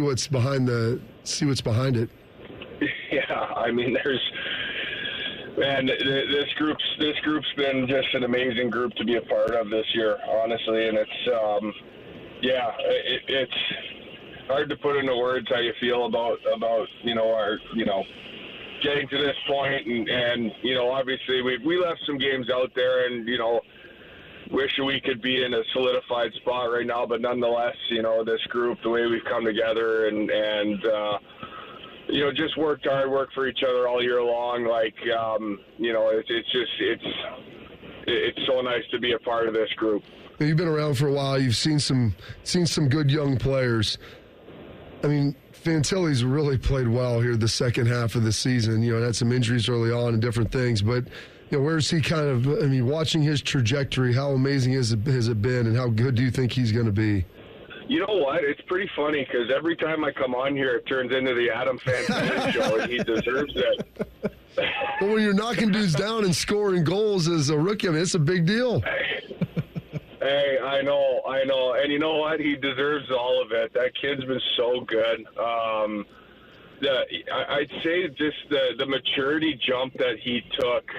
what's behind it. Yeah, I mean, this group's been just an amazing group to be a part of this year, honestly, and it's it's hard to put into words how you feel about our getting to this point, and obviously we left some games out there, and wish we could be in a solidified spot right now, but nonetheless, this group, the way we've come together and just worked hard, worked for each other all year long. Like, it's so nice to be a part of this group. You've been around for a while. You've seen some good young players. I mean, Fantelli's really played well here the second half of the season. Had some injuries early on and different things, but where's he kind of? I mean, watching his trajectory, how amazing has it been, and how good do you think he's going to be? You know what? It's pretty funny because every time I come on here, it turns into the Adam Fantelli show, and he deserves it. But when you're knocking dudes down and scoring goals as a rookie, I mean, it's a big deal. Hey, I know. And you know what? He deserves all of it. That kid's been so good. I'd say just the maturity jump that he took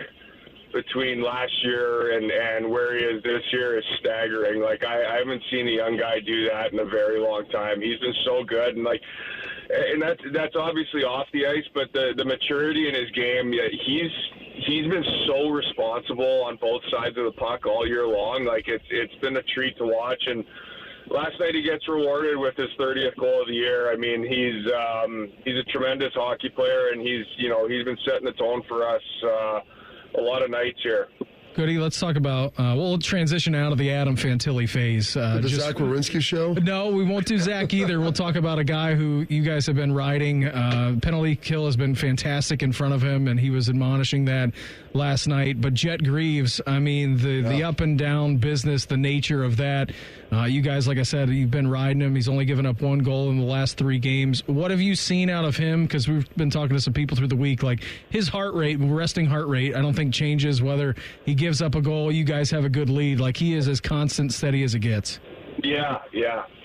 between last year and where he is this year is staggering. Like, I haven't seen a young guy do that in a very long time. He's been so good, and that's obviously off the ice, but the maturity in his game, he's been so responsible on both sides of the puck all year long. Like, it's been a treat to watch, and last night he gets rewarded with his 30th goal of the year. I mean, he's a tremendous hockey player, and he's been setting the tone for us a lot of nights here. Goody, let's talk about, we'll transition out of the Adam Fantelli phase. The Zach Werenski show? No, we won't do Zach either. We'll talk about a guy who you guys have been riding. Penalty kill has been fantastic in front of him, and he was admonishing that last night. But Jet Greaves, I mean, the up and down business, the nature of that. You guys, like I said, you've been riding him. He's only given up one goal in the last 3 games. What have you seen out of him? Because we've been talking to some people through the week. Like, his heart rate, resting heart rate, I don't think changes whether he gives up a goal, you guys have a good lead. Like, he is as constant, steady as it gets. Yeah,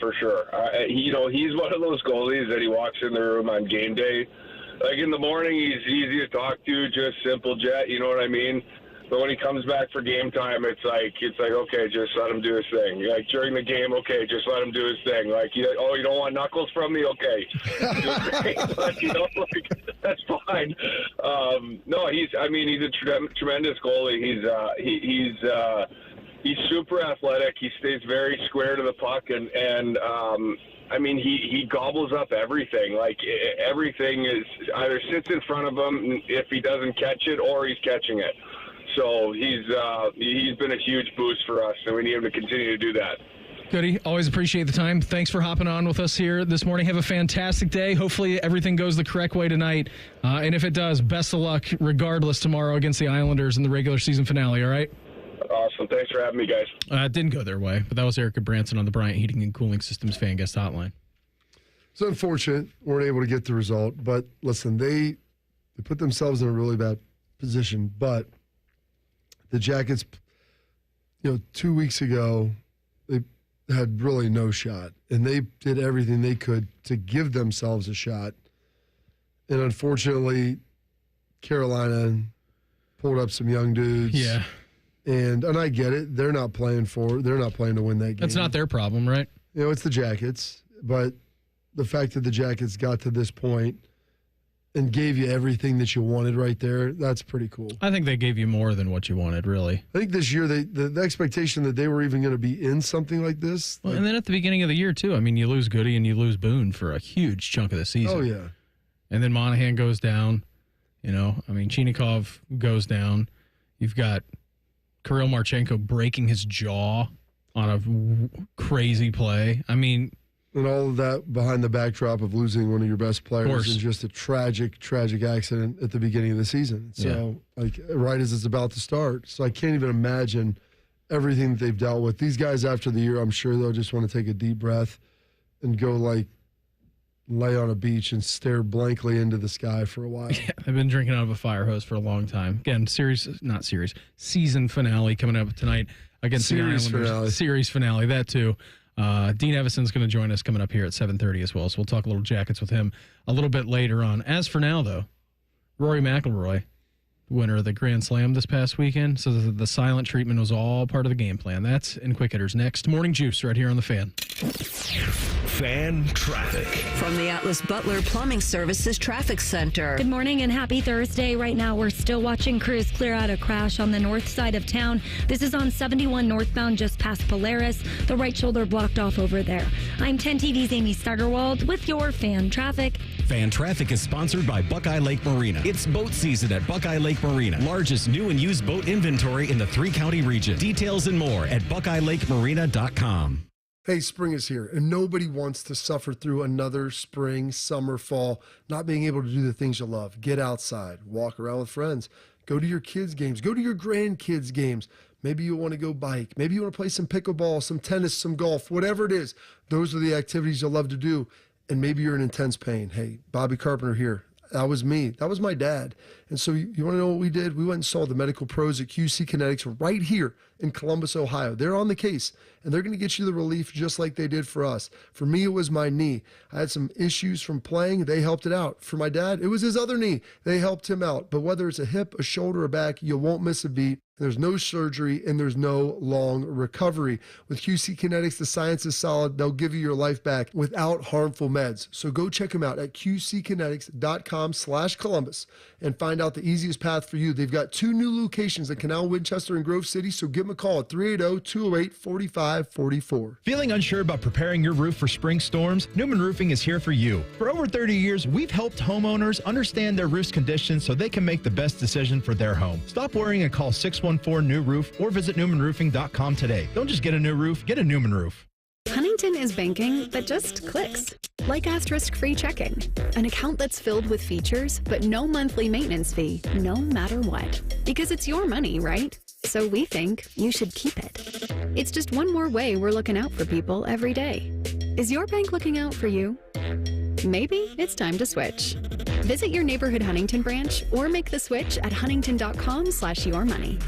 for sure. He's one of those goalies that he walks in the room on game day. Like, in the morning, he's easy to talk to, just simple Jet, you know what I mean? But when he comes back for game time, it's like, okay, just let him do his thing. Like, during the game, okay, just let him do his thing. Like, you don't want knuckles from me? Okay. That's fine. No, he's a tremendous goalie. He's super athletic. He stays very square to the puck, and he gobbles up everything. Like, everything is either sits in front of him if he doesn't catch it, or he's catching it. So he's been a huge boost for us, and we need him to continue to do that. Goody, always appreciate the time. Thanks for hopping on with us here this morning. Have a fantastic day. Hopefully everything goes the correct way tonight. And if it does, best of luck regardless tomorrow against the Islanders in the regular season finale, all right? Awesome. Thanks for having me, guys. It didn't go their way, but that was Erica Branson on the Bryant Heating and Cooling Systems fan guest hotline. It's unfortunate weren't able to get the result, but listen, they put themselves in a really bad position, but the Jackets, 2 weeks ago, they had really no shot, and they did everything they could to give themselves a shot. And unfortunately, Carolina pulled up some young dudes. Yeah. And I get it. They're not playing to win that game. That's not their problem, right? It's the Jackets. But the fact that the Jackets got to this point and gave you everything that you wanted right there, that's pretty cool. I think they gave you more than what you wanted, really. I think this year, the expectation that they were even going to be in something like this. Well, and then at the beginning of the year, too. I mean, you lose Goody and you lose Boone for a huge chunk of the season. Oh, yeah. And then Monahan goes down. Chinikov goes down. You've got Kirill Marchenko breaking his jaw on a crazy play. I mean, and all of that behind the backdrop of losing one of your best players in just a tragic, tragic accident at the beginning of the season. So, right as it's about to start. So I can't even imagine everything that they've dealt with. These guys after the year, I'm sure they'll just want to take a deep breath and go lay on a beach and stare blankly into the sky for a while. Yeah, I've been drinking out of a fire hose for a long time. Again, season finale coming up tonight against the Islanders. Series finale, that too. Dean Evason's going to join us coming up here at 7:30 as well, so we'll talk a little Jackets with him a little bit later on. As for now, though, Rory McIlroy, winner of the Grand Slam this past weekend, says that the silent treatment was all part of the game plan. That's in Quick Hitters next. Morning Juice right here on The Fan. Fan traffic. From the Atlas Butler Plumbing Services Traffic Center. Good morning and happy Thursday. Right now, we're still watching crews clear out a crash on the north side of town. This is on 71 northbound just past Polaris. The right shoulder blocked off over there. I'm 10 TV's Amy Steigerwald with your Fan Traffic. Fan Traffic is sponsored by Buckeye Lake Marina. It's boat season at Buckeye Lake Marina. Largest new and used boat inventory in the 3-county region. Details and more at BuckeyeLakeMarina.com. Hey, spring is here, and nobody wants to suffer through another spring, summer, fall, not being able to do the things you love. Get outside, walk around with friends, go to your kids' games, go to your grandkids' games. Maybe you want to go bike. Maybe you want to play some pickleball, some tennis, some golf, whatever it is. Those are the activities you'll love to do, and maybe you're in intense pain. Hey, Bobby Carpenter here. That was me. That was my dad. And so you want to know what we did? We went and saw the medical pros at QC Kinetics right here in Columbus, Ohio. They're on the case, and they're going to get you the relief just like they did for us. For me, it was my knee. I had some issues from playing. They helped it out. For my dad, it was his other knee. They helped him out. But whether it's a hip, a shoulder, or back, you won't miss a beat. There's no surgery, and there's no long recovery. With QC Kinetics, the science is solid. They'll give you your life back without harmful meds. So go check them out at qckinetics.com/Columbus and find out the easiest path for you. They've got 2 new locations in Canal, Winchester, and Grove City, so give them a call at 380-208-4544. Feeling unsure about preparing your roof for spring storms? Newman Roofing is here for you. For over 30 years, we've helped homeowners understand their roof's conditions so they can make the best decision for their home. Stop worrying and call 614-NEW-ROOF or visit NewmanRoofing.com today. Don't just get a new roof, get a Newman Roof. Huntington is banking that just clicks. Like asterisk-free checking, an account that's filled with features, but no monthly maintenance fee, no matter what. Because it's your money, right? So we think you should keep it. It's just one more way we're looking out for people every day. Is your bank looking out for you? Maybe it's time to switch. Visit your neighborhood Huntington branch or make the switch at huntington.com/yourmoney.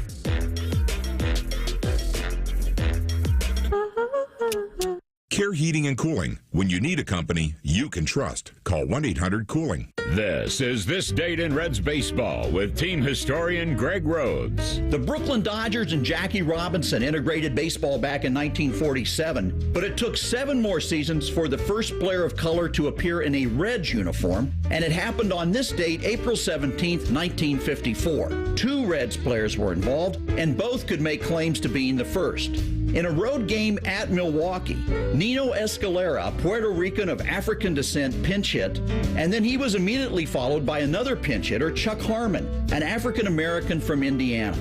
Care Heating and Cooling. When you need a company you can trust, call 1-800-COOLING. This is This Date in Reds Baseball with team historian Greg Rhodes. The Brooklyn Dodgers and Jackie Robinson integrated baseball back in 1947, but it took 7 more seasons for the first player of color to appear in a Reds uniform, and it happened on this date, April 17th, 1954. 2 Reds players were involved, and both could make claims to being the first. In a road game at Milwaukee, Nino Escalera, a Puerto Rican of African descent, pinch hit, and then he was immediately followed by another pinch hitter, Chuck Harmon, an African American from Indiana.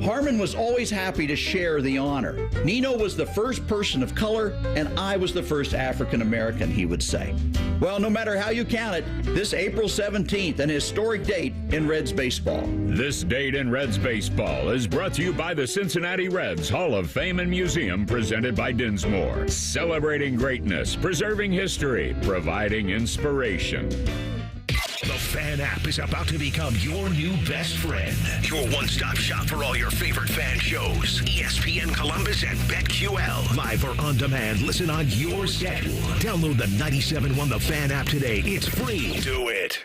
Harmon was always happy to share the honor. Nino was the first person of color, and I was the first African American, he would say. Well, no matter how you count it, this April 17th, an historic date in Reds baseball. This Date in Reds Baseball is brought to you by the Cincinnati Reds Hall of Fame and Museum, presented by Dinsmore. Celebrating greatness, preserving history, providing inspiration. The Fan app is about to become your new best friend. Your one-stop shop for all your favorite fan shows. ESPN Columbus and BetQL. Live or on demand, listen on your schedule. Download the 97.1 The Fan app today. It's free. Do it.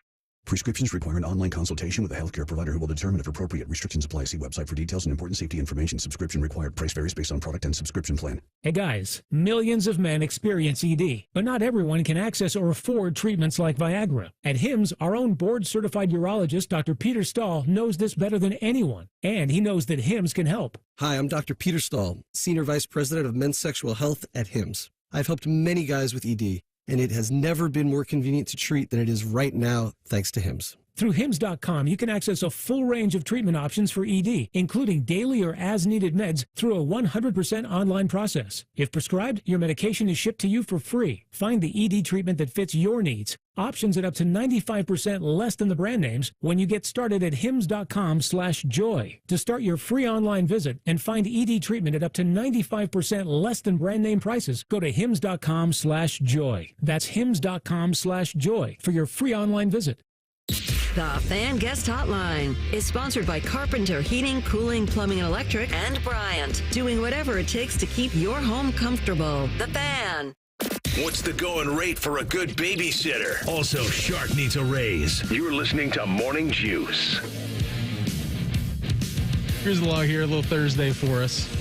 Prescriptions require an online consultation with a healthcare provider who will determine if appropriate. Restrictions apply. See website for details and important safety information. Subscription required. Price varies based on product and subscription plan. Hey guys, millions of men experience ED, but not everyone can access or afford treatments like Viagra. At HIMSS, our own board-certified urologist, Dr. Peter Stahl, knows this better than anyone, and he knows that HIMSS can help. Hi, I'm Dr. Peter Stahl, Senior Vice President of Men's Sexual Health at HIMSS. I've helped many guys with ED, and it has never been more convenient to treat than it is right now, thanks to HIMSS. Through HIMSS.com, you can access a full range of treatment options for ED, including daily or as-needed meds through a 100% online process. If prescribed, your medication is shipped to you for free. Find the ED treatment that fits your needs. Options at up to 95% less than the brand names when you get started at hims.com/joy. To start your free online visit and find ED treatment at up to 95% less than brand name prices, go to hims.com/joy. That's hims.com/joy for your free online visit. The Fan Guest Hotline is sponsored by Carpenter Heating, Cooling, Plumbing, and Electric, and Bryant, doing whatever it takes to keep your home comfortable. The Fan. What's the going rate for a good babysitter? Also, Shark needs a raise. You're listening to Morning Juice. Here's the log here, a little Thursday for us.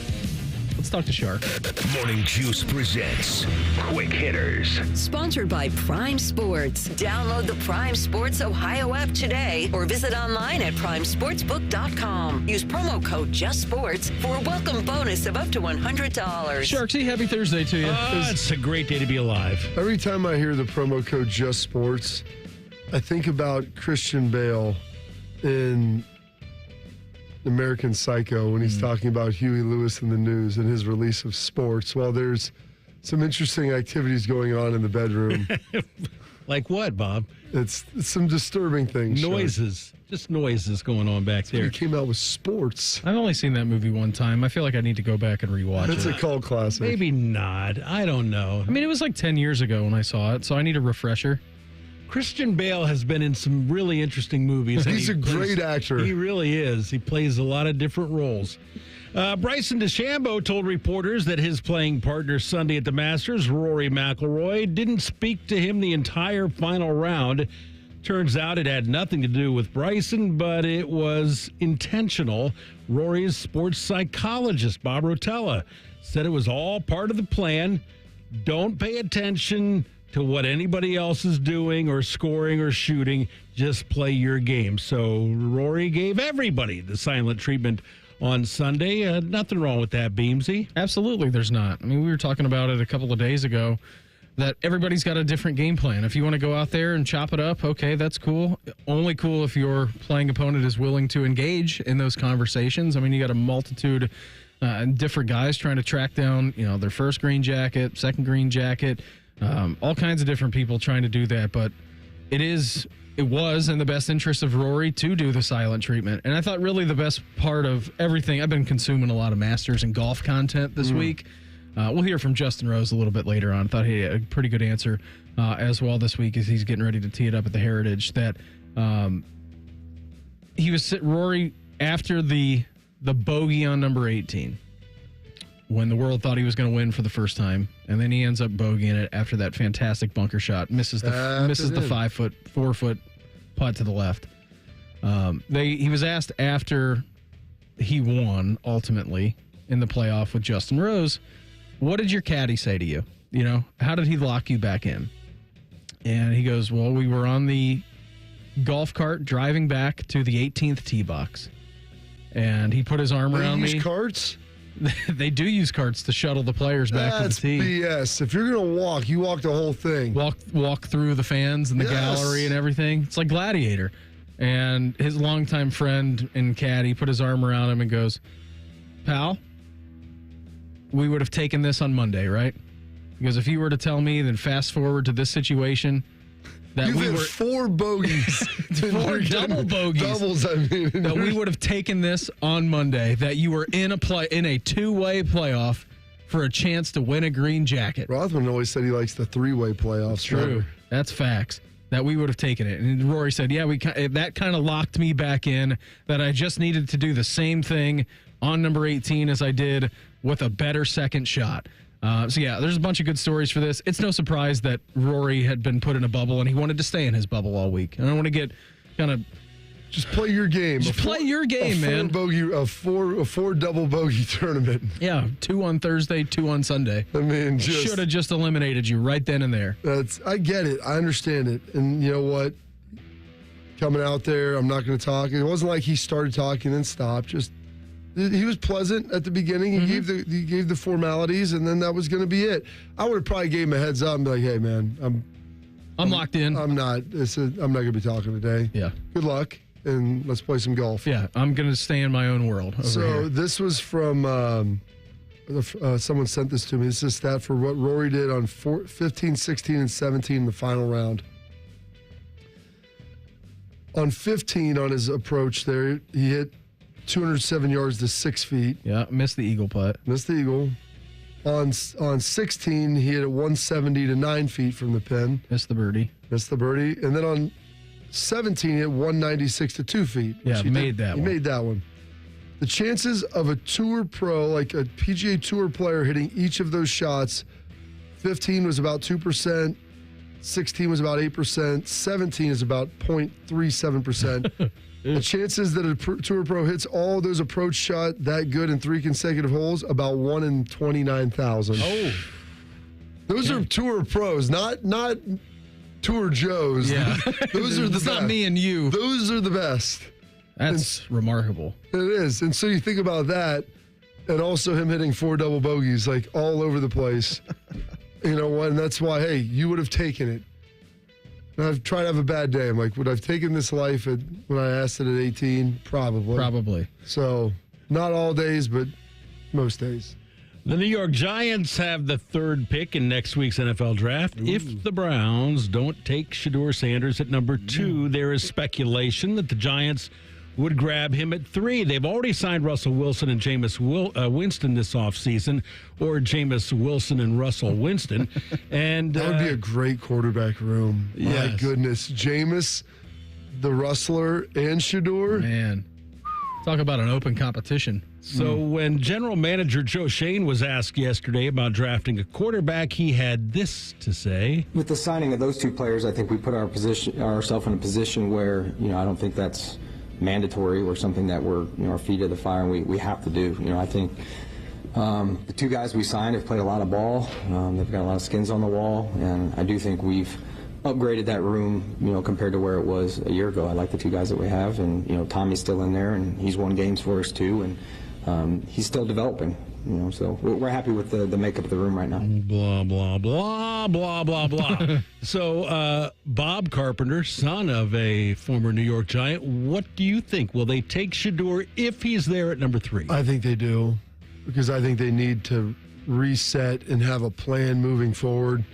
Let's talk to Shark. Morning Juice presents Quick Hitters. Sponsored by Prime Sports. Download the Prime Sports Ohio app today or visit online at primesportsbook.com. Use promo code JUSTSPORTS for a welcome bonus of up to $100. Sharksy, happy Thursday to you. It's a great day to be alive. Every time I hear the promo code JUSTSPORTS, I think about Christian Bale in American Psycho when he's talking about Huey Lewis in the news and his release of sports. Well, there's some interesting activities going on in the bedroom. Like what, Bob? It's some disturbing things. Noises. Just noises going on back there. He came out with sports. I've only seen that movie one time. I feel like I need to go back and rewatch It's it. a cult classic. Maybe not. I don't know. I mean, it was like 10 years ago when I saw it, so I need a refresher. Christian Bale has been in some really interesting movies. He's a great actor. He really is. He plays a lot of different roles. Bryson DeChambeau told reporters that his playing partner Sunday at the Masters, Rory McIlroy, didn't speak to him the entire final round. Turns out it had nothing to do with Bryson, but it was intentional. Rory's sports psychologist, Bob Rotella, said it was all part of the plan. Don't pay attention to what anybody else is doing or scoring or shooting. Just play your game. So Rory gave everybody the silent treatment on Sunday. Nothing wrong with that, Beamsy. Absolutely, there's not. I mean, we were talking about it a couple of days ago that everybody's got a different game plan. If you want to go out there and chop it up, okay, that's cool. Only cool if your playing opponent is willing to engage in those conversations. I mean, you got a multitude different guys trying to track down, their first green jacket, second green jacket, all kinds of different people trying to do that. But it was in the best interest of Rory to do the silent treatment. And I thought really the best part of everything, I've been consuming a lot of Masters and golf content this week. We'll hear from Justin Rose a little bit later on. I thought he had a pretty good answer as well this week as he's getting ready to tee it up at the Heritage. That Rory, after the bogey on number 18, when the world thought he was going to win for the first time, and then he ends up bogeying it after that fantastic bunker shot, misses the 4-foot putt to the left. He was asked after he won ultimately in the playoff with Justin Rose, what did your caddy say to you? How did he lock you back in? And he goes, well, we were on the golf cart driving back to the 18th tee box, and he put his arm around me. They use carts? They do use carts to shuttle the players back to the tee. That's BS. If you're going to walk, you walk the whole thing. Walk through the fans and the gallery and everything. It's like Gladiator. And his longtime friend and caddy put his arm around him and goes, pal, we would have taken this on Monday, right? Because if you were to tell me, then fast forward to this situation, that You've had 4 bogeys. 4 double bogeys. Doubles, I mean. That we would have taken this on Monday, that you were in a 2-way playoff for a chance to win a green jacket. Rothman always said he likes the 3-way playoffs. True. That's facts. That we would have taken it. And Rory said, yeah, that kind of locked me back in, that I just needed to do the same thing on number 18 as I did with a better second shot. There's a bunch of good stories for this. It's no surprise that Rory had been put in a bubble, and he wanted to stay in his bubble all week. And I don't want to get kind of... Just play your game. Play your game, man. A four double bogey tournament. Yeah, 2 on Thursday, 2 on Sunday. I mean, should have just eliminated you right then and there. I get it. I understand it. And you know what? Coming out there, I'm not going to talk. It wasn't like he started talking and then stopped. He was pleasant at the beginning. He gave the formalities, and then that was going to be it. I would have probably gave him a heads up and be like, "Hey, man, I'm locked in. I'm not going to be talking today. Yeah. Good luck, and let's play some golf." Yeah, I'm going to stay in my own world. This was from someone sent this to me. This is a stat for what Rory did on 15, 16, and 17 in the final round. On 15, on his approach there, he hit 207 yards to 6 feet. Yeah, missed the eagle putt. Missed the eagle. On 16, he hit it 170 to 9 feet from the pin. Missed the birdie. And then on 17, he hit 196 to 2 feet. Yeah, he made that He one. made that one. The chances of a tour pro, like a PGA Tour player, hitting each of those shots, 15 was about 2%, 16 was about 8%, 17 is about 0.37%. The chances that a tour pro hits all those approach shot that good in 3 consecutive holes, about 1 in 29,000. Oh. Those are tour pros, not tour Joes. Yeah. Those are the It's best. not me and you. Those are the best. That's remarkable. It is. And so you think about that, and also him hitting 4 double bogeys, like all over the place. You know what? And that's why, hey, you would have taken it. And I've tried to have a bad day. I'm like, would I have taken this life when I asked it at 18? Probably. Probably. So, not all days, but most days. The New York Giants have the 3rd pick in next week's NFL draft. Ooh. If the Browns don't take Shedeur Sanders at number 2, there is speculation that the Giants would grab him at 3. They've already signed Russell Wilson and Jameis Winston this offseason, or Jameis Wilson and Russell Winston. And that would be a great quarterback room. My Yes. goodness. Jameis, the Rustler, and Shedeur. Man, talk about an open competition. So when general manager Joe Shane was asked yesterday about drafting a quarterback, he had this to say. With the signing of those 2 players, I think we put ourselves in a position where, I don't think that's mandatory or something that we're, our feet to the fire and we have to do. I think the 2 guys we signed have played a lot of ball. They've got a lot of skins on the wall, and I do think we've upgraded that room, compared to where it was a year ago. I like the 2 guys that we have, and, Tommy's still in there, and he's won games for us too, and he's still developing. So we're happy with the makeup of the room right now. Blah, blah, blah, blah, blah, blah. So Bob Carpenter, son of a former New York Giant, what do you think? Will they take Shedeur if he's there at number 3? I think they do, because I think they need to reset and have a plan moving forward.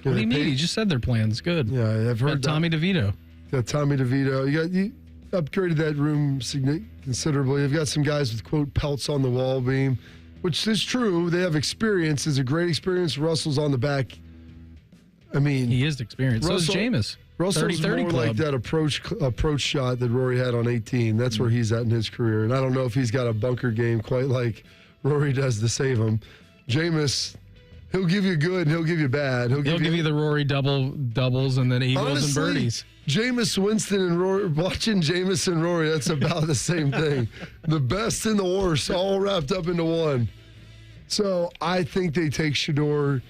What do you mean? You just said their plan's good. Yeah, I've heard Got Tommy DeVito. Got Tommy DeVito. You upgraded that room considerably. You've got some guys with, quote, pelts on the wall beam, which is true. They have experience. It's a great experience. Russell's on the back. I mean, he is experienced. So is Jameis. Russell's 30-30 more club. like that approach shot that Rory had on 18. That's where he's at in his career. And I don't know if he's got a bunker game quite like Rory does to save him. Jameis, he'll give you good and he'll give you bad. He'll give you the Rory doubles and then eagles honestly, and birdies. Jameis Winston and Rory, watching Jameis and Rory, that's about the same thing. The best and the worst all wrapped up into one. So I think they take Shedeur.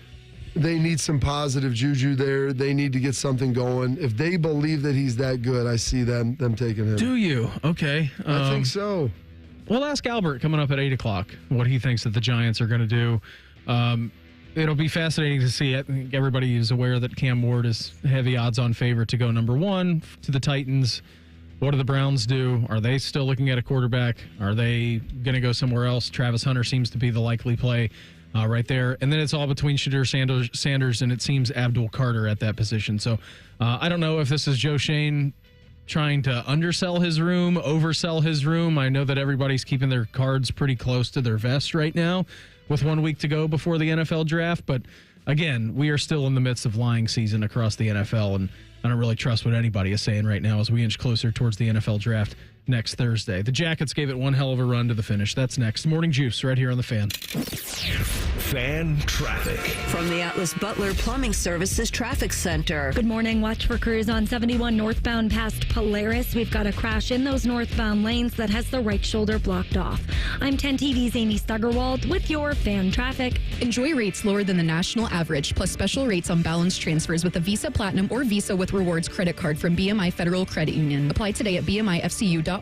They need some positive juju there. They need to get something going. If they believe that he's that good, I see them taking him. Do you? Okay. I think so. We'll ask Albert coming up at 8 o'clock what he thinks that the Giants are going to do. It'll be fascinating to see. I think everybody is aware that Cam Ward is heavy odds-on favorite to go number 1 to the Titans. What do the Browns do? Are they still looking at a quarterback? Are they going to go somewhere else? Travis Hunter seems to be the likely play right there. And then it's all between Shedeur Sanders and it seems Abdul Carter at that position. So I don't know if this is Joe Shane trying to undersell his room, oversell his room. I know that everybody's keeping their cards pretty close to their vest right now with 1 week to go before the NFL draft. But again, we are still in the midst of lying season across the NFL, and I don't really trust what anybody is saying right now as we inch closer towards the NFL draft next Thursday. The Jackets gave it one hell of a run to the finish. That's next. Morning Juice right here on The Fan. Fan traffic. From the Atlas Butler Plumbing Services Traffic Center. Good morning. Watch for crews on 71 northbound past Polaris. We've got a crash in those northbound lanes that has the right shoulder blocked off. I'm 10 TV's Amy Stuggerwald with your Fan traffic. Enjoy rates lower than the national average, plus special rates on balance transfers with a Visa Platinum or Visa with Rewards credit card from BMI Federal Credit Union. Apply today at bmifcu.org/visa.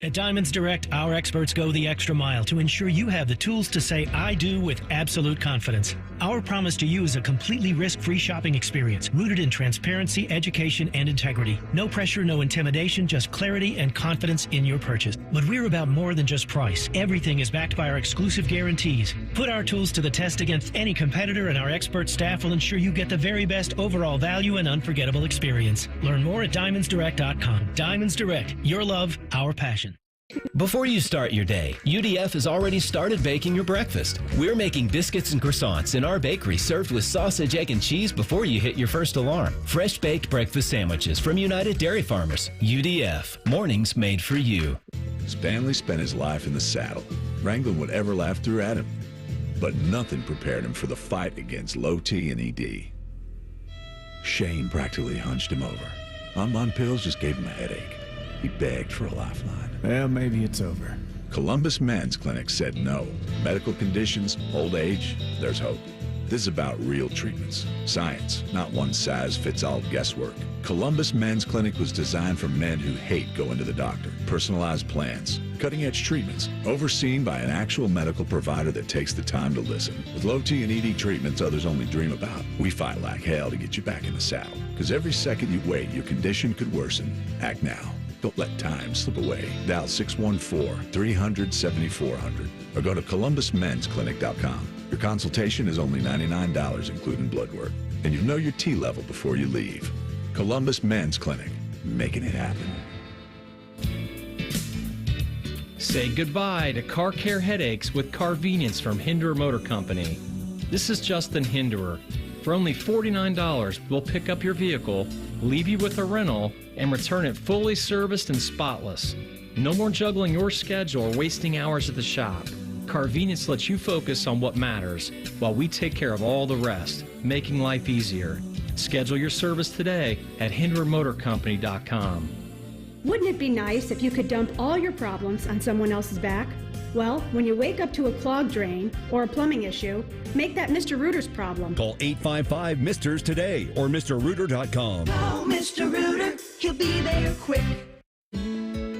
At Diamonds Direct, our experts go the extra mile to ensure you have the tools to say I do with absolute confidence. Our promise to you is a completely risk-free shopping experience rooted in transparency, education, and integrity. No pressure, no intimidation, just clarity and confidence in your purchase. But we're about more than just price. Everything is backed by our exclusive guarantees. Put our tools to the test against any competitor, and our expert staff will ensure you get the very best overall value and unforgettable experience. Learn more at diamondsdirect.com. Diamonds Direct, your love, our passion. Before you start your day, UDF has already started baking your breakfast. We're making biscuits and croissants in our bakery served with sausage, egg, and cheese before you hit your first alarm. Fresh baked breakfast sandwiches from United Dairy Farmers. UDF, mornings made for you. Stanley spent his life in the saddle, wrangling whatever life threw at him. But nothing prepared him for the fight against low T and ED. Shane practically hunched him over. Bonbon pills just gave him a headache. He begged for a lifeline. Well, maybe it's over. Columbus Men's Clinic said no. Medical conditions, old age, there's hope. This is about real treatments. Science, not one-size-fits-all guesswork. Columbus Men's Clinic was designed for men who hate going to the doctor. Personalized plans, cutting-edge treatments, overseen by an actual medical provider that takes the time to listen. With low T and ED treatments others only dream about, we fight like hell to get you back in the saddle. Because every second you wait, your condition could worsen. Act now. Don't let time slip away. Dial 614-300-7400 or go to columbusmensclinic.com. Your consultation is only $99, including blood work. And you know your T level before you leave. Columbus Men's Clinic, making it happen. Say goodbye to car care headaches with Carvenience from Hinderer Motor Company. This is Justin Hinderer. For only $49, we'll pick up your vehicle, leave you with a rental, and return it fully serviced and spotless. No more juggling your schedule or wasting hours at the shop. Carvenience lets you focus on what matters while we take care of all the rest, making life easier. Schedule your service today at HindererMotorCompany.com. Wouldn't it be nice if you could dump all your problems on someone else's back? Well, when you wake up to a clogged drain or a plumbing issue, make that Mr. Rooter's problem. Call 855-MISTERS today or MrRooter.com. Call Mr. Rooter. He'll be there quick.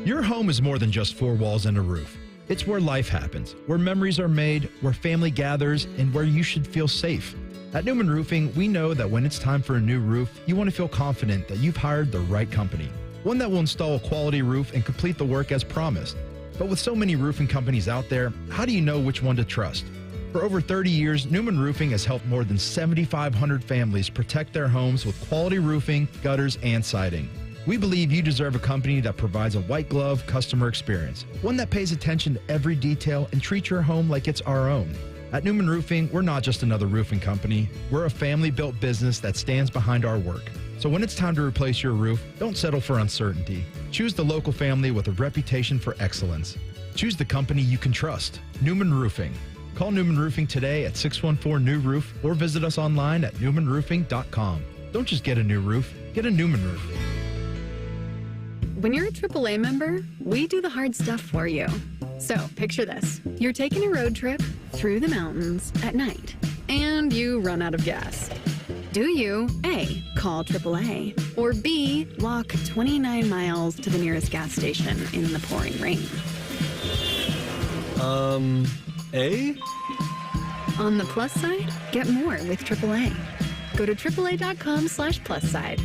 Your home is more than just four walls and a roof. It's where life happens, where memories are made, where family gathers, and where you should feel safe. At Newman Roofing, we know that when it's time for a new roof, you want to feel confident that you've hired the right company. One that will install a quality roof and complete the work as promised. But with so many roofing companies out there, how do you know which one to trust? For over 30 years, Newman Roofing has helped more than 7,500 families protect their homes with quality roofing, gutters, and siding. We believe you deserve a company that provides a white glove customer experience, one that pays attention to every detail and treats your home like it's our own. At Newman Roofing, we're not just another roofing company. We're a family-built business that stands behind our work. So when it's time to replace your roof, don't settle for uncertainty. Choose the local family with a reputation for excellence. Choose the company you can trust. Newman Roofing. Call Newman Roofing today at 614-NEW-ROOF or visit us online at newmanroofing.com. Don't just get a new roof, get a Newman roof. When you're a AAA member, we do the hard stuff for you. So picture this. You're taking a road trip through the mountains at night, and you run out of gas. Do you, A, call AAA, or B, walk 29 miles to the nearest gas station in the pouring rain? A? On the plus side, get more with AAA. Go to AAA.com/plus side.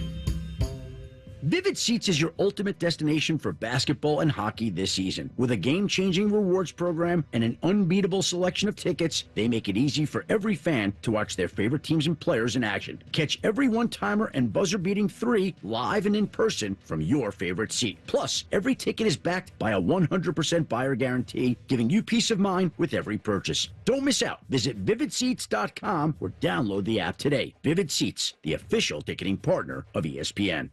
Vivid Seats is your ultimate destination for basketball and hockey this season. With a game-changing rewards program and an unbeatable selection of tickets, they make it easy for every fan to watch their favorite teams and players in action. Catch every one-timer and buzzer-beating 3 live and in person from your favorite seat. Plus, every ticket is backed by a 100% buyer guarantee, giving you peace of mind with every purchase. Don't miss out. Visit VividSeats.com or download the app today. Vivid Seats, the official ticketing partner of ESPN.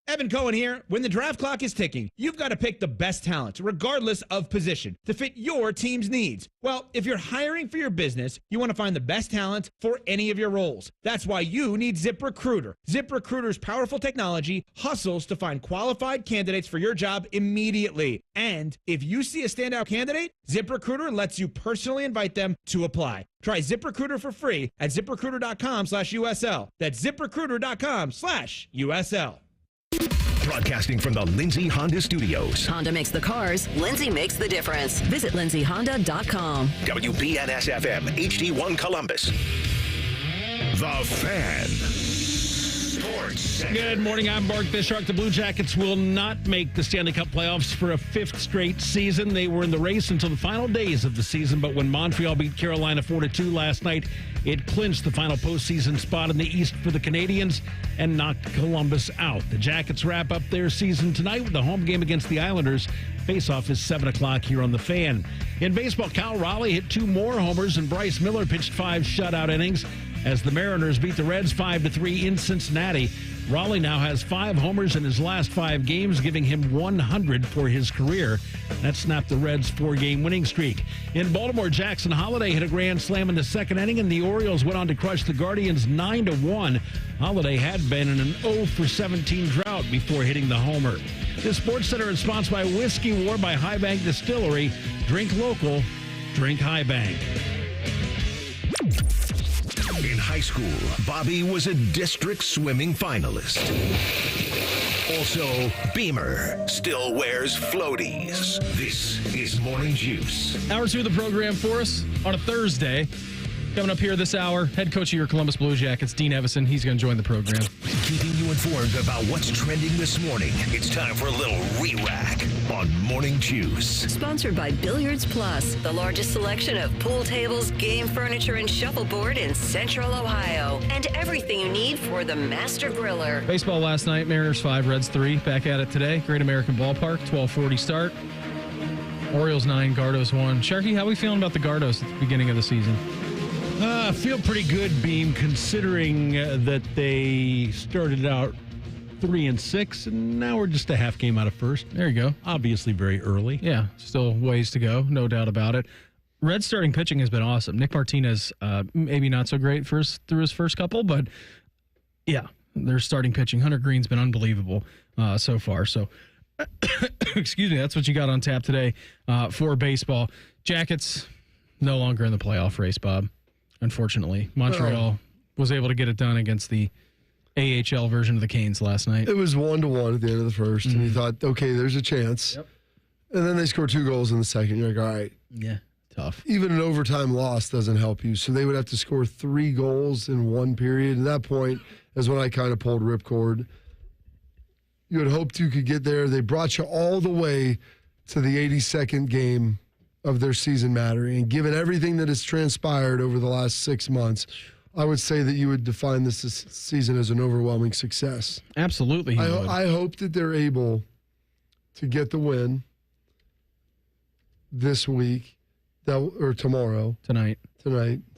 Evan Cohen here. When the draft clock is ticking, you've got to pick the best talent, regardless of position, to fit your team's needs. Well, if you're hiring for your business, you want to find the best talent for any of your roles. That's why you need ZipRecruiter. ZipRecruiter's powerful technology hustles to find qualified candidates for your job immediately. And if you see a standout candidate, ZipRecruiter lets you personally invite them to apply. Try ZipRecruiter for free at ZipRecruiter.com/USL. That's ZipRecruiter.com/USL. Broadcasting from the Lindsay Honda Studios. Honda makes the cars. Lindsay makes the difference. Visit lindsayhonda.com. WBNS-FM, HD1 Columbus. The Fan. Good morning. I'm Mark Bishark. The Blue Jackets will not make the Stanley Cup playoffs for a 5th straight season. They were in the race until the final days of the season, but when Montreal beat Carolina 4-2 last night, It clinched the final postseason spot in the East for the Canadians and knocked Columbus out. The Jackets wrap up their season tonight with the home game against the Islanders. Face-off is 7 o'clock here on The Fan. In baseball, Cal Raleigh hit 2 more homers, and Bryce Miller pitched 5 shutout innings as the Mariners beat the Reds 5-3 in Cincinnati. Raleigh now has 5 homers in his last 5 games, giving him 100 for his career. That snapped the Reds' 4-game winning streak. In Baltimore, Jackson Holliday hit a grand slam in the second inning, and the Orioles went on to crush the Guardians 9-1. Holliday had been in an 0-for-17 drought before hitting the homer. This Sports Center is sponsored by Whiskey War by High Bank Distillery. Drink local, drink High Bank. In high school, Bobby was a district swimming finalist. Also, Beamer still wears floaties. This is Morning Juice. Hour 2 of the program for us on a Thursday. Coming up here this hour, head coach of your Columbus Blue Jackets, Dean Evason. He's going to join the program. Keeping you informed about what's trending this morning. It's time for a little re-rack on Morning Juice. Sponsored by Billiards Plus, the largest selection of pool tables, game furniture, and shuffleboard in Central Ohio. And everything you need for the Master Griller. Baseball last night, Mariners 5, Reds 3. Back at it today. Great American Ballpark, 12:40 start. Orioles 9, Gardos 1. Sharky, how are we feeling about the Gardos at the beginning of the season? I feel pretty good, Beam, considering that they started out 3-6, and now we're just a half game out of first. There you go. Obviously very early. Yeah, still ways to go, no doubt about it. Red's starting pitching has been awesome. Nick Martinez, maybe not so great through his first couple, but yeah, their starting pitching. Hunter Green's been unbelievable so far. So, excuse me, that's what you got on tap today for baseball. Jackets no longer in the playoff race, Bob. Unfortunately, Montreal was able to get it done against the AHL version of the Canes last night. It was 1-1 at the end of the first, and you thought, okay, there's a chance. Yep. And then they scored 2 goals in the second. You're like, all right. Yeah, tough. Even an overtime loss doesn't help you. So they would have to score 3 goals in 1 period. At that point is when I kind of pulled ripcord. You had hoped you could get there. They brought you all the way to the 82nd game of their season mattering. And given everything that has transpired over the last 6 months, I would say that you would define this season as an overwhelming success. Absolutely. I hope that they're able to get the win this week or tomorrow. Tonight.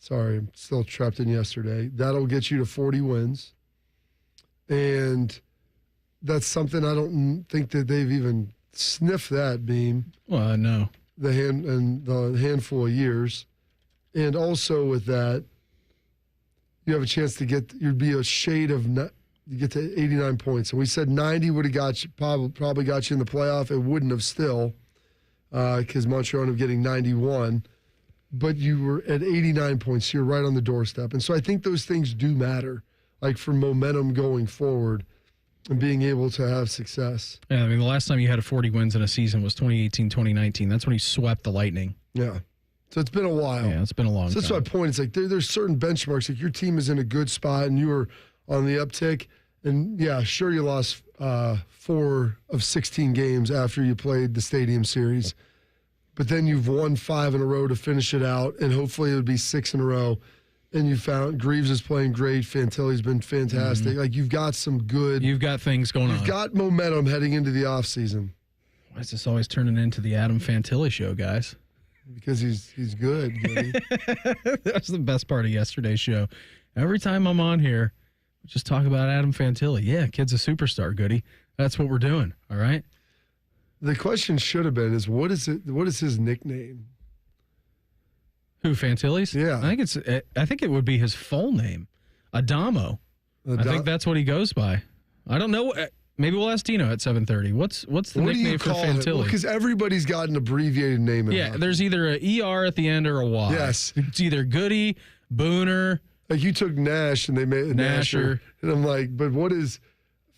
Sorry, I'm still trapped in yesterday. That'll get you to 40 wins. And that's something I don't think that they've even sniffed that, Beam. Well, no. The handful of years. And also with that, you have a chance to you'd be a shade of, you get to 89 points. And we said 90 would have got you, probably got you in the playoff. It wouldn't have still, because Montreal ended up getting 91. But you were at 89 points. So you're right on the doorstep. And so I think those things do matter, like for momentum going forward and being able to have success. Yeah, I mean, the last time you had 40 wins in a season was 2018-2019. That's when he swept the Lightning. Yeah. So it's been a while. Yeah, it's been a long time. That's my point. It's like there's certain benchmarks. Like your team is in a good spot and you were on the uptick. And, yeah, sure, you lost 4 of 16 games after you played the Stadium Series. But then you've won 5 in a row to finish it out, and hopefully it would be 6 in a row. And you found Greaves is playing great. Fantelli's been fantastic. Like, you've got some good. You've got things going on. You've got momentum heading into the offseason. Why is this always turning into the Adam Fantelli show, guys? Because he's good. That's the best part of yesterday's show. Every time I'm on here, we just talk about Adam Fantelli. Yeah, kid's a superstar, Goody. That's what we're doing, all right? The question should have been what is his nickname? Who, Fantilli's? Yeah. I think it would be his full name, Adamo. I think that's what he goes by. I don't know. Maybe we'll ask Dino at 7:30. What's the nickname for Fantilli? Because everybody's got an abbreviated name. There's either a ER at the end or a Y. Yes. It's either Goody, Booner. Like you took Nash and they made Nasher. And I'm like, but what is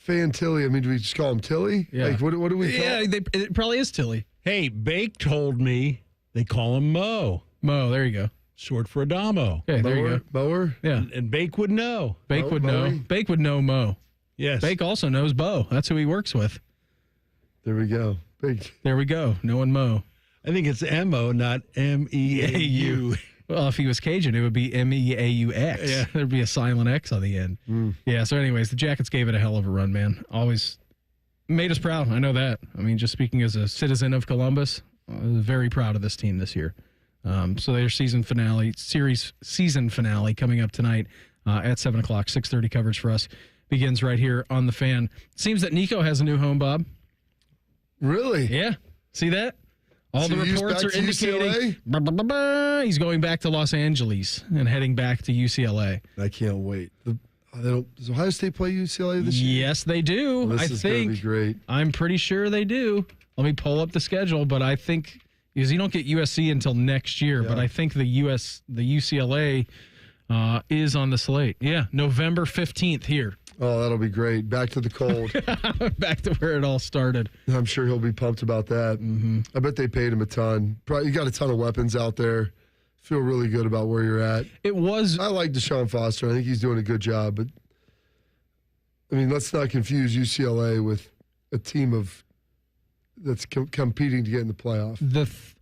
Fantilli? I mean, do we just call him Tilly? Yeah. Like, what do we call him? Yeah, it probably is Tilly. Hey, Bake told me they call him Mo. Mo, there you go. Short for Adamo. Okay, there you go. Mower? Yeah. And Bake would know. Bake would know. Bake would know Mo. Yes. Bake also knows Bo. That's who he works with. There we go. There we go. Knowing Mo. I think it's M-O, not M-E-A-U. Well, if he was Cajun, it would be Meaux. Yeah. There'd be a silent X on the end. Yeah, so anyways, the Jackets gave it a hell of a run, man. Always made us proud. I know that. I mean, just speaking as a citizen of Columbus, I was very proud of this team this year. So their season finale coming up tonight at 7 o'clock. 6:30 coverage for us begins right here on The Fan. Seems that Nico has a new home, Bob. Really? Yeah. See that? All So the he's reports back are to indicating he's going back to Los Angeles and heading back to UCLA. I can't wait. Does Ohio State play UCLA this year? Yes, they do. Well, I this is going to think. be great. I'm pretty sure they do. Let me pull up the schedule, but I think because you don't get USC until next year, but I think the UCLA is on the slate. Yeah, November 15th here. Oh, that'll be great. Back to the cold. Back to where it all started. I'm sure he'll be pumped about that. Mm-hmm. I bet they paid him a ton. Probably, you got a ton of weapons out there. Feel really good about where you're at. I like Deshaun Foster. I think he's doing a good job. But, I mean, let's not confuse UCLA with a team that's competing to get in the playoff.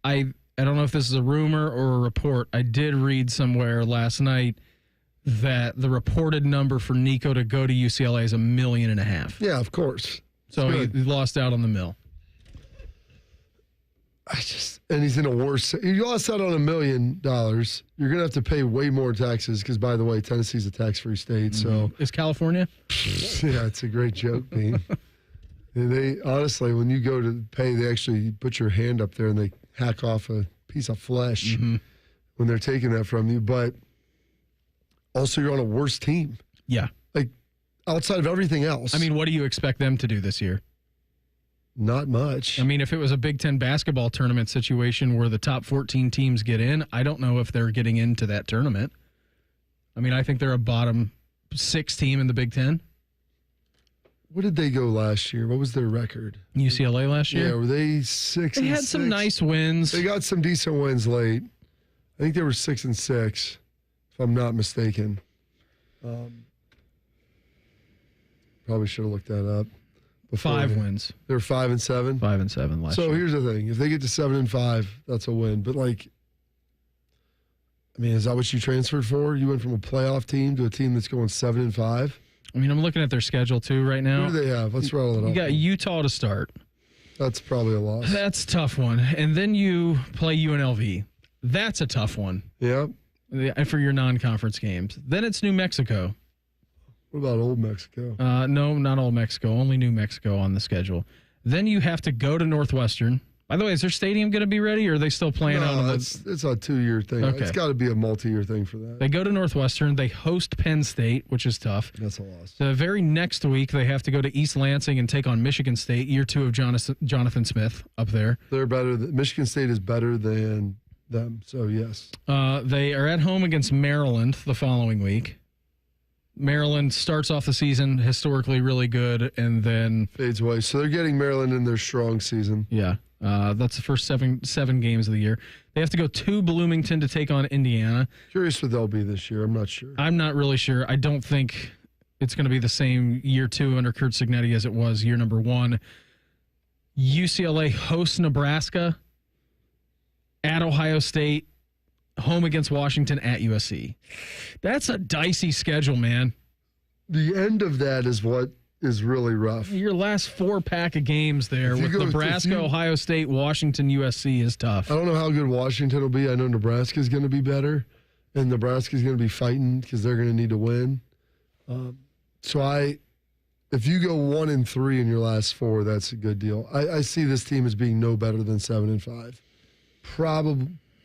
I don't know if this is a rumor or a report. I did read somewhere last night that the reported number for Nico to go to UCLA is $1.5 million. Yeah, of course. So he lost out on the mill. And he's in a worse. You lost out on $1 million. You're going to have to pay way more taxes because, by the way, Tennessee's a tax-free state. So is California? Yeah, it's a great joke, Pete. And they honestly, when you go to pay, they actually put your hand up there and they hack off a piece of flesh when they're taking that from you. But also, you're on a worse team. Yeah. Like, outside of everything else. I mean, what do you expect them to do this year? Not much. I mean, if it was a Big Ten basketball tournament situation where the top 14 teams get in, I don't know if they're getting into that tournament. I mean, I think they're a bottom 6 team in the Big Ten. What did they go last year? What was their record? UCLA last year? Yeah, were they 6 They had some nice wins. They got some decent wins late. I think they were 6-6, if I'm not mistaken. Probably should have looked that up. 5 wins. They were 5-7? 5-7 last year. So here's the thing. If they get to 7-5, that's a win. But, like, I mean, is that what you transferred for? You went from a playoff team to a team that's going 7-5? I mean, I'm looking at their schedule, too, right now. Who do they have? Let's rattle it off. You got Utah to start. That's probably a loss. That's a tough one. And then you play UNLV. That's a tough one. Yeah. For your non-conference games. Then it's New Mexico. What about Old Mexico? No, not Old Mexico. Only New Mexico on the schedule. Then you have to go to Northwestern. By the way, is their stadium going to be ready, or are they still playing out on the... it's a 2-year thing. Okay. It's got to be a multi-year thing for that. They go to Northwestern. They host Penn State, which is tough. That's a loss. The very next week, they have to go to East Lansing and take on Michigan State, year 2 of Jonathan Smith up there. They're better. Michigan State is better than them, so yes. They are at home against Maryland the following week. Maryland starts off the season historically really good and then fades away. So they're getting Maryland in their strong season. Yeah. That's the first seven games of the year. They have to go to Bloomington to take on Indiana. Curious what they'll be this year. I'm not sure. I'm not really sure. I don't think it's going to be the same year 2 under Kurt Cignetti as it was year number 1. UCLA hosts Nebraska at Ohio State. Home against Washington at USC. That's a dicey schedule, man. The end of that is what is really rough. Your last 4-pack of games there with Nebraska, Ohio State, Washington, USC is tough. I don't know how good Washington will be. I know Nebraska's going to be better, and Nebraska's going to be fighting because they're going to need to win. If you go 1-3 in your last 4, that's a good deal. I see this team as being no better than 7-5.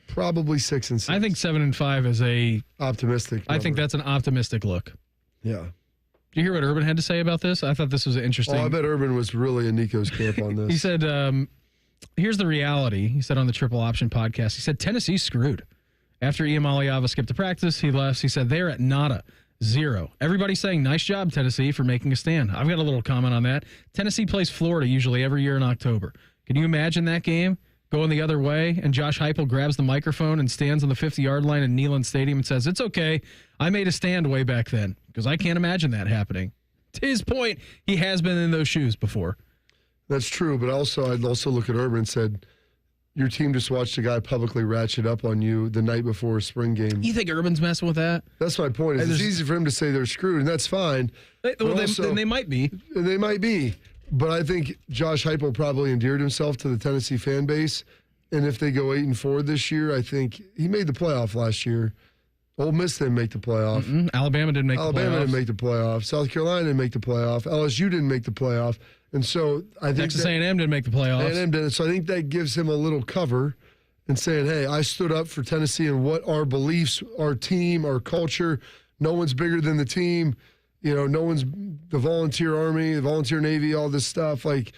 Probably 6-6. I think 7-5 is a optimistic number. I think that's an optimistic look. Yeah. Did you hear what Urban had to say about this? I thought this was interesting. Oh, I bet Urban was really in Nico's camp on this. He said, here's the reality. He said on the Triple Option podcast, he said, Tennessee's screwed. After Iamaleava skipped the practice, he left. He said, they're at nada, 0. Everybody's saying, nice job, Tennessee, for making a stand. I've got a little comment on that. Tennessee plays Florida usually every year in October. Can you imagine that game? Going the other way, and Josh Heupel grabs the microphone and stands on the 50-yard line in Neyland Stadium and says, it's okay, I made a stand way back then, because I can't imagine that happening. To his point, he has been in those shoes before. That's true, but I'd also look at Urban and said, your team just watched a guy publicly ratchet up on you the night before a spring game. You think Urban's messing with that? That's my point. It's easy for him to say they're screwed, and that's fine. Then they might be. They might be. But I think Josh Heupel probably endeared himself to the Tennessee fan base. And if they go 8-4 this year, I think he made the playoff last year. Ole Miss didn't make the playoff. Alabama didn't make the playoff. Alabama didn't make the playoff. South Carolina didn't make the playoff. LSU didn't make the playoff. And so I think Texas A&M didn't make the playoffs. A&M didn't. So I think that gives him a little cover in saying, hey, I stood up for Tennessee and what our beliefs, our team, our culture. No one's bigger than the team. No one's the volunteer army, the volunteer Navy, all this stuff. Like,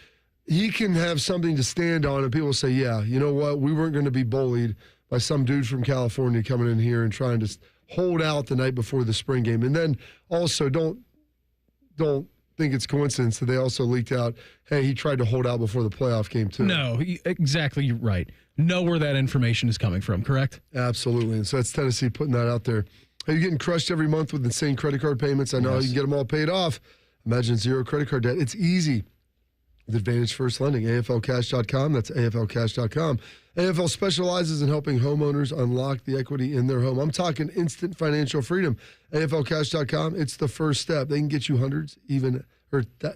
he can have something to stand on, and people say, yeah, you know what? We weren't going to be bullied by some dude from California coming in here and trying to hold out the night before the spring game. And then also don't think it's coincidence that they also leaked out, hey, he tried to hold out before the playoff game too. No, exactly right. Know where that information is coming from, correct? Absolutely. And so that's Tennessee putting that out there. Are you getting crushed every month with insane credit card payments? I know you can get them all paid off. Imagine zero credit card debt. It's easy with Advantage First Lending. AFLcash.com. That's AFLcash.com. AFL specializes in helping homeowners unlock the equity in their home. I'm talking instant financial freedom. AFLcash.com. It's the first step. They can get you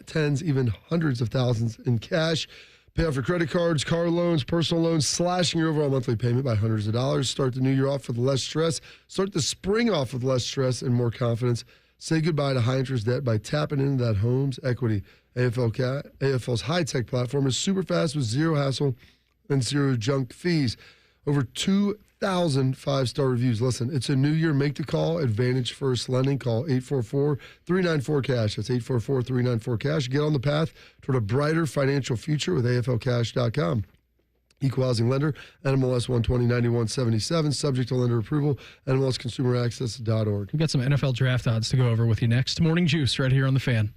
tens, even hundreds of thousands in cash. Pay off your credit cards, car loans, personal loans, slashing your overall monthly payment by hundreds of dollars. Start the new year off with less stress. Start the spring off with less stress and more confidence. Say goodbye to high-interest debt by tapping into that home's equity. AFL's high-tech platform is super fast with zero hassle and zero junk fees. Over 2,000 five-star reviews. Listen, it's a new year. Make the call. Advantage First Lending. Call 844-394-CASH. That's 844-394-CASH. Get on the path toward a brighter financial future with AFLcash.com. Equal housing lender, NMLS 120-9177, subject to lender approval, NMLSconsumeraccess.org. We've got some NFL draft odds to go over with you next. Morning Juice right here on The Fan.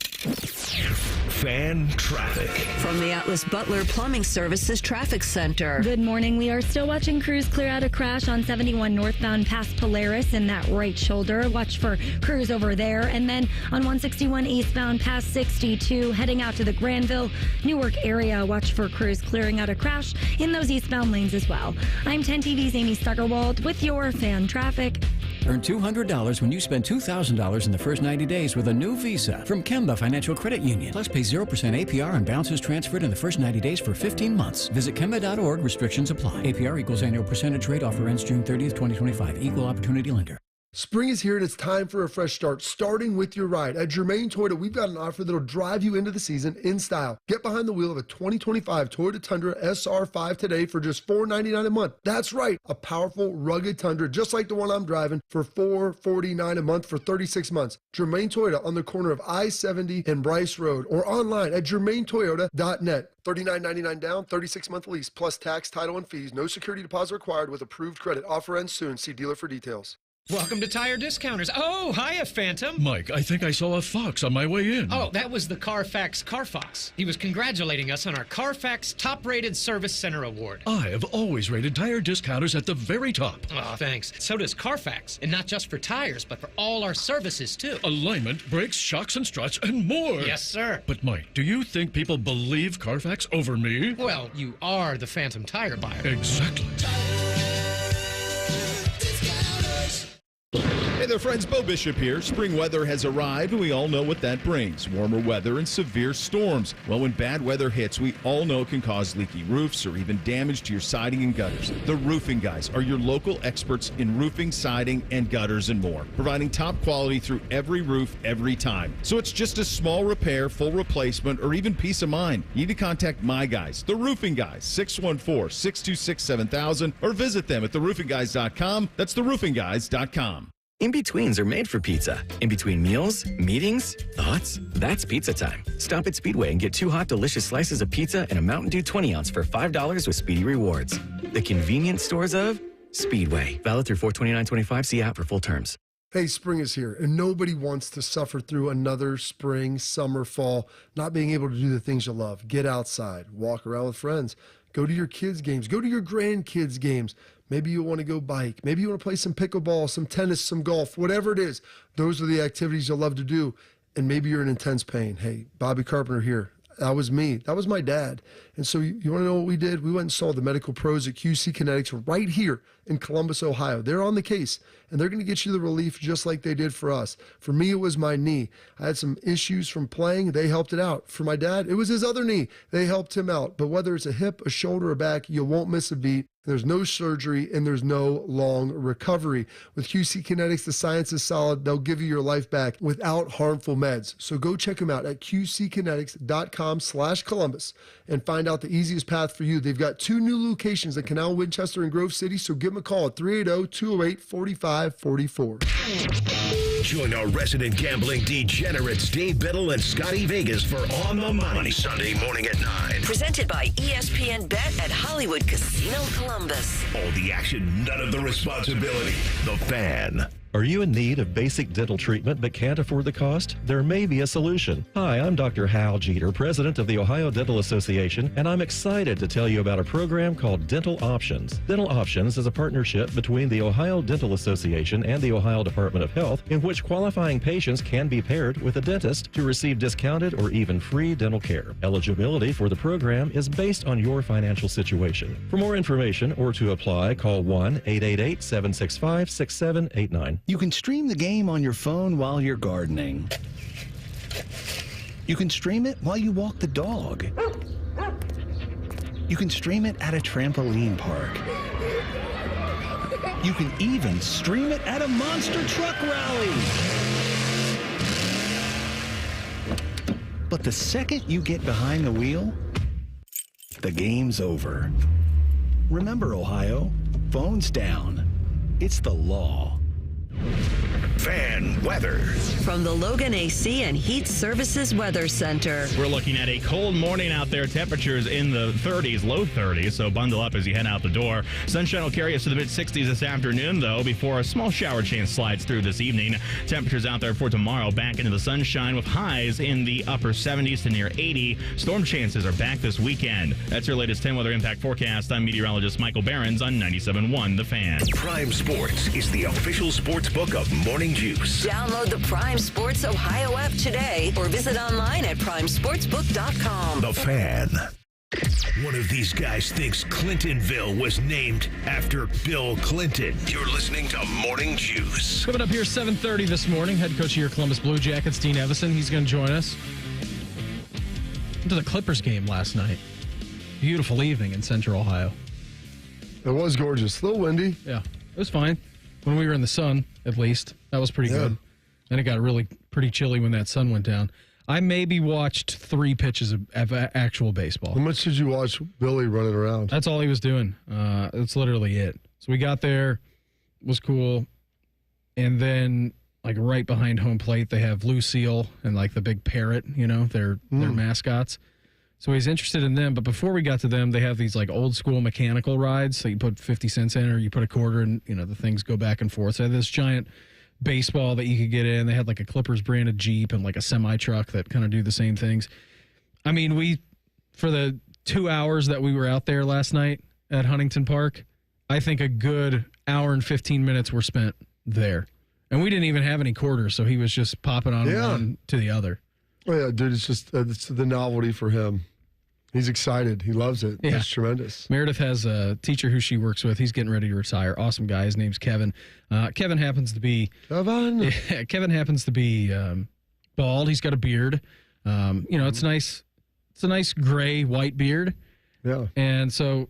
Fan traffic. From the Atlas Butler Plumbing Services Traffic Center. Good morning. We are still watching crews clear out a crash on 71 northbound past Polaris in that right shoulder. Watch for crews over there. And then on 161 eastbound past 62, heading out to the Granville, Newark area. Watch for crews clearing out a crash in those eastbound lanes as well. I'm 10 TV's Amy Stuggerwald with your fan traffic. Earn $200 when you spend $2,000 in the first 90 days with a new Visa from Kemba Financial Credit Union. Plus, pay 0% APR on balances transferred in the first 90 days for 15 months. Visit Kemba.org. Restrictions apply. APR equals annual percentage rate. Offer ends June 30th, 2025. Equal opportunity lender. Spring is here and it's time for a fresh start, starting with your ride. At Germain Toyota, we've got an offer that'll drive you into the season in style. Get behind the wheel of a 2025 Toyota Tundra SR5 today for just $499 a month. That's right, a powerful, rugged Tundra, just like the one I'm driving, for $449 a month for 36 months. Germain Toyota on the corner of I-70 and Bryce Road, or online at germaintoyota.net. $39.99 down, 36-month lease, plus tax, title, and fees. No security deposit required with approved credit. Offer ends soon. See dealer for details. Welcome to Tire Discounters. Oh, hiya, Phantom. Mike, I think I saw a fox on my way in. Oh, that was the Carfax Carfox. He was congratulating us on our Carfax Top-Rated Service Center Award. I have always rated Tire Discounters at the very top. Oh, thanks. So does Carfax. And not just for tires, but for all our services, too. Alignment, brakes, shocks, and struts, and more. Yes, sir. But, Mike, do you think people believe Carfax over me? Well, you are the Phantom tire buyer. Exactly. Hey there, friends. Bo Bishop here. Spring weather has arrived, and we all know what that brings. Warmer weather and severe storms. Well, when bad weather hits, we all know it can cause leaky roofs or even damage to your siding and gutters. The Roofing Guys are your local experts in roofing, siding, and gutters and more, providing top quality through every roof, every time. So it's just a small repair, full replacement, or even peace of mind. You need to contact my guys, the Roofing Guys, 614-626-7000, or visit them at theroofingguys.com. That's theroofingguys.com. In-betweens are made for pizza. In between meals, meetings, thoughts, that's pizza time. Stop at Speedway and get 2 hot, delicious slices of pizza and a Mountain Dew 20-ounce for $5 with Speedy Rewards. The convenience stores of Speedway. Valid through 4/29/25. See app for full terms. Hey, spring is here, and nobody wants to suffer through another spring, summer, fall, not being able to do the things you love. Get outside, walk around with friends, go to your kids' games, go to your grandkids' games. Maybe you want to go bike. Maybe you want to play some pickleball, some tennis, some golf, whatever it is. Those are the activities you'll love to do. And maybe you're in intense pain. Hey, Bobby Carpenter here. That was me. That was my dad. And so you want to know what we did? We went and saw the medical pros at QC Kinetics right here in Columbus, Ohio. They're on the case, and they're going to get you the relief just like they did for us. For me, it was my knee. I had some issues from playing. They helped it out. For my dad, it was his other knee. They helped him out. But whether it's a hip, a shoulder, or back, you won't miss a beat. There's no surgery, and there's no long recovery. With QC Kinetics, the science is solid. They'll give you your life back without harmful meds. So go check them out at qckinetics.com/Columbus and find out the easiest path for you. They've got 2 new locations at Canal, Winchester, and Grove City, so give them a call at 380-208-4544. Join our resident gambling degenerates Dave Biddle and Scotty Vegas for On the Money Sunday morning at 9. Presented by ESPN Bet at Hollywood Casino Columbus. All the action, none of the responsibility. The Fan. Are you in need of basic dental treatment but can't afford the cost? There may be a solution. Hi, I'm Dr. Hal Jeter, president of the Ohio Dental Association, and I'm excited to tell you about a program called Dental Options. Dental Options is a partnership between the Ohio Dental Association and the Ohio Department of Health in which qualifying patients can be paired with a dentist to receive discounted or even free dental care. Eligibility for the program is based on your financial situation. For more information or to apply, call 1-888-765-6789. You can stream the game on your phone while you're gardening. You can stream it while you walk the dog. You can stream it at a trampoline park. You can even stream it at a monster truck rally. But the second you get behind the wheel, the game's over. Remember, Ohio, phones down. It's the law. Fan weather. From the Logan AC and Heat Services Weather Center. We're looking at a cold morning out there. Temperatures in the 30s, low 30s, so bundle up as you head out the door. Sunshine will carry us to the mid-60s this afternoon, though, before a small shower chance slides through this evening. Temperatures out there for tomorrow back into the sunshine with highs in the upper 70s to near 80. Storm chances are back this weekend. That's your latest 10 weather impact forecast. I'm meteorologist Michael Behrens on 97.1 The Fan. Prime Sports is the official sports book of Morning Juice. Download the Prime Sports Ohio app today or visit online at primesportsbook.com. The Fan. One of these guys thinks Clintonville was named after Bill Clinton. You're listening to Morning Juice. Coming up here 7:30 this morning, head coach of your Columbus Blue Jackets, Dean Evason. He's going to join us. Went to the Clippers game last night. Beautiful evening in Central Ohio. It was gorgeous. A little windy. Yeah, it was fine. When we were in the sun, at least. That was pretty good. Then it got really pretty chilly when that sun went down. I maybe watched 3 pitches of actual baseball. How much did you watch Billy running around? That's all he was doing. That's literally it. So we got there, was cool, and then like right behind home plate, they have Lucille and like the big parrot, you know, their mascots. So he's interested in them. But before we got to them, they have these like old school mechanical rides. So you put 50 cents in or you put a quarter and, you know, the things go back and forth. So they had this giant baseball that you could get in. They had like a Clippers branded Jeep and like a semi truck that kind of do the same things. I mean, for the 2 hours that we were out there last night at Huntington Park, I think a good hour and 15 minutes were spent there. And we didn't even have any quarters. So he was just popping on one to the other. Oh, yeah, dude, it's just it's the novelty for him. He's excited. He loves it. Yeah. It's tremendous. Meredith has a teacher who she works with. He's getting ready to retire. Awesome guy. His name's Kevin. Kevin happens to be bald. He's got a beard. You know, it's nice. It's a nice gray white beard. Yeah. And so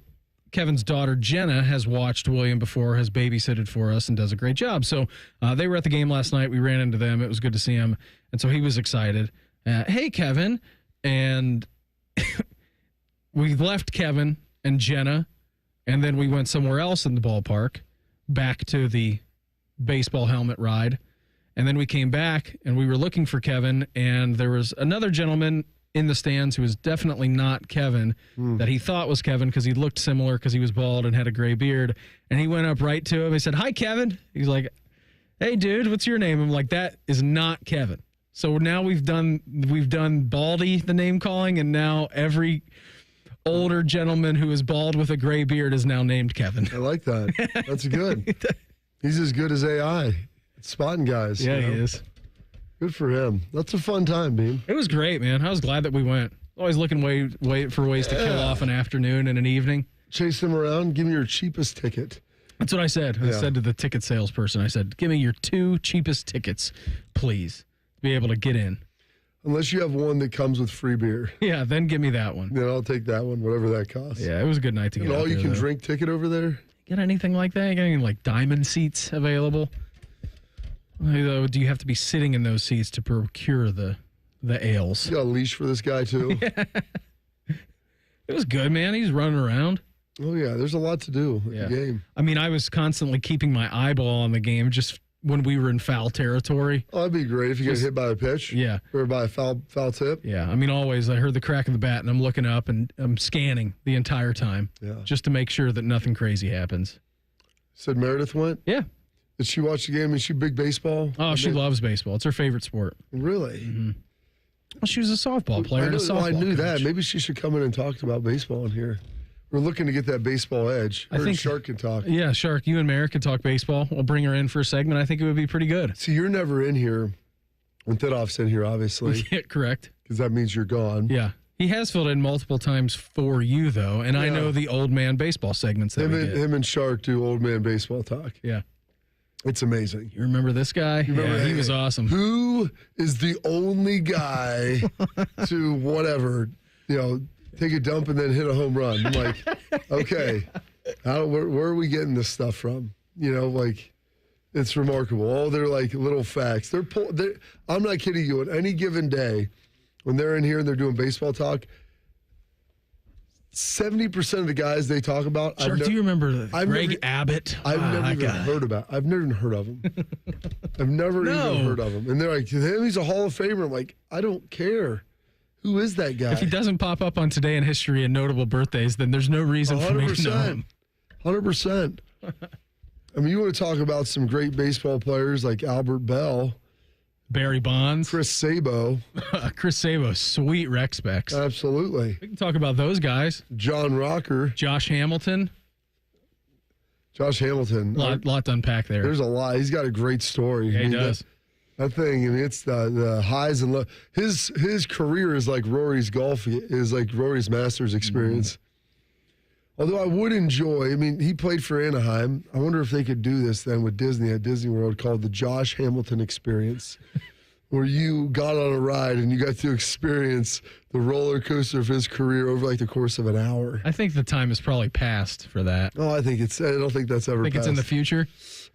Kevin's daughter Jenna has watched William before, has babysitted for us, and does a great job. So they were at the game last night. We ran into them. It was good to see him, and so he was excited. Hey, Kevin, and. We left Kevin and Jenna, and then we went somewhere else in the ballpark, back to the baseball helmet ride. And then we came back, and we were looking for Kevin, and there was another gentleman in the stands who was definitely not Kevin, that he thought was Kevin because he looked similar because he was bald and had a gray beard. And he went up right to him. He said, "Hi, Kevin." He's like, "Hey, dude, what's your name?" I'm like, "That is not Kevin." So now we've done Baldy, the name calling, and now every older gentleman who is bald with a gray beard is now named Kevin. I like that. That's good. He's as good as AI. It's spotting guys. Yeah, you know? He is. Good for him. That's a fun time, Beam. It was great, man. I was glad that we went. Always looking wait for ways to kill off an afternoon and an evening. Chase them around. Give me your cheapest ticket. That's what I said. I said to the ticket salesperson, I said, give me your 2 cheapest tickets, please, to be able to get in. Unless you have one that comes with free beer. Yeah, then give me that one. Then I'll take that one, whatever that costs. Yeah, it was a good night to get an out there, all-you-can though. drink ticket over there? Get anything like that? Get any like diamond seats available? Do you have to be sitting in those seats to procure the ales? You got a leash for this guy, too? Yeah. It was good, man. He's running around. Oh, yeah. There's a lot to do at the game. I mean, I was constantly keeping my eyeball on the game just when we were in foul territory. Oh, that'd be great if you get hit by a pitch. Yeah. Or by a foul tip. Yeah. I mean, always I heard the crack of the bat and I'm looking up and I'm scanning the entire time just to make sure that nothing crazy happens. Said Meredith went? Yeah. Did she watch the game? Is she big baseball? Oh, she loves baseball. It's her favorite sport. Really? Mm-hmm. Well, she was a softball player. I knew that. Maybe she should come in and talk about baseball in here. We're looking to get that baseball edge. I think Shark can talk. Yeah, Shark, you and Meyer can talk baseball. We'll bring her in for a segment. I think it would be pretty good. See, you're never in here when Thidoff's in here, obviously. Yeah, correct. Because that means you're gone. Yeah. He has filled in multiple times for you, though, and I know the old man baseball segments that him and Shark do old man baseball talk. Yeah. It's amazing. You remember this guy? He was awesome. Who is the only guy to whatever, take a dump and then hit a home run? I'm like, okay, where are we getting this stuff from? It's remarkable. All their little facts. I'm not kidding you. On any given day, when they're in here and they're doing baseball talk, 70% of the guys they talk about. Shark, do you remember Greg Abbott? I've never even heard about. I've never even heard of him. I've never even heard of him. And they're like, he's a Hall of Famer. I'm like, I don't care. Who is that guy? If he doesn't pop up on Today in History and notable birthdays, then there's no reason for me to know him. 100%. I mean, you want to talk about some great baseball players like Albert Bell, Barry Bonds, Chris Sabo. Chris Sabo, sweet rec specs. Absolutely. We can talk about those guys. John Rocker. Josh Hamilton. Josh Hamilton. Lot to unpack there. There's a lot. He's got a great story. Yeah, he does. That thing, it's the highs and lows. His career is like Rory's golf, is like Rory's Masters experience. Although I would enjoy, he played for Anaheim. I wonder if they could do this then with Disney at Disney World called the Josh Hamilton Experience, where you got on a ride and you got to experience the roller coaster of his career over the course of an hour. I think the time is probably past for that. Oh, I don't think that's ever passed. It's in the future?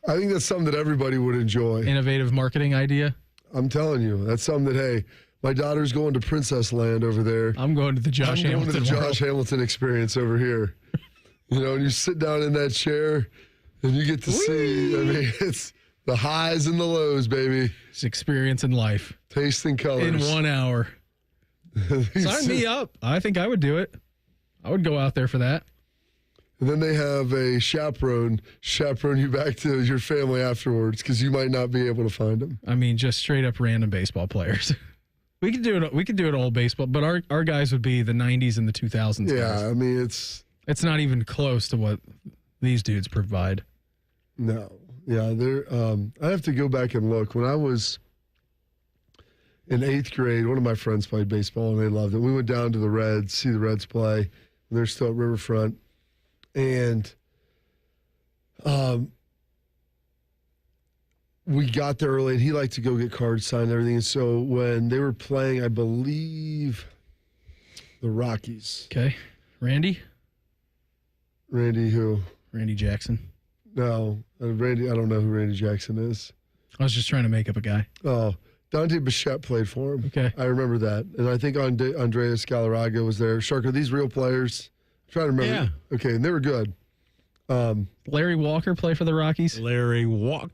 I think that's something that everybody would enjoy. Innovative marketing idea? I'm telling you, that's something that, hey, my daughter's going to Princess Land over there. I'm going to the Josh Hamilton experience over here. And you sit down in that chair and you get to see, it's the highs and the lows, baby. It's experience in life. Taste and colors. In 1 hour. Sign me up. I think I would do it. I would go out there for that. And then they have a chaperone you back to your family afterwards because you might not be able to find them. Just straight up random baseball players. We could do it old baseball, but our guys would be the 90s and the 2000s. Yeah, guys. It's not even close to what these dudes provide. No. Yeah, I have to go back and look. When I was in 8th grade, one of my friends played baseball and they loved it. We went down to the Reds, see the Reds play, and they're still at Riverfront. And we got there early, and he liked to go get cards signed and everything. And so when they were playing, I believe, the Rockies. Okay. Randy who? Randy Jackson. No. Randy, I don't know who Randy Jackson is. I was just trying to make up a guy. Oh, Dante Bichette played for him. Okay. I remember that. And I think Andreas Galarraga was there. Shark, are these real players? I'm trying to remember. Yeah. Okay, and they were good. Larry Walker play for the Rockies? Larry Walker.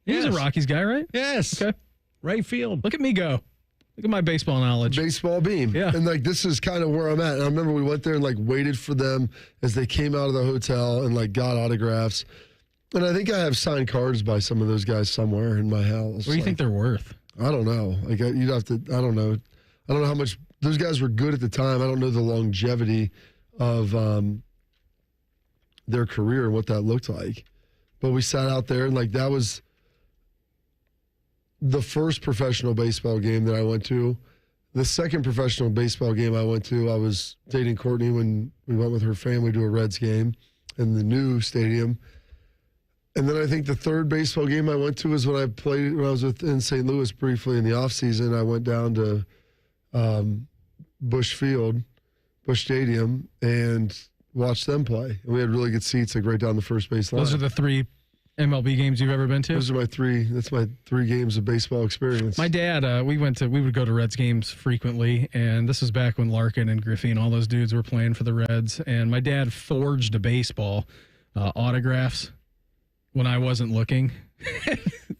He was a Rockies guy, right? Yes. Okay. Right field. Look at me go. Look at my baseball knowledge. Baseball beam. Yeah. And this is kind of where I'm at. And I remember we went there and waited for them as they came out of the hotel and got autographs. And I think I have signed cards by some of those guys somewhere in my house. What do you think they're worth? I don't know. You'd have to, I don't know. I don't know how much, those guys were good at the time. I don't know the longevity of their career and what that looked like. But we sat out there and that was the first professional baseball game that I went to. The second professional baseball game I went to, I was dating Courtney when we went with her family to a Reds game in the new stadium. And then I think the third baseball game I went to was when I was in St. Louis briefly in the offseason. I went down to Busch Stadium, and watched them play. And we had really good seats, like right down the first base line. Those are the 3 MLB games you've ever been to? Those are my 3. That's my 3 games of baseball experience. My dad, we would go to Reds games frequently, and this was back when Larkin and Griffey and all those dudes were playing for the Reds. And my dad forged a baseball autographs when I wasn't looking.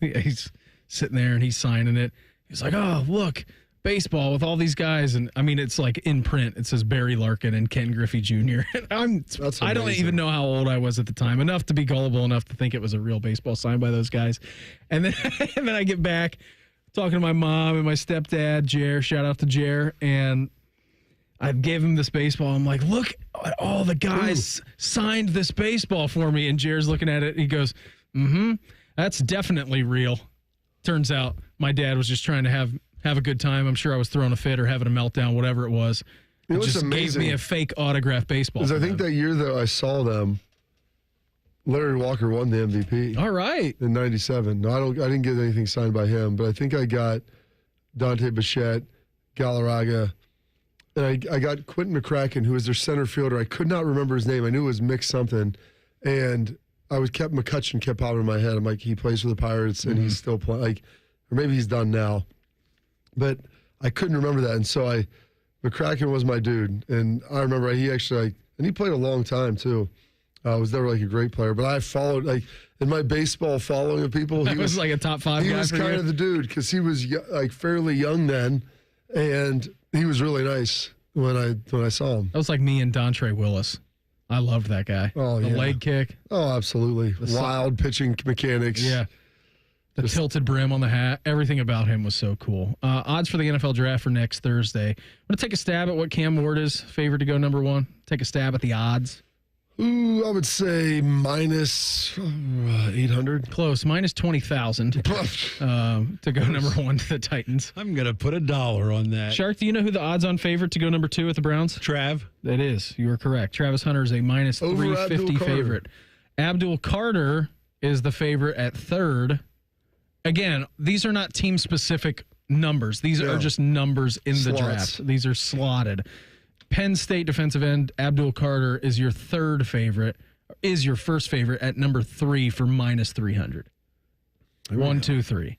He's sitting there and he's signing it. He's like, "Oh, look, baseball with all these guys." And I mean, it's like in print. It says Barry Larkin and Ken Griffey Jr. I don't even know how old I was at the time, enough to be gullible enough to think it was a real baseball signed by those guys. And then I get back talking to my mom and my stepdad, Jer, shout out to Jer. And I gave him this baseball. I'm like, "Look at all the guys signed this baseball for me." And Jer's looking at it. He goes, "That's definitely real." Turns out my dad was just trying to have a good time. I'm sure I was throwing a fit or having a meltdown, whatever it was. It just gave me a fake autographed baseball. Because I think that year that I saw them, Larry Walker won the MVP. All right. In 97. No, I didn't get anything signed by him, but I think I got Dante Bichette, Galarraga, and I got Quentin McCracken, who was their center fielder. I could not remember his name. I knew it was Mick something. And McCutcheon kept popping in my head. I'm like, he plays for the Pirates and he's still playing. Like, or maybe he's done now. But I couldn't remember that. And so McCracken was my dude. And I remember he played a long time too. Was never like a great player, but I followed, like, in my baseball following of people. He was like a top 5 guy. He was kind of the dude because he was like fairly young then, and he was really nice when I saw him. That was like me and Dontre Willis. I loved that guy. Oh, the leg kick. Oh, absolutely. Wild pitching mechanics. Yeah. The tilted brim on the hat. Everything about him was so cool. Odds for the NFL draft for next Thursday. I'm going to take a stab at what Cam Ward is favored to go number 1. Take a stab at the odds. Ooh, I would say minus 800. Close. Minus 20,000 to go number 1 to the Titans. I'm going to put $1 on that. Shark, do you know who the odds-on favorite to go number 2 at the Browns? Trav. That is. You are correct. Travis Hunter is a minus 350 favorite. Abdul Carter is the favorite at 3rd. Again, these are not team-specific numbers. These are just numbers in the draft. These are slotted. Penn State defensive end Abdul Carter is your 3rd favorite, is your first favorite at number 3 for minus 300. 1, 2, 3.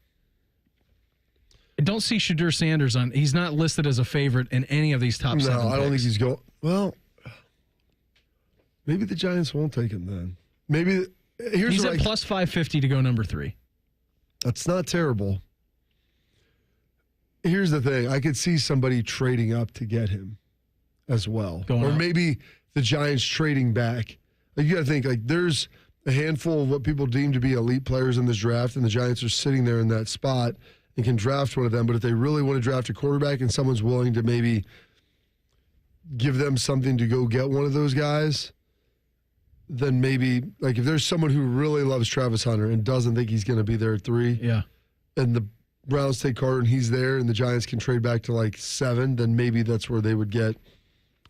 I don't see Shadur Sanders on. He's not listed as a favorite in any of these top 7 No, I don't picks. think he's going. Well, maybe the Giants won't take him then. Maybe he's at plus 550 to go number 3. That's not terrible. Here's the thing. I could see somebody trading up to get him as well. Or maybe the Giants trading back. Like, you got to think, like, there's a handful of what people deem to be elite players in this draft, and the Giants are sitting there in that spot and can draft one of them. But if they really want to draft a quarterback and someone's willing to maybe give them something to go get one of those guys, then maybe, like, if there's someone who really loves Travis Hunter and doesn't think he's going to be there at 3, and the Browns take Carter and he's there and the Giants can trade back to like 7, then maybe that's where they would get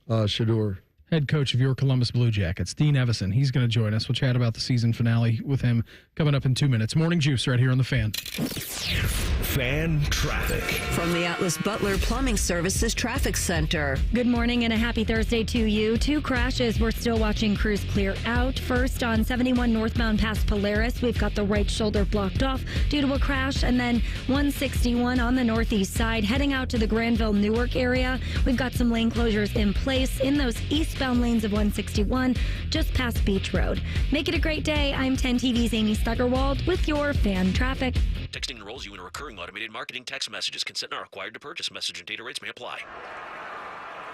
Shadur. Head coach of your Columbus Blue Jackets, Dean Evason. He's going to join us. We'll chat about the season finale with him coming up in 2 minutes. Morning Juice right here on The Fan. Fan traffic. From the Atlas Butler Plumbing Services Traffic Center. Good morning and a happy Thursday to you. 2 crashes. We're still watching crews clear out. First, on 71 northbound past Polaris, we've got the right shoulder blocked off due to a crash. And then 161 on the northeast side, heading out to the Granville-Newark area. We've got some lane closures in place in those eastbound lanes of 161, just past Beach Road. Make it a great day. I'm 10 TV's Amy Stuggerwald with your Fan Traffic. Texting enrolls you in a recurring automated marketing text messages. Consent not required to purchase. Message and data rates may apply.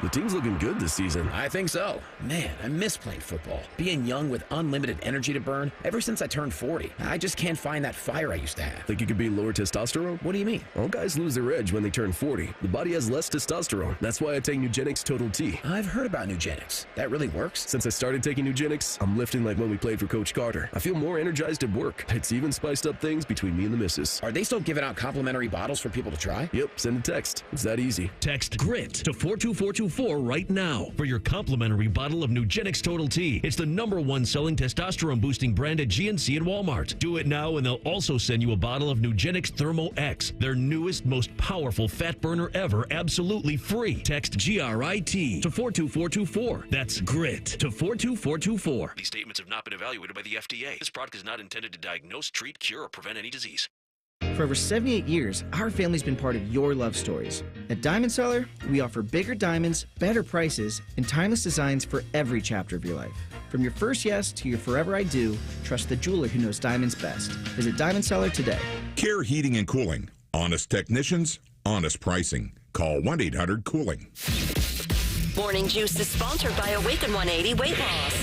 The team's looking good this season. I think so. Man, I miss playing football. Being young with unlimited energy to burn. Ever since I turned 40, I just can't find that fire I used to have. Think it could be lower testosterone? What do you mean? All guys lose their edge when they turn 40. The body has less testosterone. That's why I take Nugenix Total T. I've heard about Nugenix. That really works? Since I started taking Nugenix, I'm lifting like when we played for Coach Carter. I feel more energized at work. It's even spiced up things between me and the missus. Are they still giving out complimentary bottles for people to try? Yep, send a text. It's that easy. Text GRIT to 42424 right now for your complimentary bottle of Nugenix Total T. It's the #1 selling testosterone-boosting brand at GNC and Walmart. Do it now, and they'll also send you a bottle of Nugenix Thermo X, their newest, most powerful fat burner ever, absolutely free. Text GRIT to 42424. That's GRIT to 42424. These statements have not been evaluated by the FDA. This product is not intended to diagnose, treat, cure, or prevent any disease. For over 78 years, our family's been part of your love stories. At Diamond Seller, we offer bigger diamonds, better prices, and timeless designs for every chapter of your life. From your first yes to your forever I do, trust the jeweler who knows diamonds best. Visit Diamond Seller today. Care Heating and Cooling. Honest technicians, honest pricing. Call 1-800-COOLING. Morning Juice is sponsored by Awaken 180 Weight Loss.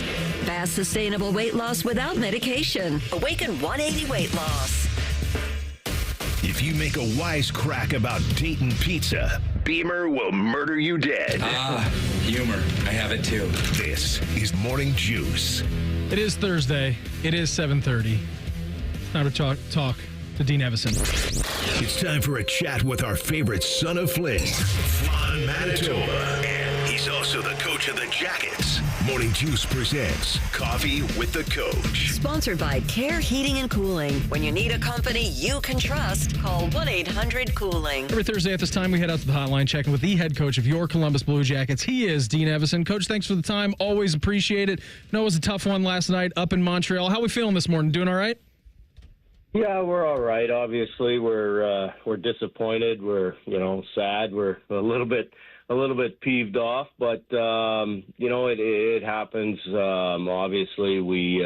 Fast, sustainable weight loss without medication. Awaken 180 Weight Loss. If you make a wisecrack about Dayton pizza, Beamer will murder you dead. Humor. I have it too. This is Morning Juice. It is Thursday. It is 7:30. Time to talk to Dean Evason. It's time for a chat with our favorite son of Flynn, Flan Manitoba. And he's also the coach of the Jackets. Morning Juice presents Coffee with the Coach. Sponsored by Care Heating and Cooling. When you need a company you can trust, call 1-800-COOLING. Every Thursday at this time, we head out to the hotline, checking with the head coach of your Columbus Blue Jackets. He is Dean Evason. Coach, thanks for the time. Always appreciate it. No, it was a tough one last night up in Montreal. How are we feeling this morning? Doing all right? Yeah, we're all right. Obviously, we're disappointed. We're sad. We're a little bit peeved off, but it happens. Obviously, we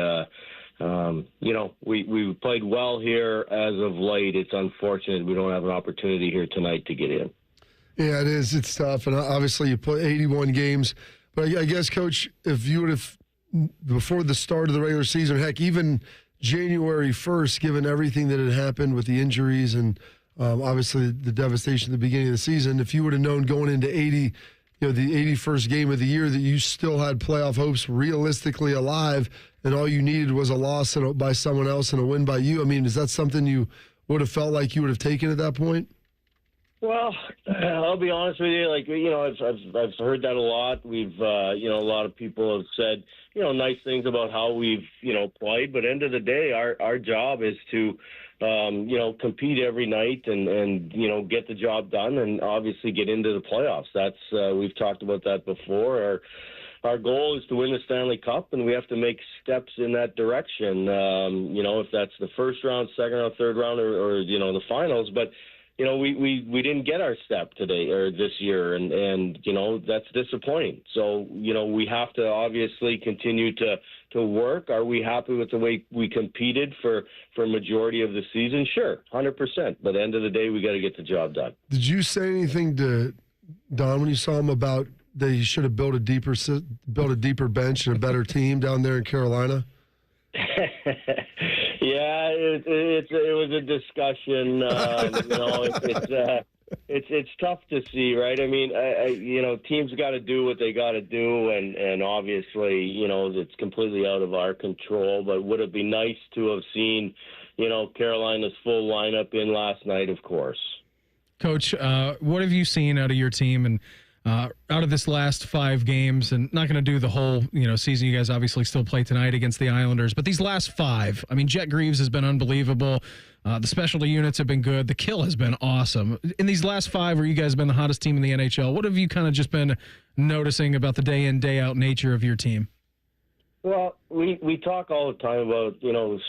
played well here as of late. It's unfortunate we don't have an opportunity here tonight to get in. Yeah, it is. It's tough, and obviously you play 81 games. But I guess, Coach, if you would have before the start of the regular season, heck, even January 1st, given everything that had happened with the injuries and obviously the devastation at the beginning of the season, if you would have known going into the 81st game of the year that you still had playoff hopes realistically alive and all you needed was a loss by someone else and a win by you, I mean, is that something you would have felt like you would have taken at that point? Well, I'll be honest with you. I've heard that a lot. We've, a lot of people have said, nice things about how we've, played. But end of the day, our job is to, compete every night and get the job done and obviously get into the playoffs. That's we've talked about that before. Our goal is to win the Stanley Cup, and we have to make steps in that direction. If that's the first round, second round, third round, or the finals, but. We didn't get our step today or this year, and that's disappointing. So, we have to obviously continue to work. Are we happy with the way we competed for majority of the season? Sure, 100%. But at the end of the day, we got to get the job done. Did you say anything to Don when you saw him about that he should have built a deeper bench and a better team down there in Carolina? Yeah, it was a discussion. It's tough to see, right? I mean, teams got to do what they got to do, and obviously, it's completely out of our control. But would it be nice to have seen, Carolina's full lineup in last night? Of course. Coach, what have you seen out of your team and out of this last 5 games? And not going to do the whole season. You guys obviously still play tonight against the Islanders, but these last 5, I mean, Jet Greaves has been unbelievable. The specialty units have been good. The kill has been awesome. In these last 5 where you guys have been the hottest team in the NHL, what have you kind of just been noticing about the day in, day out nature of your team? Well, we talk all the time about,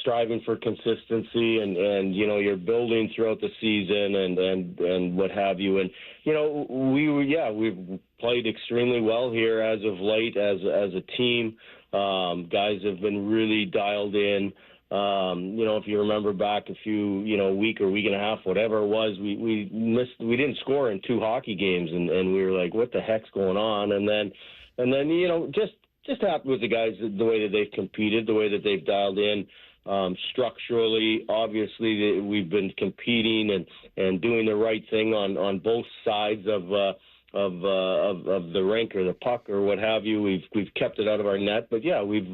striving for consistency and you're building throughout the season and what have you. And, we've played extremely well here as of late as a team. Guys have been really dialed in. If you remember back a few, week or week and a half, whatever it was, we didn't score in 2 hockey games, and we were like, what the heck's going on? And then just happy with the guys, the way that they've competed, the way that they've dialed in. Structurally, obviously, we've been competing and doing the right thing on both sides of the rink or the puck or what have you. We've kept it out of our net, but yeah, we've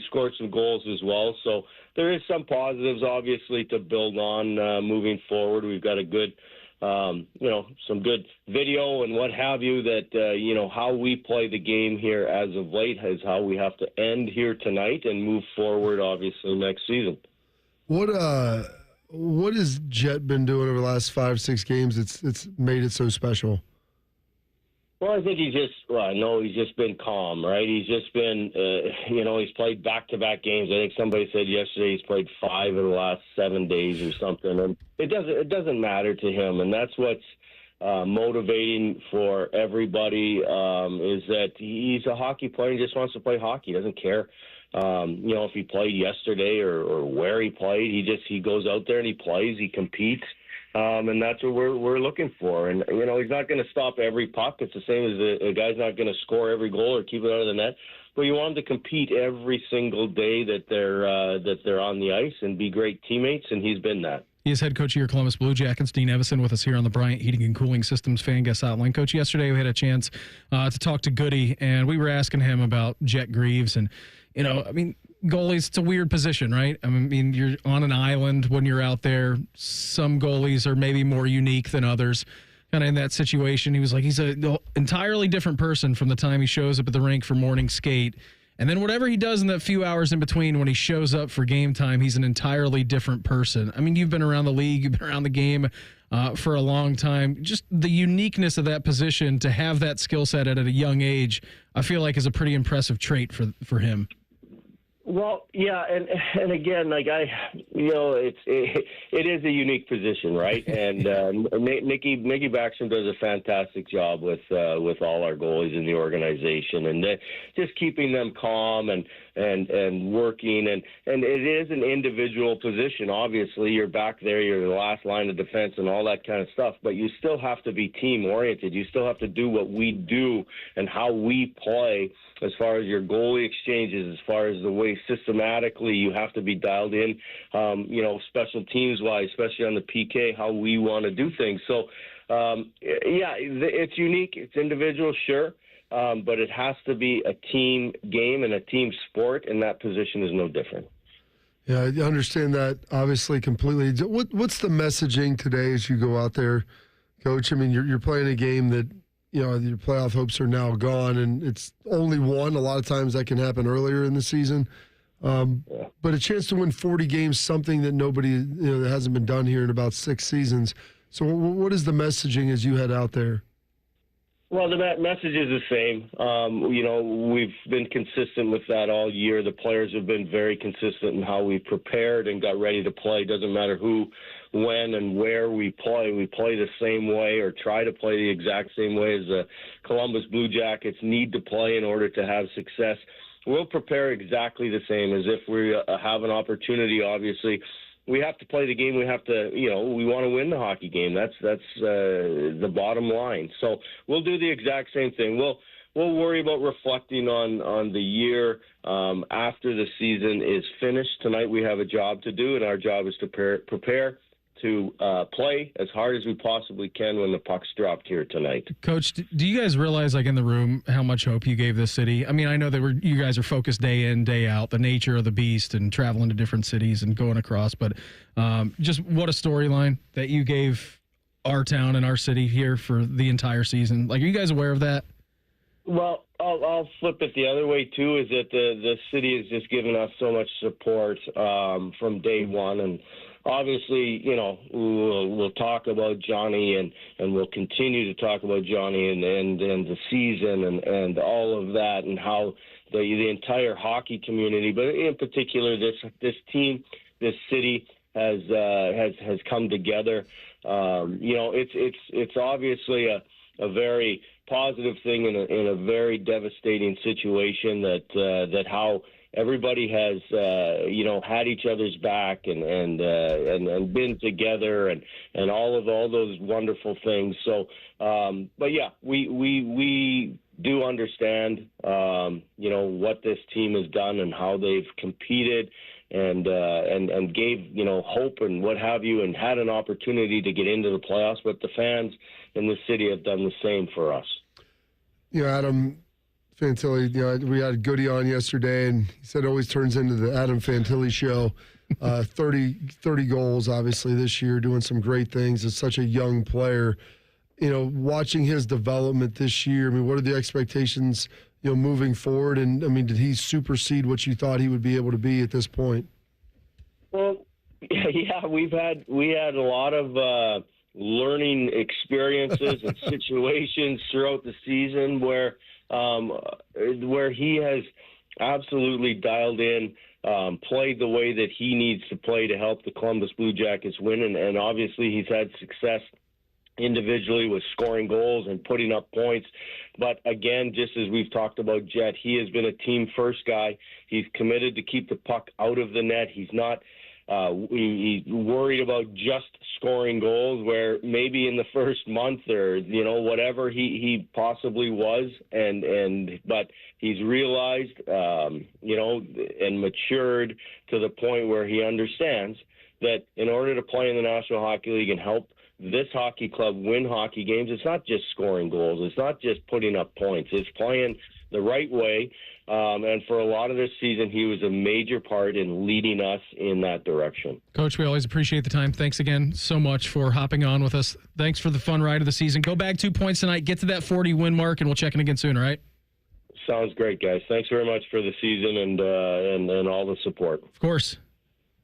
scored some goals as well. So there is some positives, obviously, to build on moving forward. We've got a good, some good video and what have you that, how we play the game here as of late is how we have to end here tonight and move forward, obviously, next season. What has Jet been doing over the last 5-6 games? It's made it so special. Well, I think he's just been calm, right? He's just been, he's played back-to-back games. I think somebody said yesterday he's played 5 in the last 7 days or something, and it doesn't matter to him, and that's what's motivating for everybody is that he's a hockey player and just wants to play hockey. He doesn't care, if he played yesterday or where he played. He goes out there and he plays, he competes. And that's what we're looking for. And, he's not going to stop every puck. It's the same as a guy's not going to score every goal or keep it out of the net. But you want them to compete every single day that they're on the ice and be great teammates, and he's been that. He is head coach of your Columbus Blue Jackets, Dean Evason, with us here on the Bryant Heating and Cooling Systems Fan Guest Hotline. Coach, yesterday we had a chance to talk to Goody, and we were asking him about Jet Greaves. And, goalies, it's a weird position, right? I mean, you're on an island when you're out there. Some goalies are maybe more unique than others. Kind of in that situation, he was like, he's an entirely different person from the time he shows up at the rink for morning skate. And then whatever he does in that few hours in between when he shows up for game time, he's an entirely different person. I mean, you've been around the league, you've been around the game for a long time. Just the uniqueness of that position, to have that skill set at a young age, I feel like is a pretty impressive trait for him. Well, yeah, and again, like it is a unique position, right? And Nicky Backstrom does a fantastic job with all our goalies in the organization, and just keeping them calm and working, and it is an individual position. Obviously, you're back there, you're the last line of defense and all that kind of stuff, but you still have to be team oriented. You still have to do what we do and how we play, as far as your goalie exchanges, as far as the way systematically you have to be dialed in, special teams-wise, especially on the PK, how we want to do things. So, it's unique. It's individual, sure, but it has to be a team game and a team sport, and that position is no different. Yeah, I understand that, obviously, completely. What's the messaging today as you go out there, Coach? I mean, you're playing a game that, your playoff hopes are now gone, and it's only one. A lot of times that can happen earlier in the season. But a chance to win 40 games, something that nobody, that hasn't been done here in about 6 seasons. So what is the messaging as you head out there? Well, the message is the same. We've been consistent with that all year. The players have been very consistent in how we prepared and got ready to play. Doesn't matter who, when, and where we play. We play the same way, or try to play the exact same way as the Columbus Blue Jackets need to play in order to have success. We'll prepare exactly the same as if we have an opportunity, obviously. We have to play the game. We have to, we want to win the hockey game. That's the bottom line. So we'll do the exact same thing. We'll worry about reflecting on the year after the season is finished. Tonight we have a job to do, and our job is to prepare to play as hard as we possibly can when the puck's dropped here tonight. Coach, do you guys realize, like in the room, how much hope you gave this city? I mean, I know that you guys are focused day in, day out, the nature of the beast and traveling to different cities and going across, but just what a storyline that you gave our town and our city here for the entire season. Like, are you guys aware of that? Well, I'll flip it the other way, too, is that the city has just given us so much support from day one, and obviously, we'll talk about Johnny and we'll continue to talk about Johnny and the season and all of that, and how the entire hockey community, but in particular this team, this city has come together. It's obviously a very positive thing in a very devastating situation that how everybody has, had each other's back and been together and all those wonderful things. So, but yeah, we do understand, what this team has done and how they've competed and gave, hope and what have you, and had an opportunity to get into the playoffs. But the fans in the city have done the same for us. Adam Fantelli, we had Goody on yesterday, and he said it always turns into the Adam Fantelli show. 30 goals, obviously, this year, doing some great things. As such a young player, watching his development this year, what are the expectations, moving forward? And, did he supersede what you thought he would be able to be at this point? Well, yeah, we had a lot of learning experiences and situations throughout the season where he has absolutely dialed in, played the way that he needs to play to help the Columbus Blue Jackets win. And obviously he's had success individually with scoring goals and putting up points. But again, just as we've talked about Jet, he has been a team-first guy. He's committed to keep the puck out of the net. He's not he's worried about just scoring goals, where maybe in the first month or whatever he possibly was, but he's realized and matured to the point where he understands that in order to play in the National Hockey League and help this hockey club win hockey games, it's not just scoring goals, it's not just putting up points, it's playing the right way. And for a lot of this season, he was a major part in leading us in that direction. Coach, we always appreciate the time. Thanks again so much for hopping on with us. Thanks for the fun ride of the season. Go bag 2 points tonight, get to that 40 win mark, and we'll check in again soon, all right? Sounds great, guys. Thanks very much for the season and all the support. Of course.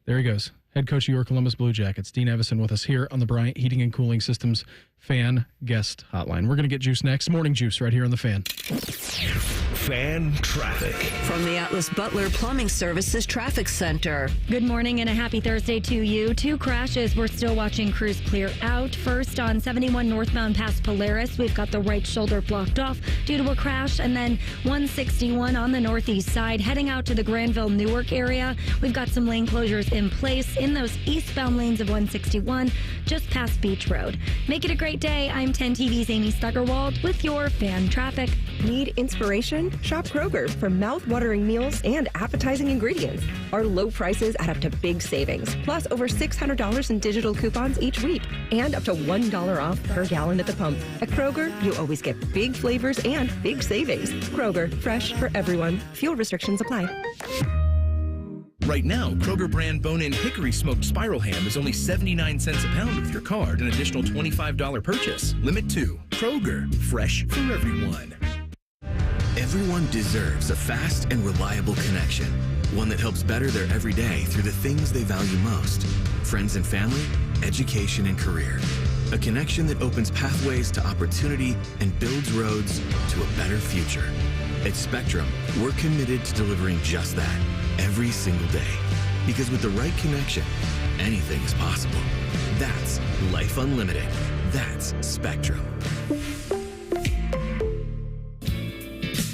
There he goes. Head coach of your Columbus Blue Jackets, Dean Evason, with us here on the Bryant Heating and Cooling Systems Fan Guest Hotline. We're going to get Juice next. Morning Juice right here on the Fan. Fan traffic. From the Atlas Butler Plumbing Services Traffic Center. Good morning and a happy Thursday to you. 2 crashes. We're still watching crews clear out. First, on 71 northbound past Polaris, we've got the right shoulder blocked off due to a crash. And then 161 on the northeast side, heading out to the Granville Newark area. We've got some lane closures in place in those eastbound lanes of 161, just past Beach Road. Make it a great day. I'm 10 TV's Amy Stuggerwald with your Fan Traffic. Need inspiration? Shop Kroger for mouth-watering meals and appetizing ingredients. Our low prices add up to big savings, plus over $600 in digital coupons each week, and up to $1 off per gallon at the pump. At Kroger, you always get big flavors and big savings. Kroger, fresh for everyone. Fuel restrictions apply. Right now, Kroger brand bone-in hickory smoked spiral ham is only 79 cents a pound with your card, an additional $25 purchase. Limit 2. Kroger, fresh for everyone. Everyone deserves a fast and reliable connection, one that helps better their everyday through the things they value most: friends and family, education and career. A connection that opens pathways to opportunity and builds roads to a better future. At Spectrum, we're committed to delivering just that every single day. Because with the right connection, anything is possible. That's Life Unlimited. That's Spectrum.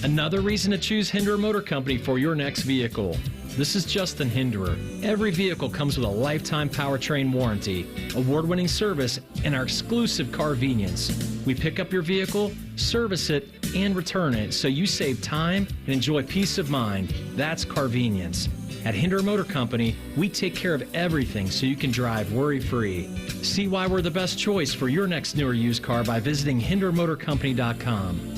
Another reason to choose Hinderer Motor Company for your next vehicle. This is Justin Hinderer. Every vehicle comes with a lifetime powertrain warranty, award-winning service, and our exclusive Carvenience. We pick up your vehicle, service it, and return it so you save time and enjoy peace of mind. That's Carvenience. At Hinderer Motor Company, we take care of everything so you can drive worry-free. See why we're the best choice for your next new or used car by visiting HindererMotorCompany.com.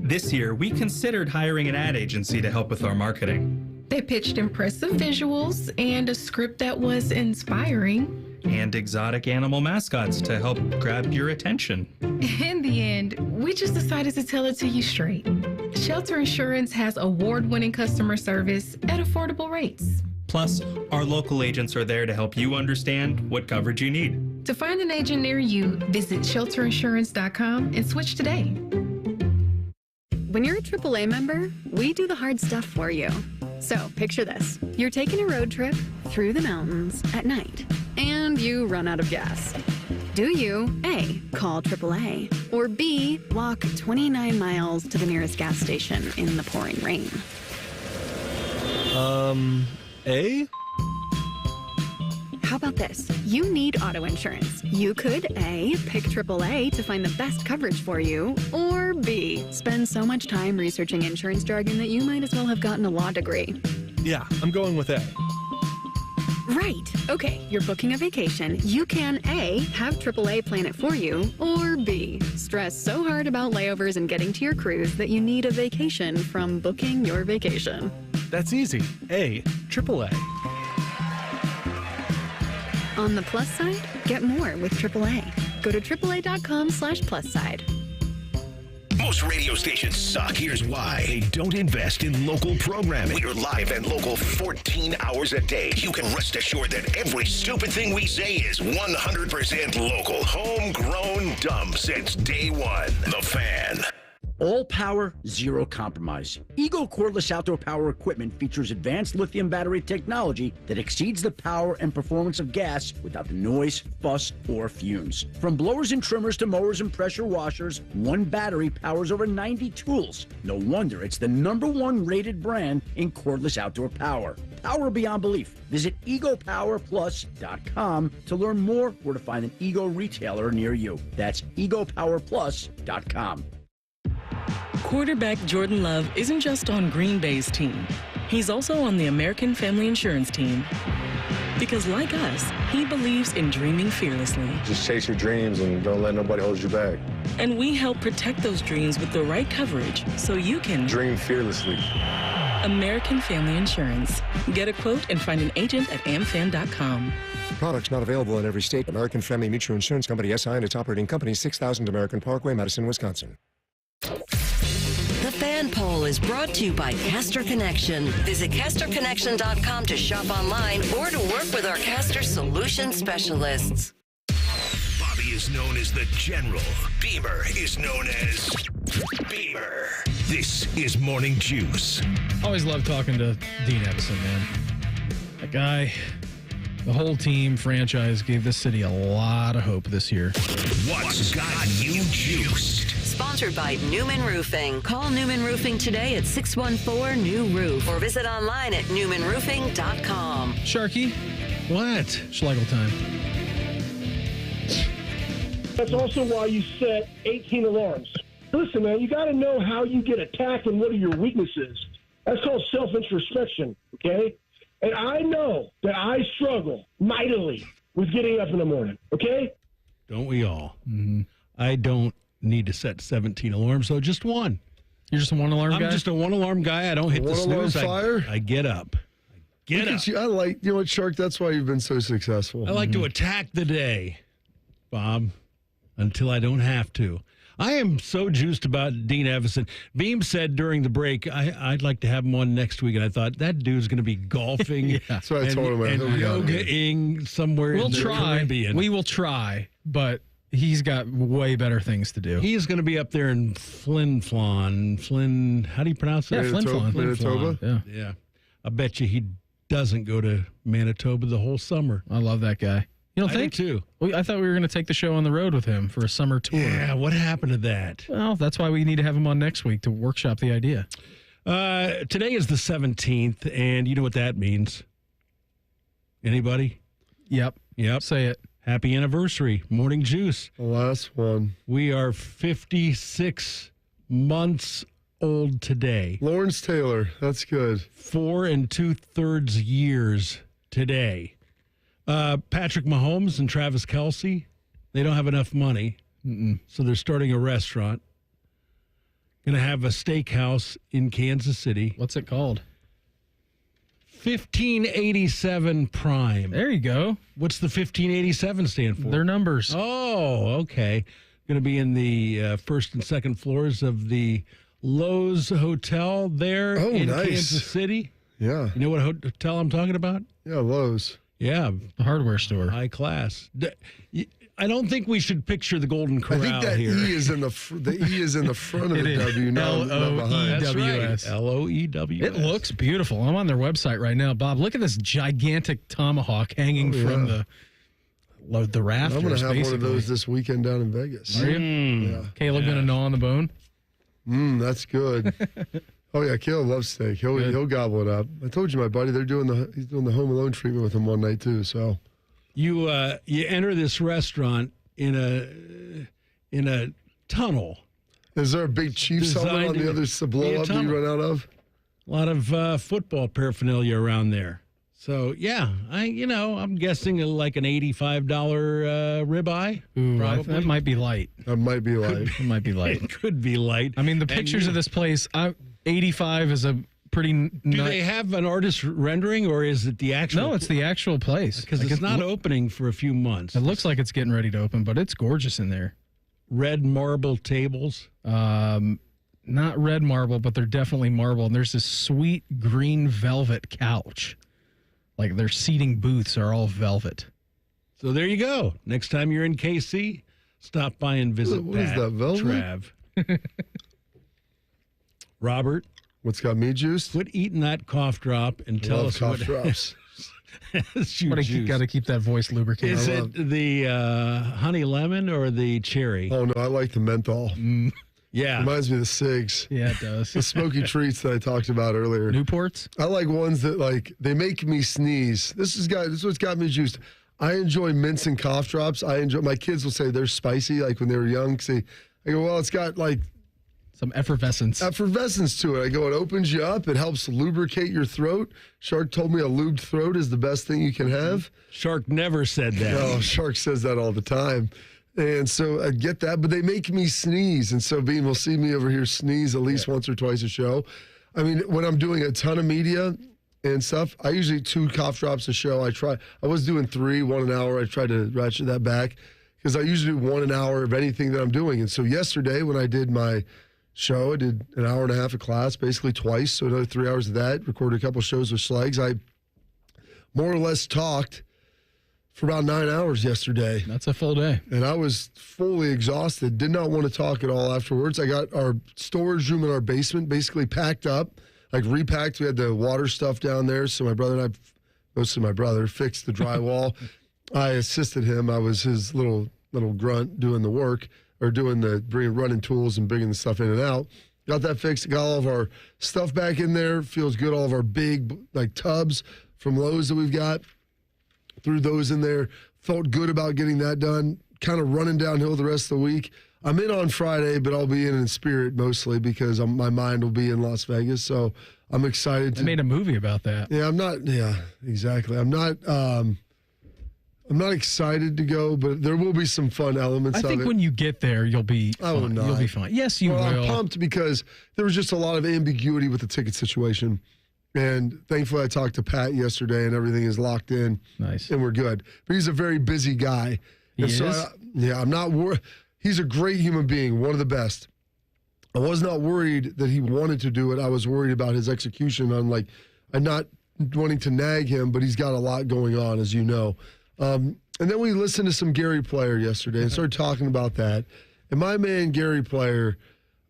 This year, we considered hiring an ad agency to help with our marketing. They pitched impressive visuals and a script that was inspiring. And exotic animal mascots to help grab your attention. In the end, we just decided to tell it to you straight. Shelter Insurance has award-winning customer service at affordable rates. Plus, our local agents are there to help you understand what coverage you need. To find an agent near you, visit shelterinsurance.com and switch today. When you're a AAA member, we do the hard stuff for you. So picture this. You're taking a road trip through the mountains at night, and you run out of gas. Do you, A, call AAA, or B, walk 29 miles to the nearest gas station in the pouring rain? A? How about this? You need auto insurance. You could A, pick AAA to find the best coverage for you, or B, spend so much time researching insurance jargon that you might as well have gotten a law degree. Yeah, I'm going with A. Right. Okay, you're booking a vacation. You can A, have AAA plan it for you, or B, stress so hard about layovers and getting to your cruise that you need a vacation from booking your vacation. That's easy. A, AAA. On the plus side, get more with AAA. Go to AAA.com/plus side. Most radio stations suck. Here's why. They don't invest in local programming. We're live and local 14 hours a day. You can rest assured that every stupid thing we say is 100% local. Homegrown dumb since day one. The Fan. All power, zero compromise. Ego cordless outdoor power equipment features advanced lithium battery technology that exceeds the power and performance of gas without the noise, fuss, or fumes. From blowers and trimmers to mowers and pressure washers, one battery powers over 90 tools. No wonder it's the #1 rated brand in cordless outdoor power. Power beyond belief. Visit egopowerplus.com to learn more or to find an Ego retailer near you. That's egopowerplus.com. Quarterback Jordan Love isn't just on Green Bay's team. He's also on the American Family Insurance team. Because like us, he believes in dreaming fearlessly. Just chase your dreams and don't let nobody hold you back. And we help protect those dreams with the right coverage so you can dream fearlessly. American Family Insurance. Get a quote and find an agent at amfam.com. Products not available in every state. American Family Mutual Insurance Company, SI, and its operating company, 6000 American Parkway, Madison, Wisconsin. The Fan Poll is brought to you by Caster Connection. Visit casterconnection.com to shop online or to work with our Caster Solution Specialists. Bobby is known as the General. Beamer is known as Beamer. This is Morning Juice. Always love talking to Dean Evson, man. That guy, the whole team, franchise, gave this city a lot of hope this year. What's got you juiced? Sponsored by Newman Roofing. Call Newman Roofing today at 614-NEW-ROOF or visit online at newmanroofing.com. Sharky, what? Schlegel time. That's also why you set 18 alarms. Listen, man, you got to know how you get attacked and what are your weaknesses. That's called self-introspection, okay? And I know that I struggle mightily with getting up in the morning, okay? Don't we all? Mm-hmm. I don't need to set 17 alarms, though, just one. You're just a one-alarm guy? I'm just a one-alarm guy. I don't hit the snooze. I get up. Look at you. I like, you know what, Shark, that's why you've been so successful. I like to attack the day, Bob, until I don't have to. I am so juiced about Dean Evason. Beam said during the break, I'd like to have him on next week, and I thought, that dude's going to be golfing That's what I told him. And yogaing somewhere in the Caribbean. We will try, but he's got way better things to do. He's going to be up there in Flin, how do you pronounce it? Yeah, Manitoba. Yeah. I bet you he doesn't go to Manitoba the whole summer. I love that guy. You don't think? Too. I thought we were going to take the show on the road with him for a summer tour. Yeah, what happened to that? Well, that's why we need to have him on next week to workshop the idea. Today is the 17th, and you know what that means. Anybody? Yep. Say it. Happy anniversary, Morning Juice. The last one. We are 56 months old today. Lawrence Taylor, that's good. 4 2/3 years today. Patrick Mahomes and Travis Kelce, they don't have enough money, so they're starting a restaurant. Going to have a steakhouse in Kansas City. What's it called? 1587 Prime. There you go. What's the 1587 stand for? Their numbers. Oh, okay. Going to be in the first and second floors of the Lowe's Hotel there in Kansas City. Yeah. You know what hotel I'm talking about? Yeah, Lowe's. Yeah. The hardware store. High class. I don't think we should picture the Golden Corral here. I think that E is in the front of the W, not behind. That's right. L-O-E-W-S. It looks beautiful. I'm on their website right now, Bob. Look at this gigantic tomahawk hanging from the rafters. I'm going to have one of those this weekend down in Vegas. Are you? Yeah. Caleb going to gnaw on the bone? That's good. Oh yeah, Caleb loves steak. He'll gobble it up. I told you, my buddy, he's doing the Home Alone treatment with him one night too. So you enter this restaurant in a tunnel. Is there a big Chiefs helmet on the other blow up that you run out of? A lot of football paraphernalia around there. So yeah, I'm guessing like an $85 ribeye. Ooh, that might be light. That might be light. It might be light. It could be light. I mean, the pictures of this place, 85 is a pretty. Do they have an artist rendering, or is it the actual? No, it's the actual place because it's not opening for a few months. It looks like it's getting ready to open, but it's gorgeous in there. Red marble tables. Not red marble, but they're definitely marble. And there's this sweet green velvet couch. Like their seating booths are all velvet. So there you go. Next time you're in KC, stop by and visit. What is that, velvet? Trav. Robert, what's got me juiced? Quit eating that cough drop and tell us cough drops. You got to keep that voice lubricated. Is it the honey lemon or the cherry? Oh no, I like the menthol. Yeah. Reminds me of the cigs. Yeah, it does. The smoky treats that I talked about earlier. Newports? I like ones that they make me sneeze. This is what's got me juiced. I enjoy mints and cough drops. My kids will say they're spicy, like when they were young. I go, well, it's got some effervescence to it. I go, it opens you up. It helps lubricate your throat. Shark told me a lubed throat is the best thing you can have. Shark never said that. No, Shark says that all the time. And so I get that, but they make me sneeze. And so Bean will see me over here sneeze at least once or twice a show. I mean, when I'm doing a ton of media and stuff, I usually 2 cough drops a show. I was doing 3, 1 an hour. I try to ratchet that back because I usually do 1 an hour of anything that I'm doing. And so yesterday when I did my show, I did an hour and a half of class, basically twice. So another 3 hours of that, recorded a couple shows with Schlegs. I more or less talked for about 9 hours yesterday. That's a full day. And I was fully exhausted. Did not want to talk at all afterwards. I got our storage room in our basement basically packed up, repacked. We had the water stuff down there. So my brother and I, mostly my brother, fixed the drywall. I assisted him. I was his little grunt doing the work or running tools and bringing the stuff in and out. Got that fixed. Got all of our stuff back in there. Feels good. All of our big tubs from Lowe's that we've got. Threw those in there. Felt good about getting that done. Kind of running downhill the rest of the week. I'm in on Friday, but I'll be in spirit mostly because my mind will be in Las Vegas. So I'm excited. I made a movie about that. Yeah, I'm not. Yeah, exactly. I'm not excited to go, but there will be some fun elements of it. I think when you get there, you'll be fine. You'll be fine. Yes, you will. I'm pumped because there was just a lot of ambiguity with the ticket situation. And thankfully, I talked to Pat yesterday, and everything is locked in. Nice. And we're good. But he's a very busy guy. He is? I'm not worried. He's a great human being, one of the best. I was not worried that he wanted to do it. I was worried about his execution. I'm not wanting to nag him, but he's got a lot going on, as you know. And then we listened to some Gary Player yesterday and started talking about that. And my man, Gary Player,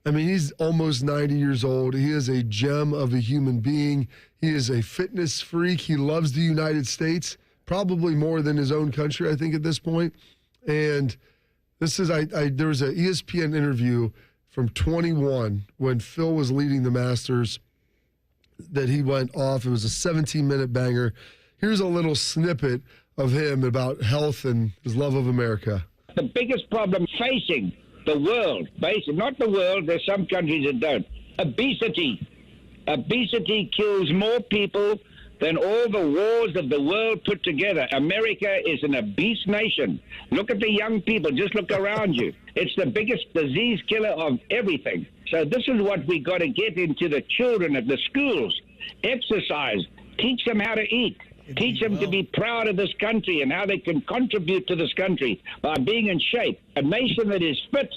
I mean, he's almost 90 years old. He is a gem of a human being. He is a fitness freak. He loves the United States, probably more than his own country, I think, at this point. And this is, there was an ESPN interview from 21 when Phil was leading the Masters that he went off. It was a 17-minute banger. Here's a little snippet of him about health and his love of America. The biggest problem facing the world, not the world, there's some countries that don't. Obesity. Obesity kills more people than all the wars of the world put together. America is an obese nation. Look at the young people. Just look around you. It's the biggest disease killer of everything. So this is what we got to get into the children at the schools. Exercise. Teach them how to eat. Teach them to be proud of this country and how they can contribute to this country by being in shape. A nation that is fit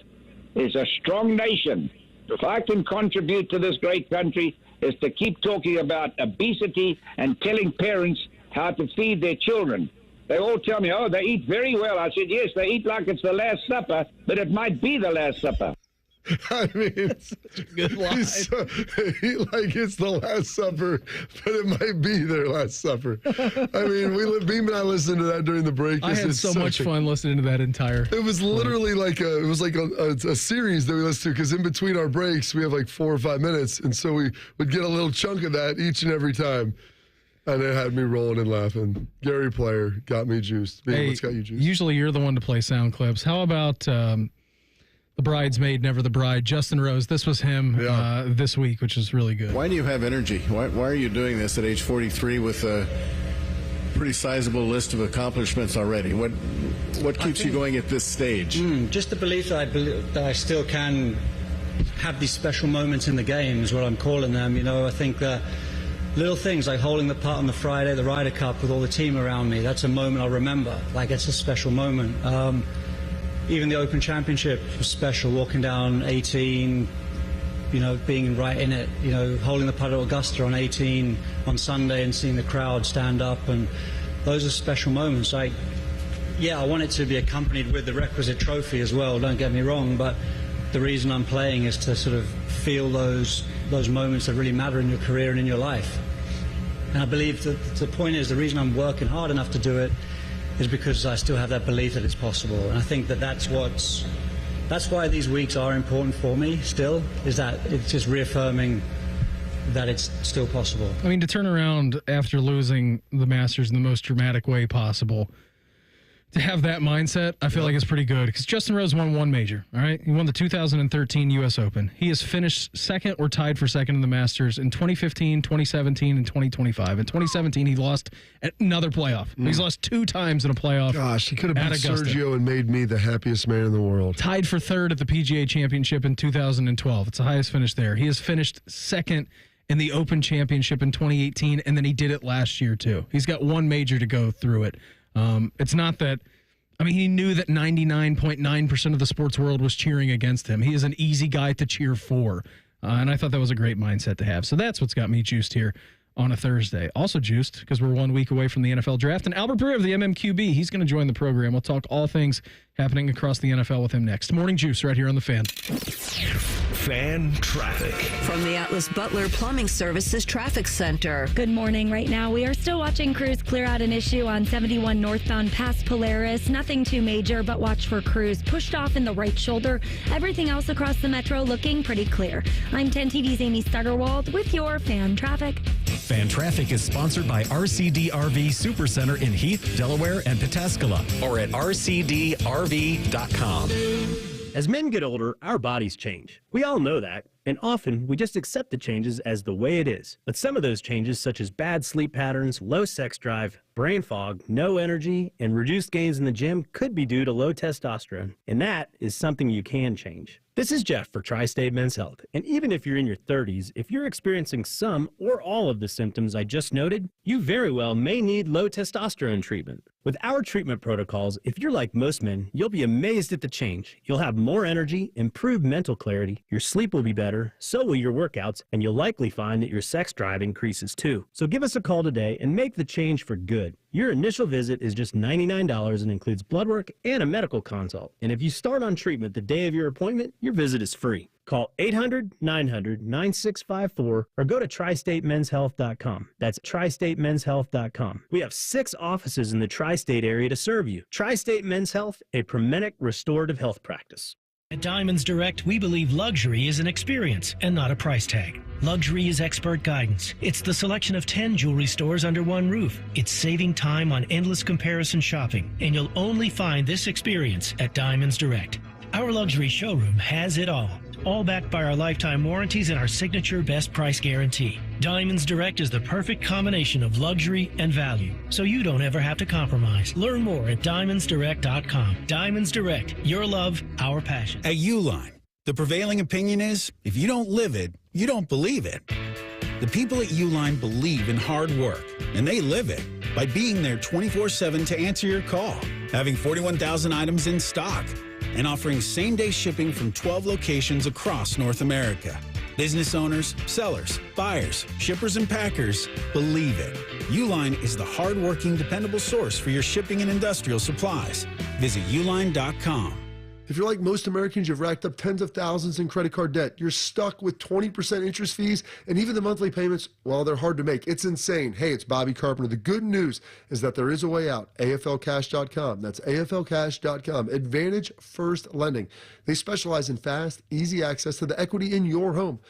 is a strong nation. If I can contribute to this great country, is to keep talking about obesity and telling parents how to feed their children. They all tell me, oh, they eat very well. I said, yes, they eat like it's the Last Supper, but it might be the Last Supper. I mean, such a good line. It's the Last Supper, but it might be their Last Supper. I mean, Beam and I listened to that during the break. I had so much fun listening to that entire. It was literally like a series that we listened to, because in between our breaks we have like 4 or 5 minutes, and so we would get a little chunk of that each and every time. And it had me rolling and laughing. Gary Player got me juiced. Beam, what's got you juiced? Usually you're the one to play sound clips. How about The Bridesmaid, Never the Bride, Justin Rose? This was him this week, which is really good. Why do you have energy? Why are you doing this at age 43 with a pretty sizable list of accomplishments already? What keeps you going at this stage? Just the belief that I still can have these special moments in the game is what I'm calling them. You know, I think that little things like holding the putt on the Friday, the Ryder Cup with all the team around me, that's a moment I'll remember. Like, it's a special moment. Even the Open Championship was special, walking down 18, you know, being right in it, you know, holding the putt at Augusta on 18 on Sunday and seeing the crowd stand up, and those are special moments. I want it to be accompanied with the requisite trophy as well, don't get me wrong, but the reason I'm playing is to sort of feel those moments that really matter in your career and in your life. And I believe that the point is, the reason I'm working hard enough to do it is because I still have that belief that it's possible. And I think that that's why these weeks are important for me still, is that it's just reaffirming that it's still possible. I mean, to turn around after losing the Masters in the most dramatic way possible, to have that mindset, I feel like it's pretty good, because Justin Rose won one major, all right? He won the 2013 U.S. Open. He has finished second or tied for second in the Masters in 2015, 2017, and 2025. In 2017, he lost another playoff. He's lost 2 times in a playoff. Gosh, he could have beat Sergio and made me the happiest man in the world. Tied for third at the PGA Championship in 2012. It's the highest finish there. He has finished second in the Open Championship in 2018, and then he did it last year, too. He's got one major to go through it. It's not that, I mean, he knew that 99.9% of the sports world was cheering against him. He is an easy guy to cheer for. And I thought that was a great mindset to have. So that's what's got me juiced here on a Thursday. Also juiced because we're 1 week away from the NFL draft. And Albert Breer of the MMQB, he's going to join the program. We'll talk all things happening across the NFL with him next. Morning Juice right here on The Fan. Fan traffic. From the Atlas Butler Plumbing Services Traffic Center. Good morning. Right now, we are still watching crews clear out an issue on 71 northbound past Polaris. Nothing too major, but watch for crews pushed off in the right shoulder. Everything else across the metro looking pretty clear. I'm 10 TV's Amy Stutterwald with your Fan Traffic. Fan Traffic is sponsored by RCD RV Supercenter in Heath, Delaware, and Pataskala, or at rcdrv.com. As men get older, our bodies change. We all know that, and often we just accept the changes as the way it is. But some of those changes, such as bad sleep patterns, low sex drive, brain fog, no energy, and reduced gains in the gym, could be due to low testosterone. And that is something you can change. This is Jeff for Tri-State Men's Health, and even if you're in your 30s, if you're experiencing some or all of the symptoms I just noted, you very well may need low testosterone treatment. With our treatment protocols, if you're like most men, you'll be amazed at the change. You'll have more energy, improved mental clarity, your sleep will be better, so will your workouts, and you'll likely find that your sex drive increases too. So give us a call today and make the change for good. Your initial visit is just $99 and includes blood work and a medical consult. And if you start on treatment the day of your appointment, your visit is free. Call 800-900-9654 or go to tristatemenshealth.com. That's tristatemenshealth.com. We have 6 offices in the tri-state area to serve you. Tri-State Men's Health, a Promenic restorative health practice. At Diamonds Direct, we believe luxury is an experience and not a price tag. Luxury is expert guidance. It's the selection of 10 jewelry stores under one roof. It's saving time on endless comparison shopping, and you'll only find this experience at Diamonds Direct. Our luxury showroom has it all backed by our lifetime warranties and our signature best price guarantee. Diamonds Direct is the perfect combination of luxury and value, so you don't ever have to compromise. Learn more at diamondsdirect.com. Diamonds Direct, your love, our passion. At Uline, the prevailing opinion is, if you don't live it, you don't believe it. The people at Uline believe in hard work, and they live it by being there 24/7 to answer your call, having 41,000 items in stock, and offering same-day shipping from 12 locations across North America. Business owners, sellers, buyers, shippers, and packers believe it. Uline is the hard-working, dependable source for your shipping and industrial supplies. Visit uline.com. If you're like most Americans, you've racked up tens of thousands in credit card debt. You're stuck with 20% interest fees, and even the monthly payments, well, they're hard to make. It's insane. Hey, it's Bobby Carpenter. The good news is that there is a way out. AFLcash.com. That's AFLcash.com. Advantage First Lending. They specialize in fast, easy access to the equity in your home.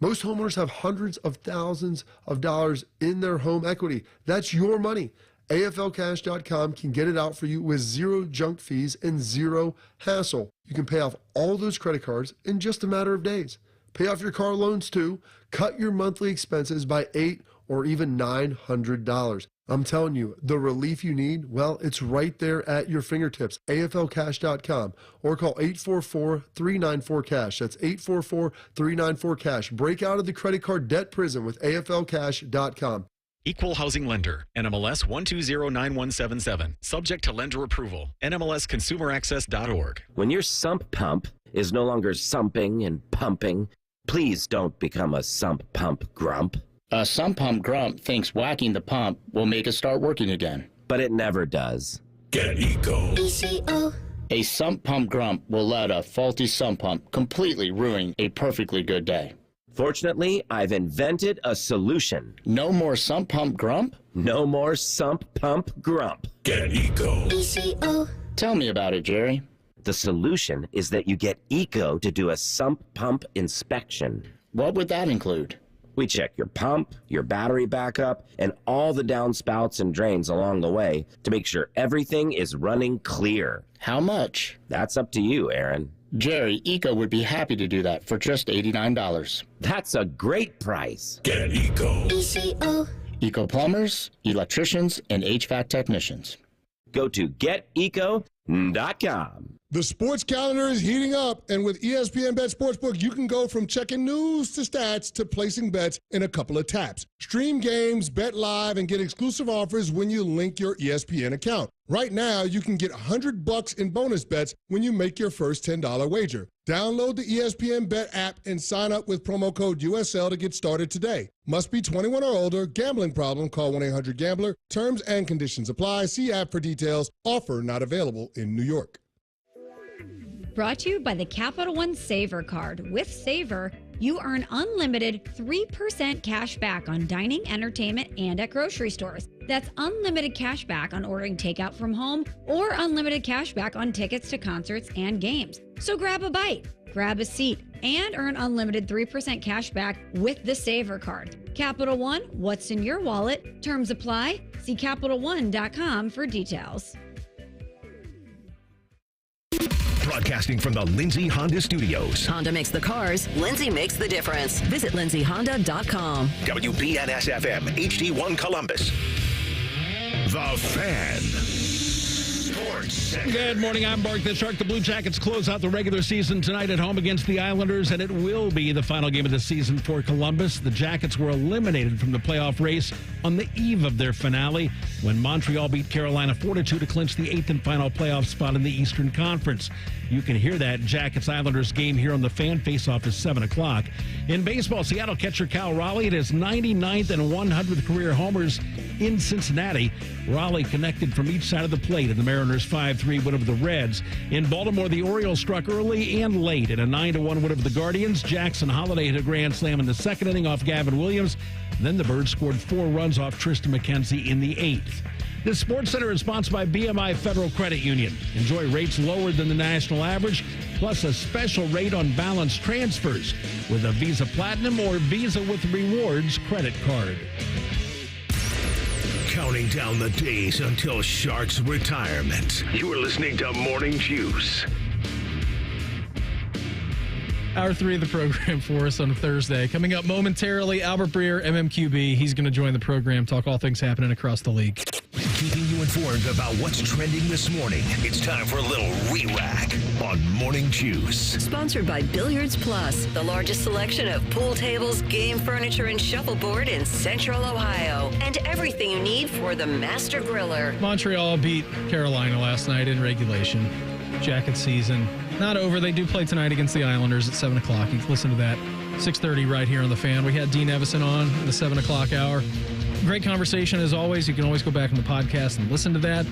Most homeowners have hundreds of thousands of dollars in their home equity. That's your money. AFLcash.com can get it out for you with zero junk fees and zero hassle. You can pay off all those credit cards in just a matter of days. Pay off your car loans too. Cut your monthly expenses by $800 or even $900. I'm telling you, the relief you need, well, it's right there at your fingertips. AFLcash.com or call 844-394-CASH. That's 844-394-CASH. Break out of the credit card debt prison with AFLcash.com. Equal Housing Lender, NMLS 1209177. Subject to lender approval. NMLSConsumerAccess.org. When your sump pump is no longer sumping and pumping, please don't become a sump pump grump. A sump pump grump thinks whacking the pump will make it start working again. But it never does. Get Eco. ECO. A sump pump grump will let a faulty sump pump completely ruin a perfectly good day. Fortunately, I've invented a solution. No more sump pump grump? No more sump pump grump. Get Eco. ECO. Tell me about it, Jerry. The solution is that you get Eco to do a sump pump inspection. What would that include? We check your pump, your battery backup, and all the downspouts and drains along the way to make sure everything is running clear. How much? That's up to you, Aaron. Jerry, Eco would be happy to do that for just $89. That's a great price. Get Eco. ECO. Eco plumbers, electricians, and HVAC technicians. Go to geteco.com. The sports calendar is heating up, and with ESPN Bet Sportsbook, you can go from checking news to stats to placing bets in a couple of taps. Stream games, bet live, and get exclusive offers when you link your ESPN account. Right now, you can get $100 in bonus bets when you make your first $10 wager. Download the ESPN Bet app and sign up with promo code USL to get started today. Must be 21 or older. Gambling problem? Call 1-800-GAMBLER. Terms and conditions apply. See app for details. Offer not available in New York. Brought to you by the Capital One Saver Card. With Saver, you earn unlimited 3% cash back on dining, entertainment, and at grocery stores. That's unlimited cash back on ordering takeout from home or unlimited cash back on tickets to concerts and games. So grab a bite, grab a seat, and earn unlimited 3% cash back with the Saver Card. Capital One, what's in your wallet? Terms apply. See CapitalOne.com for details. Broadcasting from the Lindsay Honda Studios. Honda makes the cars. Lindsay makes the difference. Visit lindsayhonda.com. WBNS-FM, HD1 Columbus. The Fan. Good morning, I'm Mark the Shark. The Blue Jackets close out the regular season tonight at home against the Islanders, and it will be the final game of the season for Columbus. The Jackets were eliminated from the playoff race on the eve of their finale when Montreal beat Carolina 4-2 to clinch the 8th and final playoff spot in the Eastern Conference. You can hear that Jackets-Islanders game here on the Fan. Face-off is 7 o'clock. In baseball, Seattle catcher Cal Raleigh at his 99th and 100th career homers in Cincinnati. Raleigh connected from each side of the plate in the Mariners' 5-3 win over the Reds. In Baltimore, the Orioles struck early and late in a 9-1 win over the Guardians. Jackson Holliday hit a grand slam in the second inning off Gavin Williams. Then the Birds scored 4 runs off Tristan McKenzie in the 8th. This Sports Center is sponsored by BMI Federal Credit Union. Enjoy rates lower than the national average, plus a special rate on balance transfers with a Visa Platinum or Visa with Rewards credit card. Counting down the days until Shark's retirement. You are listening to Morning Juice. Hour 3 of the program for us on Thursday. Coming up momentarily, Albert Breer, MMQB. He's going to join the program, talk all things happening across the league. Keeping you informed about what's trending this morning. It's time for a little re-rack on Morning Juice. Sponsored by Billiards Plus, the largest selection of pool tables, game furniture, and shuffleboard in Central Ohio. And everything you need for the master griller. Montreal beat Carolina last night in regulation. Jacket season not over. They do play tonight against the Islanders at 7 o'clock. You can listen to that 6:30 right here on the Fan. We had Dean Evason on in the 7 o'clock hour. great conversation as always. You can always go back on the podcast and listen to that.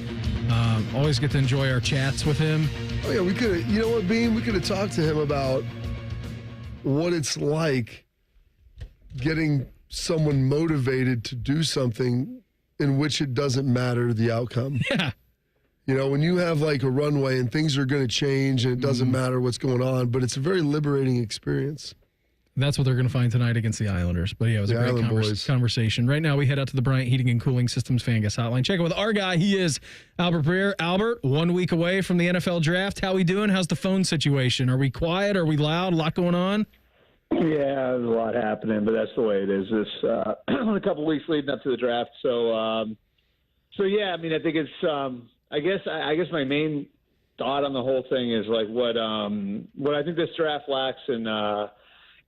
Always get to enjoy our chats with him. Oh, yeah, we could have, you know what, Bean? We could have talked to him about what it's like getting someone motivated to do something in which it doesn't matter the outcome. Yeah. You know, when you have like a runway and things are going to change and it doesn't matter what's going on, but it's a very liberating experience. That's what they're going to find tonight against the Islanders. But yeah, it was a great conversation. Right now, we head out to the Bryant Heating and Cooling Systems Fan Guest Hotline. Check it with our guy. He is Albert Breer. Albert, 1 week away from the NFL draft. How we doing? How's the phone situation? Are we quiet? Are we loud? A lot going on? Yeah, there's a lot happening, but that's the way it is. This a couple weeks leading up to the draft. So yeah, I mean, I think it's. I guess my main thought on the whole thing is like what I think this draft lacks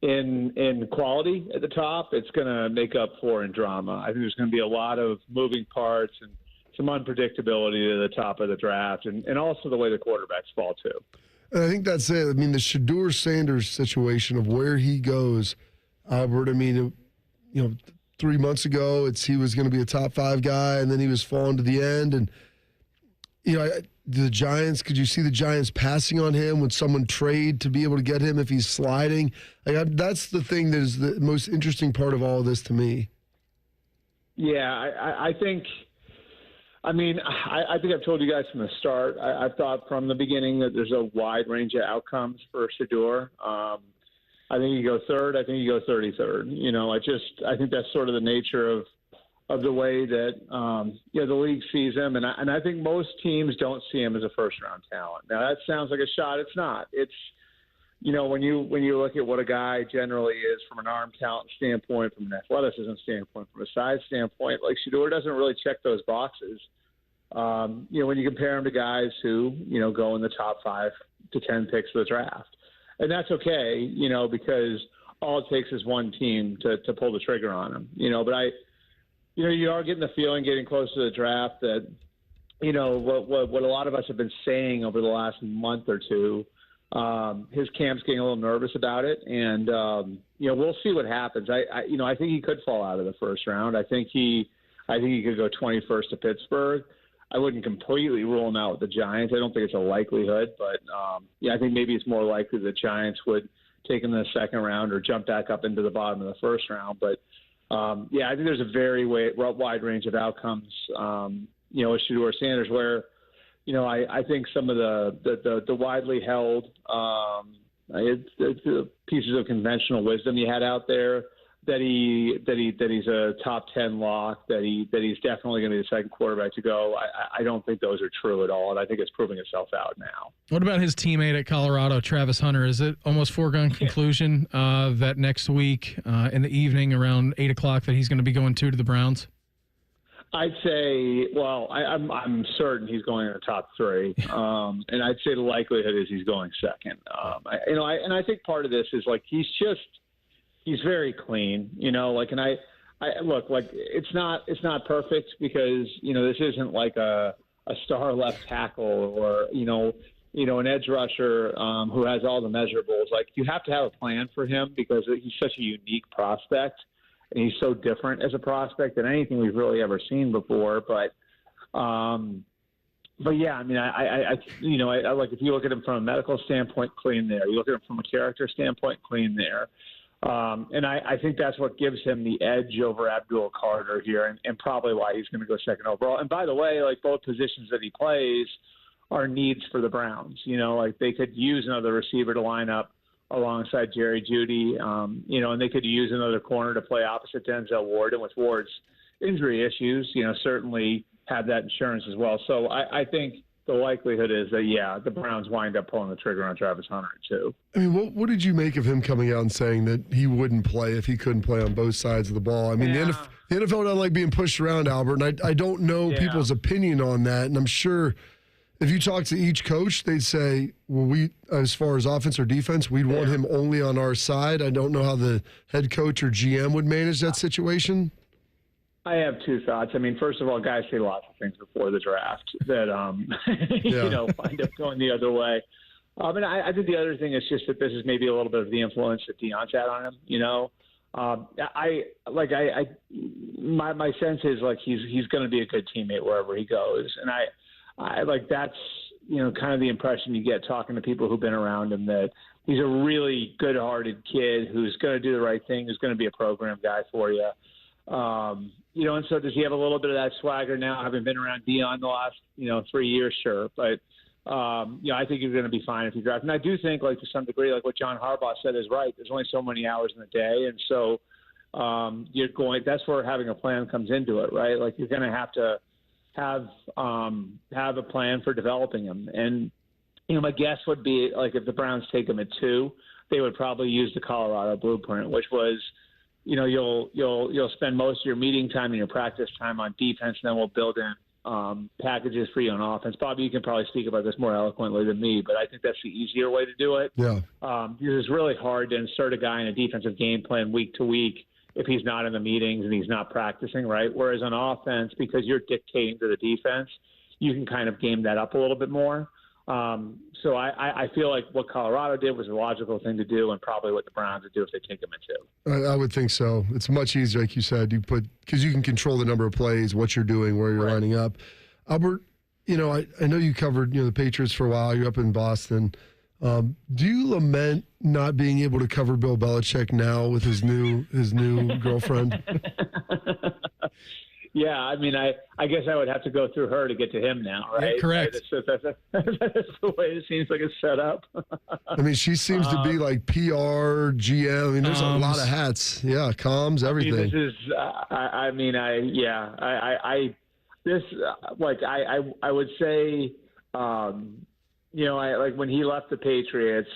in quality at the top, it's going to make up for in drama. I think there's going to be a lot of moving parts and some unpredictability to the top of the draft, and also the way the quarterbacks fall too. And I think that's it. I mean, the Shedeur Sanders situation of where he goes, Albert. I mean, 3 months ago, he was going to be a top 5 guy, and then he was falling to the end. And the Giants, could you see the Giants passing on him? Would someone trade to be able to get him if he's sliding? That's the thing that is the most interesting part of all of this to me. Yeah, I think I've told you guys from the start, I've thought from the beginning that there's a wide range of outcomes for Shedeur. I think you go third. I think you go 33rd. I think that's sort of the nature of the way that the league sees him, and I think most teams don't see him as a first-round talent. Now that sounds like a shot. It's not. It's when you look at what a guy generally is from an arm talent standpoint, from an athleticism standpoint, from a size standpoint, like Shedeur doesn't really check those boxes. When you compare him to guys who go in the top 5 to 10 picks of the draft, and that's okay, because all it takes is one team to pull the trigger on him. But you are getting the feeling getting close to the draft that, what a lot of us have been saying over the last month or two, his camp's getting a little nervous about it. And, we'll see what happens. I think he could fall out of the first round. I think he could go 21st to Pittsburgh. I wouldn't completely rule him out with the Giants. I don't think it's a likelihood, but, I think maybe it's more likely the Giants would take him in the second round or jump back up into the bottom of the first round. But, I think there's a very wide range of outcomes, with Shedeur Sanders, where, I think some of the widely held pieces of conventional wisdom he had out there, that he's a top 10 lock, that he's definitely going to be the second quarterback to go. I don't think those are true at all, and I think it's proving itself out now. What about his teammate at Colorado, Travis Hunter? Is it almost foregone conclusion that next week in the evening around 8 o'clock that he's going to be going to the Browns? I'd say, I'm certain he's going in the top 3, and I'd say the likelihood is he's going second. I think part of this is like he's very clean, and I look, like it's not perfect because, this isn't like a star left tackle or, an edge rusher who has all the measurables. Like you have to have a plan for him because he's such a unique prospect and he's so different as a prospect than anything we've really ever seen before. But yeah, I mean, I like, if you look at him from a medical standpoint, clean there. You look at him from a character standpoint, clean there. And I think that's what gives him the edge over Abdul Carter here, and probably why he's going to go second overall. And by the way, like both positions that he plays are needs for the Browns. Like they could use another receiver to line up alongside Jerry Jeudy, and they could use another corner to play opposite Denzel Ward. And with Ward's injury issues, certainly have that insurance as well. So I think the likelihood is that, the Browns wind up pulling the trigger on Travis Hunter, too. I mean, what did you make of him coming out and saying that he wouldn't play if he couldn't play on both sides of the ball? I mean, the NFL doesn't like being pushed around, Albert, and I don't know people's opinion on that. And I'm sure if you talk to each coach, they'd say, well, we, as far as offense or defense, we'd want him only on our side. I don't know how the head coach or GM would manage that situation. I have two thoughts. I mean, first of all, guys say lots of things before the draft that, wind up going the other way. And I think the other thing is just that this is maybe a little bit of the influence that Deion's had on him. My sense is like he's going to be a good teammate wherever he goes, and I like that's kind of the impression you get talking to people who've been around him, that he's a really good-hearted kid who's going to do the right thing, who's going to be a program guy for you. And so does he have a little bit of that swagger now, having been around Deion the last 3 years? Sure, but I think you're going to be fine if you draft. And I do think, like, to some degree, like what John Harbaugh said is right. There's only so many hours in the day, and so that's where having a plan comes into it, right? Like, you're going to have a plan for developing him. And my guess would be, like, if the Browns take him at 2, they would probably use the Colorado blueprint, which was, you'll spend most of your meeting time and your practice time on defense, and then we'll build in packages for you on offense. Bobby, you can probably speak about this more eloquently than me, but I think that's the easier way to do it. Yeah. It's really hard to insert a guy in a defensive game plan week to week if he's not in the meetings and he's not practicing, right? Whereas on offense, because you're dictating to the defense, you can kind of game that up a little bit more. So I feel like what Colorado did was a logical thing to do, and probably what the Browns would do if they take him at 2. I would think so. It's much easier, like you said, because you can control the number of plays, what you're doing, where you're lining up. Albert, I know you covered the Patriots for a while. You're up in Boston. Do you lament not being able to cover Bill Belichick now with his new girlfriend? Yeah, I mean, I guess I would have to go through her to get to him now, right? Yeah, correct. That's the way it seems like it's set up. I mean, she seems to be like PR, GM. I mean, there's a lot of hats. Yeah, comms, everything. I mean, this is, I would say, like when he left the Patriots,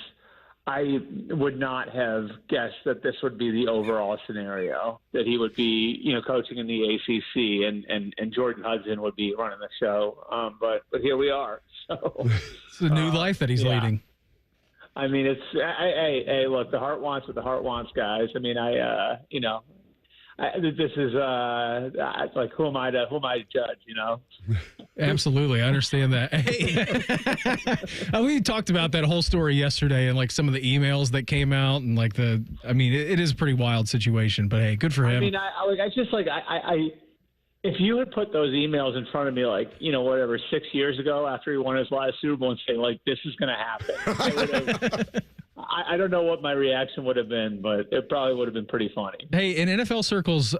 I would not have guessed that this would be the overall scenario, that he would be, coaching in the ACC and Jordan Hudson would be running the show. But here we are. So it's a new life that he's leading. I mean, hey, look, the heart wants what the heart wants, guys. I mean, this is like, who am I to judge, Absolutely. I understand that. Hey, we talked about that whole story yesterday and like some of the emails that came out and like it is a pretty wild situation, but hey, good for him. I mean, if you had put those emails in front of me, like, 6 years ago after he won his last Super Bowl and say, like, this is going to happen, I don't know what my reaction would have been, but it probably would have been pretty funny. Hey, in NFL circles,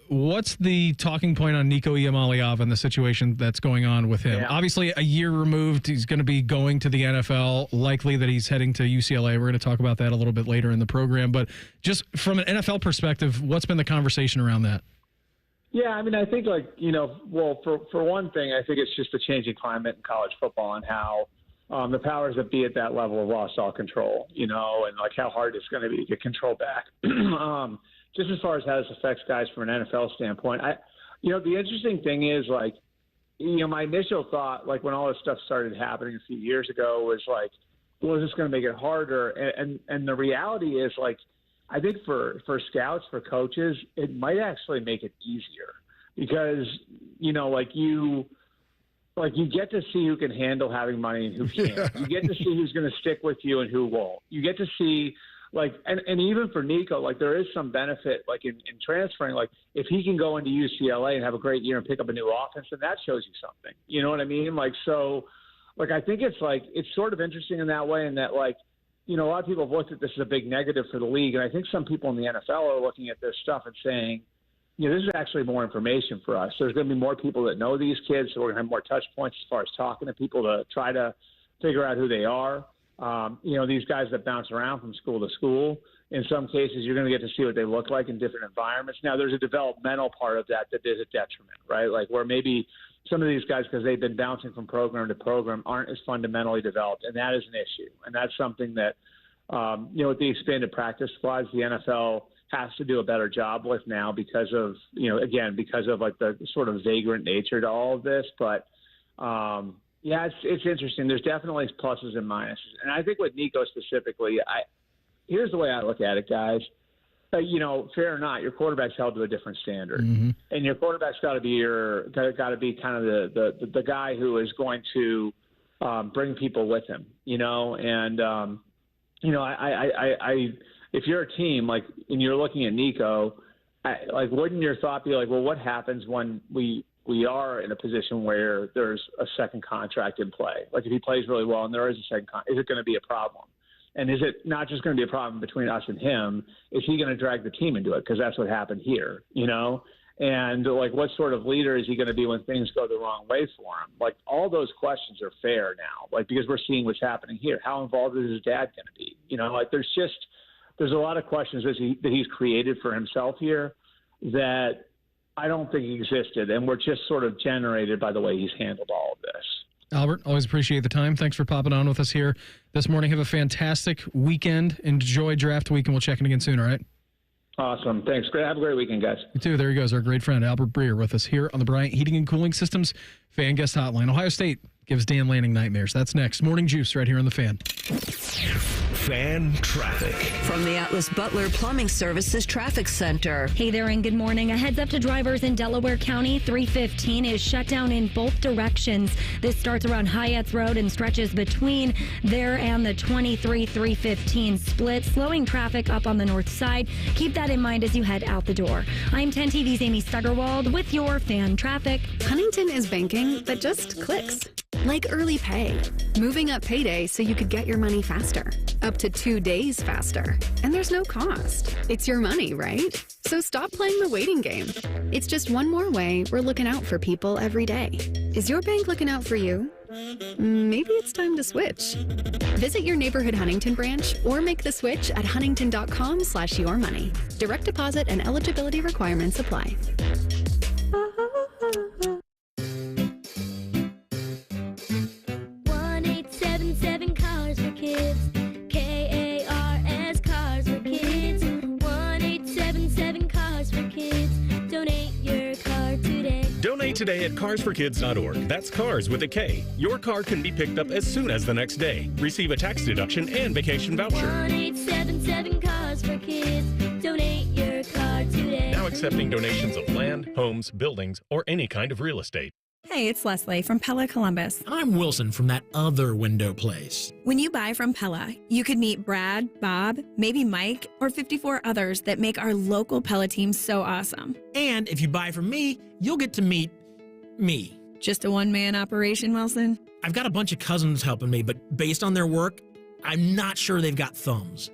what's the talking point on Nico Iamaleava and the situation that's going on with him? Yeah. Obviously, a year removed, he's going to be going to the NFL, likely that he's heading to UCLA. We're going to talk about that a little bit later in the program. But just from an NFL perspective, what's been the conversation around that? Yeah, I mean, I think, for one thing, I think it's just a changing climate in college football and how the powers that be at that level have lost all control, and like how hard it's going to be to get control back. Just as far as how this affects guys from an NFL standpoint, the interesting thing is, like, my initial thought, like when all this stuff started happening a few years ago, was like, well, is this going to make it harder? And the reality is, like, I think for scouts, for coaches, it might actually make it easier because, you get to see who can handle having money and who can't. Yeah. You get to see who's going to stick with you and who won't. You get to see, like, and even for Nico, like, there is some benefit, like, in transferring. Like, if he can go into UCLA and have a great year and pick up a new offense, then that shows you something. You know what I mean? Like, so, like, I think it's sort of interesting in that way, in that, like, a lot of people have looked at this as a big negative for the league, and I think some people in the NFL are looking at this stuff and saying, this is actually more information for us. There's going to be more people that know these kids, so we're going to have more touch points as far as talking to people to try to figure out who they are. These guys that bounce around from school to school, in some cases you're going to get to see what they look like in different environments. Now, there's a developmental part of that is a detriment, right? Like, where maybe some of these guys, because they've been bouncing from program to program, aren't as fundamentally developed, and that is an issue. And that's something that, with the expanded practice squads, the NFL has to do a better job with now because of, because of like the sort of vagrant nature to all of this. But, it's interesting. There's definitely pluses and minuses. And I think with Nico specifically, here's the way I look at it, guys. Fair or not, your quarterback's held to a different standard, and your quarterback's got to be kind of the guy who is going to bring people with him, and if you're a team and you're looking at Nico, wouldn't your thought be well, what happens when we are in a position where there's a second contract in play? If he plays really well and there is a second contract, is it going to be a problem? And is it not just going to be a problem between us and him? Is he going to drag the team into it? Because that's what happened here, And what sort of leader is he going to be when things go the wrong way for him? All those questions are fair now, because we're seeing what's happening here. How involved is his dad going to be? There's a lot of questions that he's created for himself here that I don't think existed, and were just sort of generated by the way he's handled all of this. Albert, always appreciate the time. Thanks for popping on with us here this morning. Have a fantastic weekend. Enjoy draft week, and we'll check in again soon, all right? Awesome. Thanks. Have a great weekend, guys. You too. There he goes, our great friend Albert Breer with us here on the Bryant Heating and Cooling Systems Fan Guest Hotline. Ohio State gives Dan Lanning nightmares. That's next. Morning Juice right here on the Fan. Fan traffic. From the Atlas Butler Plumbing Services Traffic Center. Hey there and good morning. A heads up to drivers in Delaware County. 315 is shut down in both directions. This starts around Hyatt's Road and stretches between there and the 23-315 split, slowing traffic up on the north side. Keep that in mind as you head out the door. I'm 10 TV's Amy Stuggerwald with your fan traffic. Huntington is banking that just clicks. Like early pay, moving up payday so you could get your money faster, up to 2 days faster. And there's no cost. It's your money, right? So stop playing the waiting game. It's just one more way we're looking out for people every day. Is your bank looking out for you? Maybe it's time to switch. Visit your neighborhood Huntington branch or make the switch at huntington.com/yourmoney. Direct deposit and eligibility requirements apply. 1-877 Cars for Kids. KARS Cars for Kids. 1-877 Cars for Kids. Donate your car today. Donate today at carsforkids.org. That's cars with a K. Your car can be picked up as soon as the next day. Receive a tax deduction and vacation voucher. 1-877 Cars for Kids. Donate your car today. Now accepting donations of land, homes, buildings, or any kind of real estate. Hey, it's Leslie from Pella Columbus. And I'm Wilson from that other window place. When you buy from Pella, you could meet Brad, Bob, maybe Mike, or 54 others that make our local Pella team so awesome. And if you buy from me, you'll get to meet me. Just a one-man operation, Wilson? I've got a bunch of cousins helping me, but based on their work, I'm not sure they've got thumbs.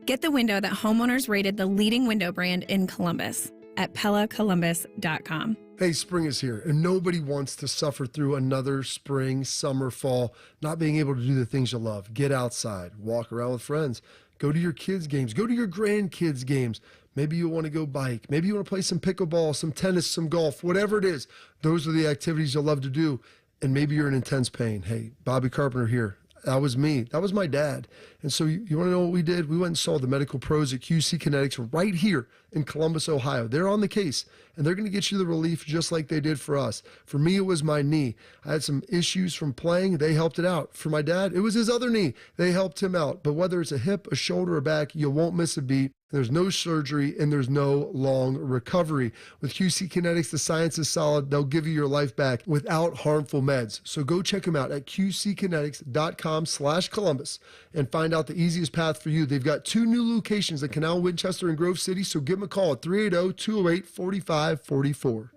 Get the window that homeowners rated the leading window brand in Columbus at PellaColumbus.com. Hey, spring is here, and nobody wants to suffer through another spring, summer, fall, not being able to do the things you love. Get outside, walk around with friends, go to your kids' games, go to your grandkids' games. Maybe you want to go bike. Maybe you want to play some pickleball, some tennis, some golf, whatever it is. Those are the activities you'll love to do, and maybe you're in intense pain. Hey, Bobby Carpenter here. That was me. That was my dad. And so you want to know what we did? We went and saw the medical pros at QC Kinetics right here in Columbus, Ohio. They're on the case, and they're going to get you the relief just like they did for us. For me, it was my knee. I had some issues from playing. They helped it out. For my dad, it was his other knee. They helped him out. But whether it's a hip, a shoulder, or back, you won't miss a beat. There's no surgery, and there's no long recovery. With QC Kinetics, the science is solid. They'll give you your life back without harmful meds. So go check them out at qckinetics.com/Columbus and find out the easiest path for you. They've got 2 new locations in Canal, Winchester, and Grove City, so give them a call at 380-208-4544.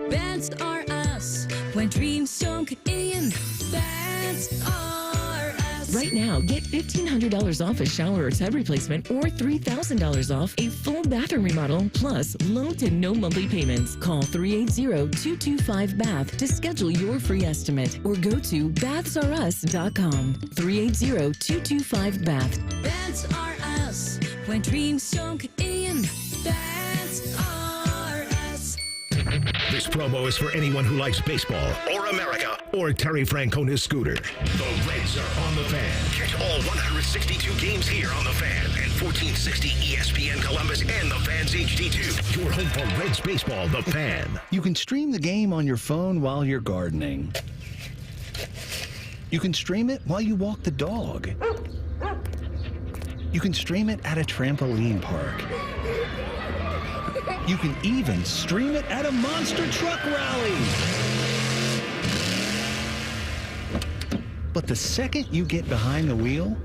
Bands are us. When dreams don't get in, bands are us. Right now, get $1,500 off a shower or tub replacement or $3,000 off a full bathroom remodel, plus low to no monthly payments. Call 380-225-BATH to schedule your free estimate or go to bathsareus.com. 380-225-BATH. Bands are us. When dreams don't get in, bands are us. This promo is for anyone who likes baseball or America or Terry Francona's scooter. The Reds are on the Fan. Catch all 162 games here on the Fan and 1460 ESPN Columbus and the Fan's HD2. Your home for Reds baseball, the Fan. You can stream the game on your phone while you're gardening. You can stream it while you walk the dog. You can stream it at a trampoline park. You can even stream it at a monster truck rally. But the second you get behind the wheel,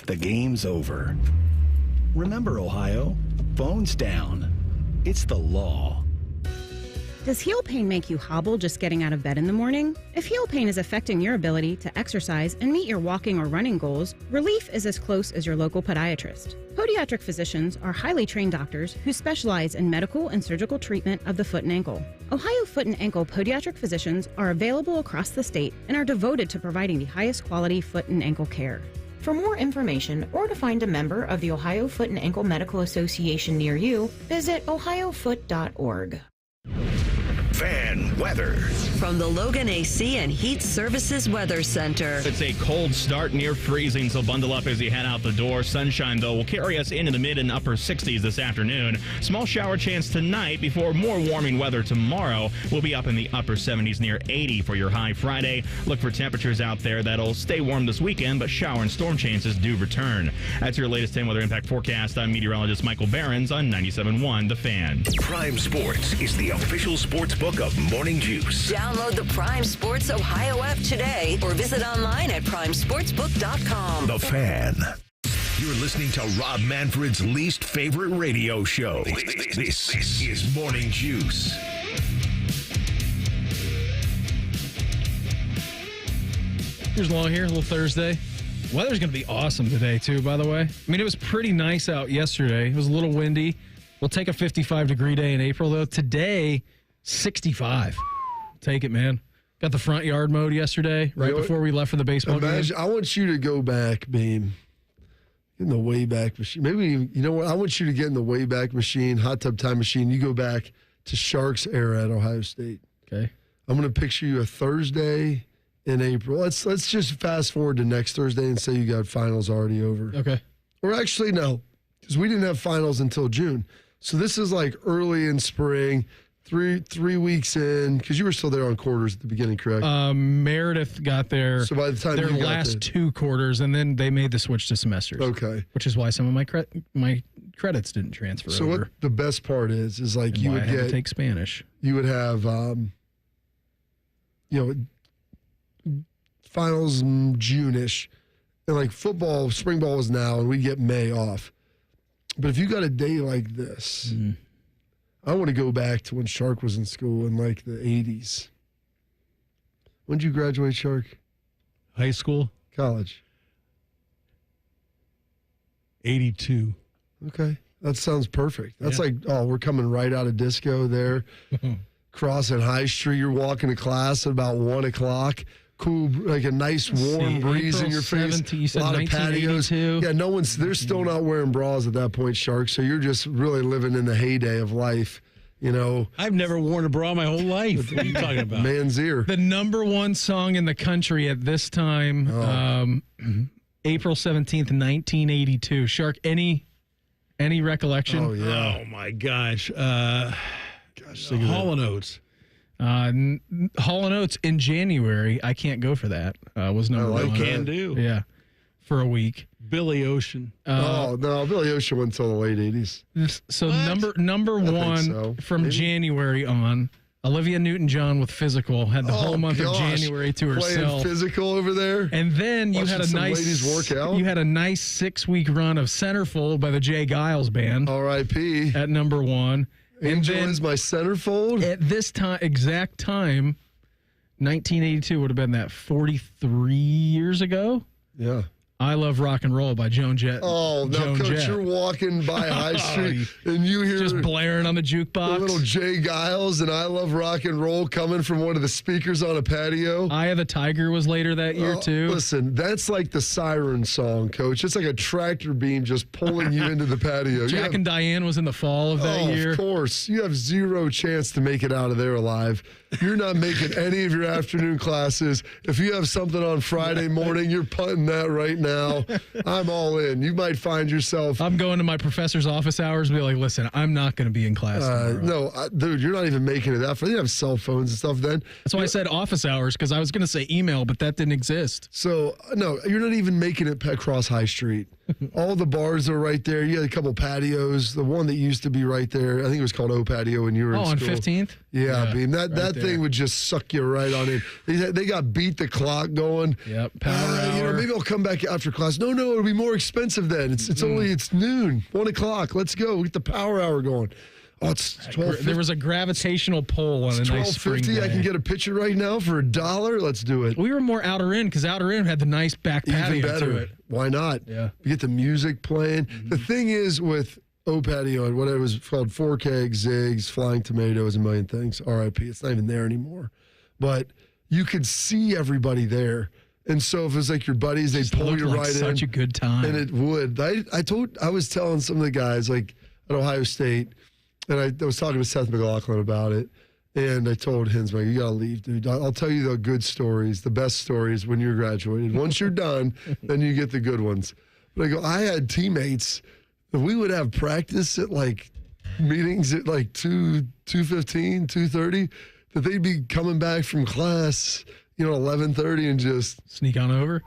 the game's over. Remember, Ohio, phones down. It's the law. Does heel pain make you hobble just getting out of bed in the morning? If heel pain is affecting your ability to exercise and meet your walking or running goals, relief is as close as your local podiatrist. Podiatric physicians are highly trained doctors who specialize in medical and surgical treatment of the foot and ankle. Ohio Foot and Ankle podiatric physicians are available across the state and are devoted to providing the highest quality foot and ankle care. For more information or to find a member of the Ohio Foot and Ankle Medical Association near you, visit ohiofoot.org. Fan weather. From the Logan AC and Heat Services Weather Center. It's a cold start, near freezing, so bundle up as you head out the door. Sunshine, though, will carry us into the mid and upper 60s this afternoon. Small shower chance tonight before more warming weather tomorrow. We'll be up in the upper 70s, near 80 for your high Friday. Look for temperatures out there that'll stay warm this weekend, but shower and storm chances do return. That's your latest 10 weather impact forecast. I'm meteorologist Michael Behrens on 97.1 The Fan. Prime Sports is the official sports book of Morning Juice. Download the Prime Sports Ohio app today or visit online at primesportsbook.com. The Fan. You're listening to Rob Manfred's least favorite radio show. This is Morning Juice. Here's Long here, a little Thursday. Weather's going to be awesome today, too, by the way. I mean, it was pretty nice out yesterday. It was a little windy. We'll take a 55-degree day in April, though. Today, 65. Take it, man. Got the front yard mowed yesterday, right before we left for the baseball game. I want you to go back, Beam, in the Wayback Machine. Maybe, you know what? I want you to get in the Wayback Machine, hot tub time machine. You go back to Sharks era at Ohio State. Okay. I'm going to picture you a Thursday in April. Let's just fast forward to next Thursday and say you got finals already over. Okay. Or actually, no, because we didn't have finals until June. So this is like early in spring. Three weeks in, because you were still there on quarters at the beginning, correct? Meredith got there. So by the time their you got last two quarters, and then they made the switch to semesters. Okay, which is why some of my credits didn't transfer so over. what the best part is like and you why would I had get to take Spanish. You would have finals June-ish, and like football, spring ball is now, and we get May off. But if you got a day like this. I want to go back to when Shark was in school in like the 80s. When did you graduate, Shark? High school? College. 82. Okay. That sounds perfect. That's like, we're coming right out of disco there. Crossing High Street. You're walking to class at about 1 o'clock. Cool, like a nice warm breeze in your face. You a lot of patios. Yeah, they're still not wearing bras at that point, Shark. So you're just really living in the heyday of life, you know. I've never worn a bra my whole life. What are you talking about? Man's ear. The number one song in the country at this time, April 17th, 1982. Shark, any recollection? Oh, yeah. Oh, my gosh. Hall & Oates. Hall & Oates in January. I can't go for that. Was number one. Can do. Yeah, for a week. Billy Ocean. No, Billy Ocean went until the late 80s. So number one from January on. Olivia Newton-John with Physical had the whole month of January to herself. Playing Physical over there. And then you had a nice ladies work out. You had a nice 6-week run of Centerfold by the Jay Giles Band. R.I.P. At number one. Angel is my centerfold. At this exact time, 1982 would have been that 43 years ago. Yeah. I Love Rock and Roll by Joan Jett. Oh, no, Coach, Jett. you're walking by High Street and you hear just blaring on the jukebox. The little Jay Giles and I Love Rock and Roll coming from one of the speakers on a patio. Eye of the Tiger was later that year, too. Listen, that's like the siren song, Coach. It's like a tractor beam just pulling you into the patio. Jack and Diane was in the fall of that year. Of course. You have zero chance to make it out of there alive. You're not making any of your afternoon classes. If you have something on Friday morning, you're punting that right now. I'm all in. You might find yourself. I'm going to my professor's office hours and be like, listen, I'm not going to be in class tomorrow. No, dude, you're not even making it that far. You have cell phones and stuff then. That's why I said office hours, because I was going to say email, but that didn't exist. So, no, you're not even making it across High Street. All the bars are right there. You had a couple patios. The one that used to be right there, I think it was called O Patio when you were in on school. 15th? Yeah, Beam. That right thing would just suck you right on in. They got beat the clock going. Yep, power hour. Maybe I'll come back after class. No, it'll be more expensive then. It's noon, 1 o'clock. Let's go. We get the power hour going. Oh, it's 12. There was a gravitational pull on a nice spring day. I can get a picture right now for $1. Let's do it. We were more outer in because outer in had the nice back patio Even better. to it. Why not? Yeah. You get the music playing. The thing is with O Patio and what it was called 4K, Zigs, Flying Tomatoes, a million things. RIP. It's not even there anymore. But you could see everybody there. And so if it was like your buddies, they'd pull you right in. Such a good time. And it would. I was telling some of the guys like at Ohio State, and I was talking to Seth McLaughlin about it, and I told Hinsman, you got to leave, dude. I'll tell you the good stories, the best stories when you're graduated. Once you're done, then you get the good ones. But I go, I had teammates that we would have practice at like meetings at like 2:15, 2:30, that they'd be coming back from class, 11:30 and just sneak on over.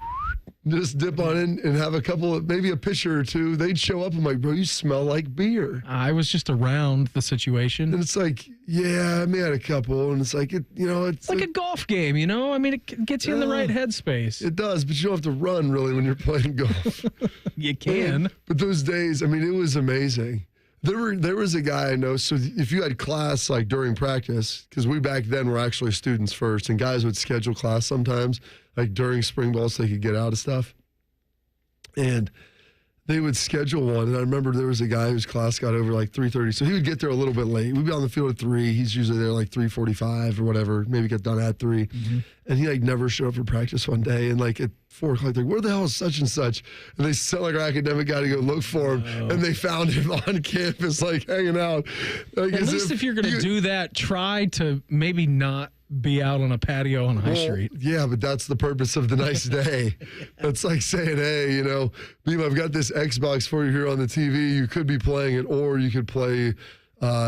Just dip on in and have a couple, maybe a pitcher or two. They'd show up. I'm like, bro, you smell like beer. I was just around the situation. And it's like, yeah, I may have had a couple. And it's like, it's like a golf game, I mean, it gets you in the right headspace. It does, but you don't have to run really when you're playing golf. You can. But those days, I mean, it was amazing. There was a guy I know, so if you had class like during practice, because we back then were actually students first, and guys would schedule class sometimes, like during spring ball so they could get out of stuff. And they would schedule one, and I remember there was a guy whose class got over like 3:30, so he would get there a little bit late. We'd be on the field at 3. He's usually there like 3:45 or whatever, maybe get done at 3. Mm-hmm. And he like never showed up for practice one day, and like at 4 o'clock, they're like, where the hell is such and such? And they sent like our academic guy to go look for him, and they found him on campus like hanging out. Like, at least if you're going to do that, try to maybe not be out on a patio on High Street. Yeah, but that's the purpose of the nice day. That's like saying, hey, Beam, I've got this Xbox for you here on the TV. You could be playing it, or you could play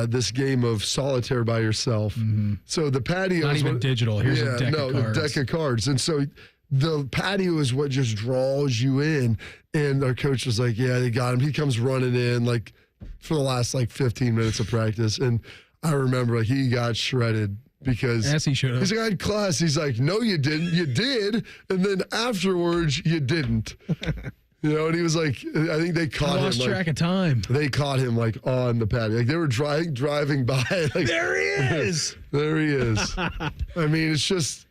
this game of solitaire by yourself. Mm-hmm. So the patio not is even digital. Here's a deck of cards. A deck of cards. And so the patio is what just draws you in. And our coach was like, yeah, they got him. He comes running in like for the last like 15 minutes of practice. And I remember like he got shredded. Because as he should have. He's like, I had class. He's like, no, you didn't. You did. And then afterwards, you didn't. And he was like, I think they caught him. Lost track of time. They caught him like on the patio. Like they were driving by. Like, there he is. There he is. I mean, it's just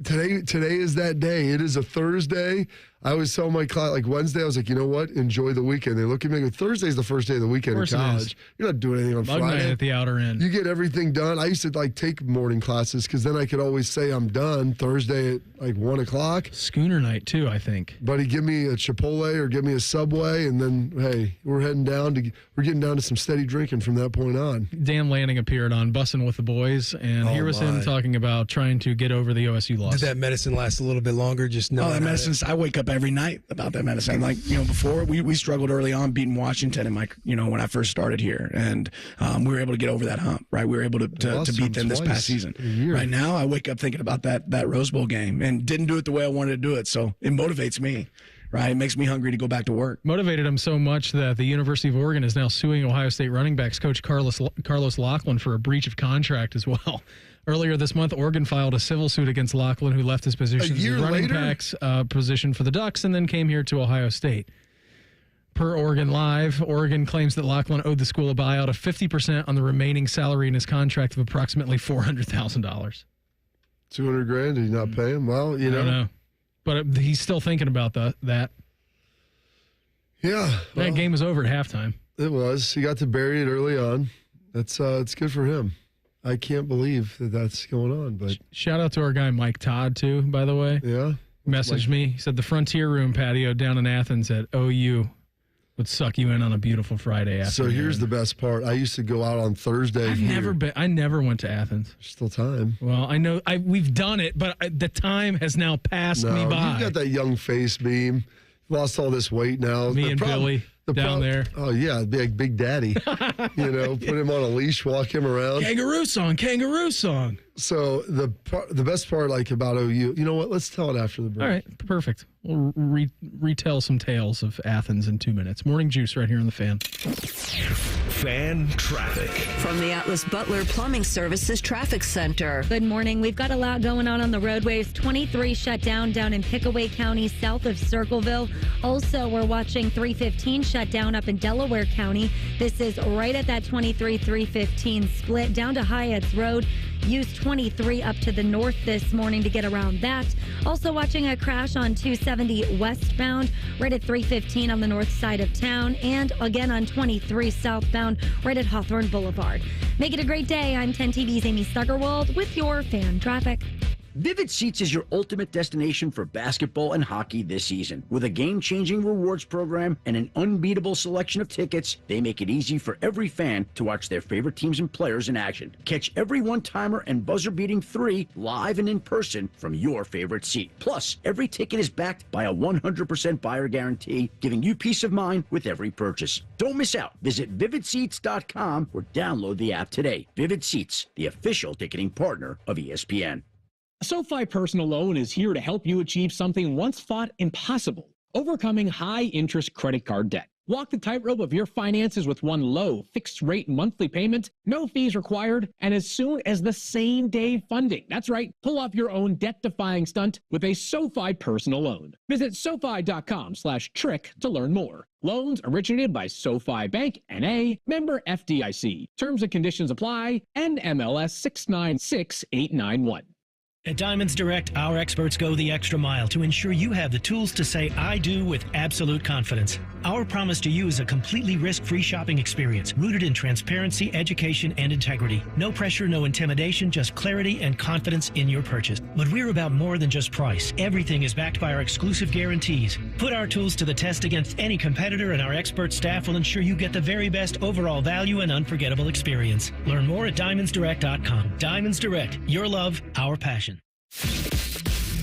today is that day. It is a Thursday. I always tell my class, like Wednesday, I was like, you know what? Enjoy the weekend. They look at me and go, Thursday's the first day of the weekend in college. You're not doing anything on Bug Friday. night at the outer end. You get everything done. I used to like take morning classes because then I could always say I'm done Thursday at like 1 o'clock. Schooner night too, I think. Buddy, give me a Chipotle or give me a Subway, and then hey, we're getting down to some steady drinking from that point on. Dan Lanning appeared on Bussin' with the Boys, and here was him talking about trying to get over the OSU loss. Did that medicine last a little bit longer? Just know that medicine. I wake up every night about that medicine. Like before we struggled early on beating Washington, and when I first started here, and we were able to get over that hump. Right, we were able to beat them this past season. Right now, I wake up thinking about that Rose Bowl game, and didn't do it the way I wanted to do it. So it motivates me. Right, it makes me hungry to go back to work. Motivated him so much that the University of Oregon is now suing Ohio State running backs coach Carlos Lachlan for a breach of contract as well. Earlier this month, Oregon filed a civil suit against Lachlan, who left his position as running backs position for the Ducks and then came here to Ohio State. Per Oregon Live, Oregon claims that Lachlan owed the school a buyout of 50% on the remaining salary in his contract of approximately $400,000. $200,000? Did he not pay him? Well, I don't know. But he's still thinking about that. Yeah. That game was over at halftime. It was. He got to bury it early on. That's it's good for him. I can't believe that's going on. But shout out to our guy Mike Todd, too, by the way. Yeah. Messaged me. He said the Frontier Room patio down in Athens at OU would suck you in on a beautiful Friday afternoon. So here's the best part. I used to go out on Thursday. I never went to Athens. There's still time. Well, I know we've done it, but the time has now passed me by. You've got that young face, Beam. Lost all this weight now. Me and Billy down there. Oh, yeah, it'd be like Big Daddy. Put him on a leash, walk him around. Kangaroo song. So the best part, like about OU, you know what? Let's tell it after the break. All right, perfect. We'll retell some tales of Athens in 2 minutes. Morning Juice right here on the Fan. Fan traffic. From the Atlas Butler Plumbing Services Traffic Center. Good morning. We've got a lot going on the roadways. 23 shut down in Pickaway County, south of Circleville. Also, we're watching 315 shut down up in Delaware County. This is right at that 23-315 split down to Hyatt's Road. Use 23 up to the north this morning to get around that. Also watching a crash on 270 westbound, right at 315 on the north side of town, and again on 23 southbound, right at Hawthorne Boulevard. Make it a great day. I'm 10 TV's Amy Stuggerwald with your fan traffic. Vivid Seats is your ultimate destination for basketball and hockey this season. With a game-changing rewards program and an unbeatable selection of tickets, they make it easy for every fan to watch their favorite teams and players in action. Catch every one-timer and buzzer-beating 3 live and in person from your favorite seat. Plus, every ticket is backed by a 100% buyer guarantee, giving you peace of mind with every purchase. Don't miss out. Visit vividseats.com or download the app today. Vivid Seats, the official ticketing partner of ESPN. A SoFi personal loan is here to help you achieve something once thought impossible: overcoming high-interest credit card debt. Walk the tightrope of your finances with one low, fixed-rate monthly payment, no fees required, and as soon as the same-day funding. That's right, pull off your own debt-defying stunt with a SoFi personal loan. Visit SoFi.com/trick to learn more. Loans originated by SoFi Bank, N.A., member FDIC. Terms and conditions apply. NMLS 696891. At Diamonds Direct, our experts go the extra mile to ensure you have the tools to say I do with absolute confidence. Our promise to you is a completely risk-free shopping experience rooted in transparency, education, and integrity. No pressure, no intimidation, just clarity and confidence in your purchase. But we're about more than just price. Everything is backed by our exclusive guarantees. Put our tools to the test against any competitor, and our expert staff will ensure you get the very best overall value and unforgettable experience. Learn more at DiamondsDirect.com. Diamonds Direct, your love, our passion.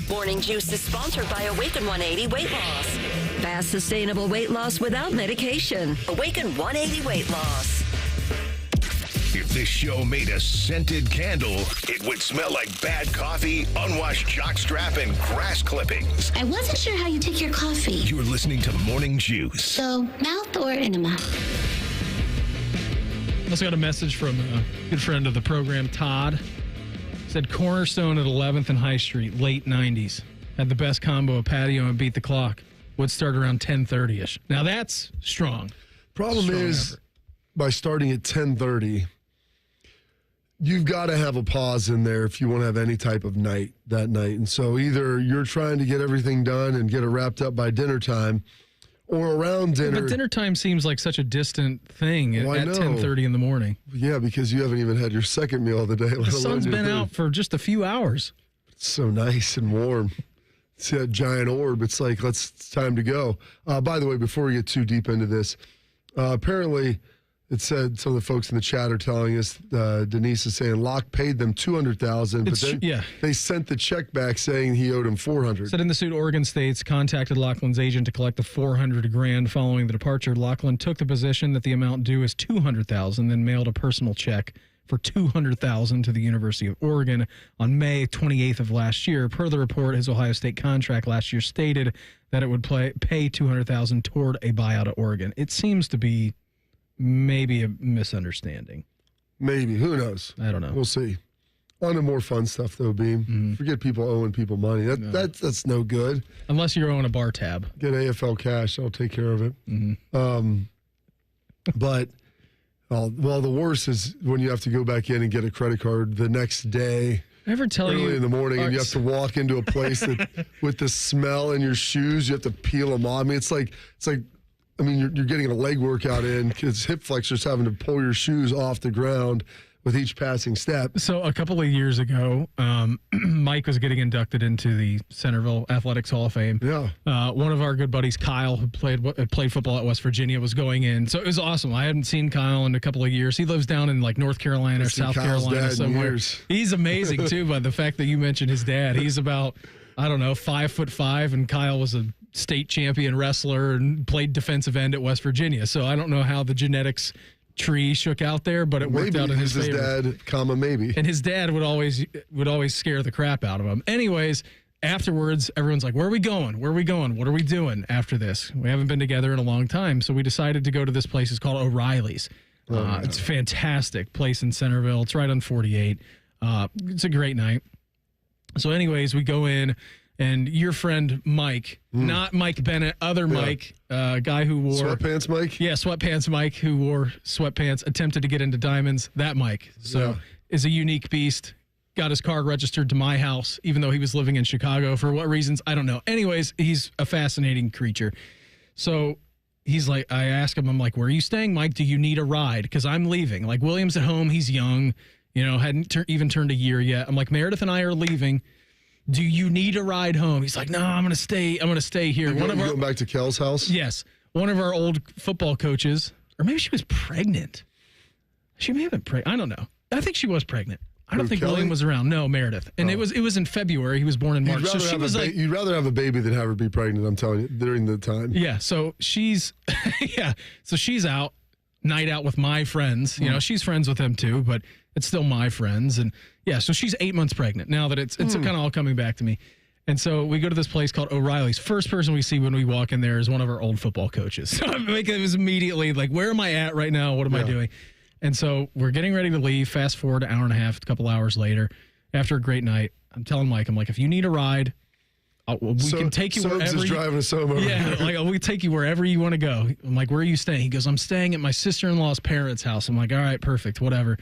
Morning Juice is sponsored by Awaken 180 Weight Loss. Fast, sustainable weight loss without medication. Awaken 180 Weight Loss. If this show made a scented candle, it would smell like bad coffee, unwashed jockstrap, and grass clippings. I wasn't sure how you take your coffee. You're listening to Morning Juice. So, mouth or enema? I also got a message from a good friend of the program, Todd. Said Cornerstone at 11th and High Street, late 90s. Had the best combo of patio and beat the clock. Would start around 10:30ish. Now that's strong. Problem is, by starting at 10:30, you've got to have a pause in there if you want to have any type of night that night. And so either you're trying to get everything done and get it wrapped up by dinner time, or around dinner. But dinner time seems like such a distant thing at 10:30 in the morning. Yeah, because you haven't even had your second meal of the day. The sun's been out for just a few hours. It's so nice and warm. See that giant orb. It's like, it's time to go. By the way, before we get too deep into this, apparently it said some of the folks in the chat are telling us, Denise is saying Locke paid them $200,000, but then they sent the check back saying he owed him $400,000. Said in the suit, Oregon State's contacted Laughlin's agent to collect the $400,000 following the departure. Laughlin took the position that the amount due is $200,000, then mailed a personal check for $200,000 to the University of Oregon on May 28th of last year. Per the report, his Ohio State contract last year stated that it would pay $200,000 toward a buyout at Oregon. It seems to be maybe a misunderstanding. Maybe. Who knows? I don't know. We'll see. On to more fun stuff, though, Beam. Mm-hmm. Forget people owing people money. That's no good. Unless you're owing a bar tab. Get AFL cash. I'll take care of it. Mm-hmm. But, well, the worst is when you have to go back in and get a credit card the next day. Early in the morning, and you have to walk into a place that, with the smell in your shoes, you have to peel them off. I mean, it's like, I mean, you're getting a leg workout in because hip flexors having to pull your shoes off the ground with each passing step. So a couple of years ago, Mike was getting inducted into the Centerville Athletics Hall of Fame. Yeah. One of our good buddies, Kyle, who played football at West Virginia, was going in. So it was awesome. I hadn't seen Kyle in a couple of years. He lives down in like North Carolina or South Carolina somewhere. He's amazing too. By the fact that you mentioned his dad, he's about 5'5", and Kyle was a state champion wrestler and played defensive end at West Virginia. So I don't know how the genetics tree shook out there, but it worked out in his favor. His dad, maybe. And his dad would always scare the crap out of him. Anyways, afterwards, everyone's like, where are we going? Where are we going? What are we doing after this? We haven't been together in a long time, so we decided to go to this place. It's called O'Reilly's. It's a fantastic place in Centerville. It's right on 48. It's a great night. So anyways, we go in, and your friend Mike, not Mike Bennett, other Mike, guy who wore... Sweatpants Mike? Yeah, Sweatpants Mike, who wore sweatpants, attempted to get into diamonds. That Mike. So is a unique beast. Got his car registered to my house, even though he was living in Chicago. For what reasons? I don't know. Anyways, he's a fascinating creature. So he's like, I ask him, I'm like, where are you staying, Mike? Do you need a ride? Because I'm leaving. Like, William's at home. He's young, hadn't even turned a year yet. I'm like, Meredith and I are leaving. Do you need a ride home? He's like, no, I'm going to stay. I'm going to stay here. You going back to Kel's house? Yes. One of our old football coaches, or maybe she was pregnant. She may have been pregnant. I don't know. I think she was pregnant. I don't think Kelly? William was around. No, Meredith. And it was in February. He was born in March. So she was like, you'd rather have a baby than have her be pregnant, I'm telling you, during the time. Yeah. So she's So she's out, night out with my friends. She's friends with them too, but it's still my friends. And yeah, so she's 8 months pregnant now that it's kind of all coming back to me. And so we go to this place called O'Reilly's. First person we see when we walk in there is one of our old football coaches. So it was immediately like, where am I at right now? What am I doing? And so we're getting ready to leave. Fast forward an hour and a half, a couple hours later, after a great night, I'm telling Mike, I'm like, if you need a ride, we can take you wherever. Just driving us home. Yeah, like we take you wherever you want to go. I'm like, where are you staying? He goes, I'm staying at my sister-in-law's parents' house. I'm like, all right, perfect, whatever.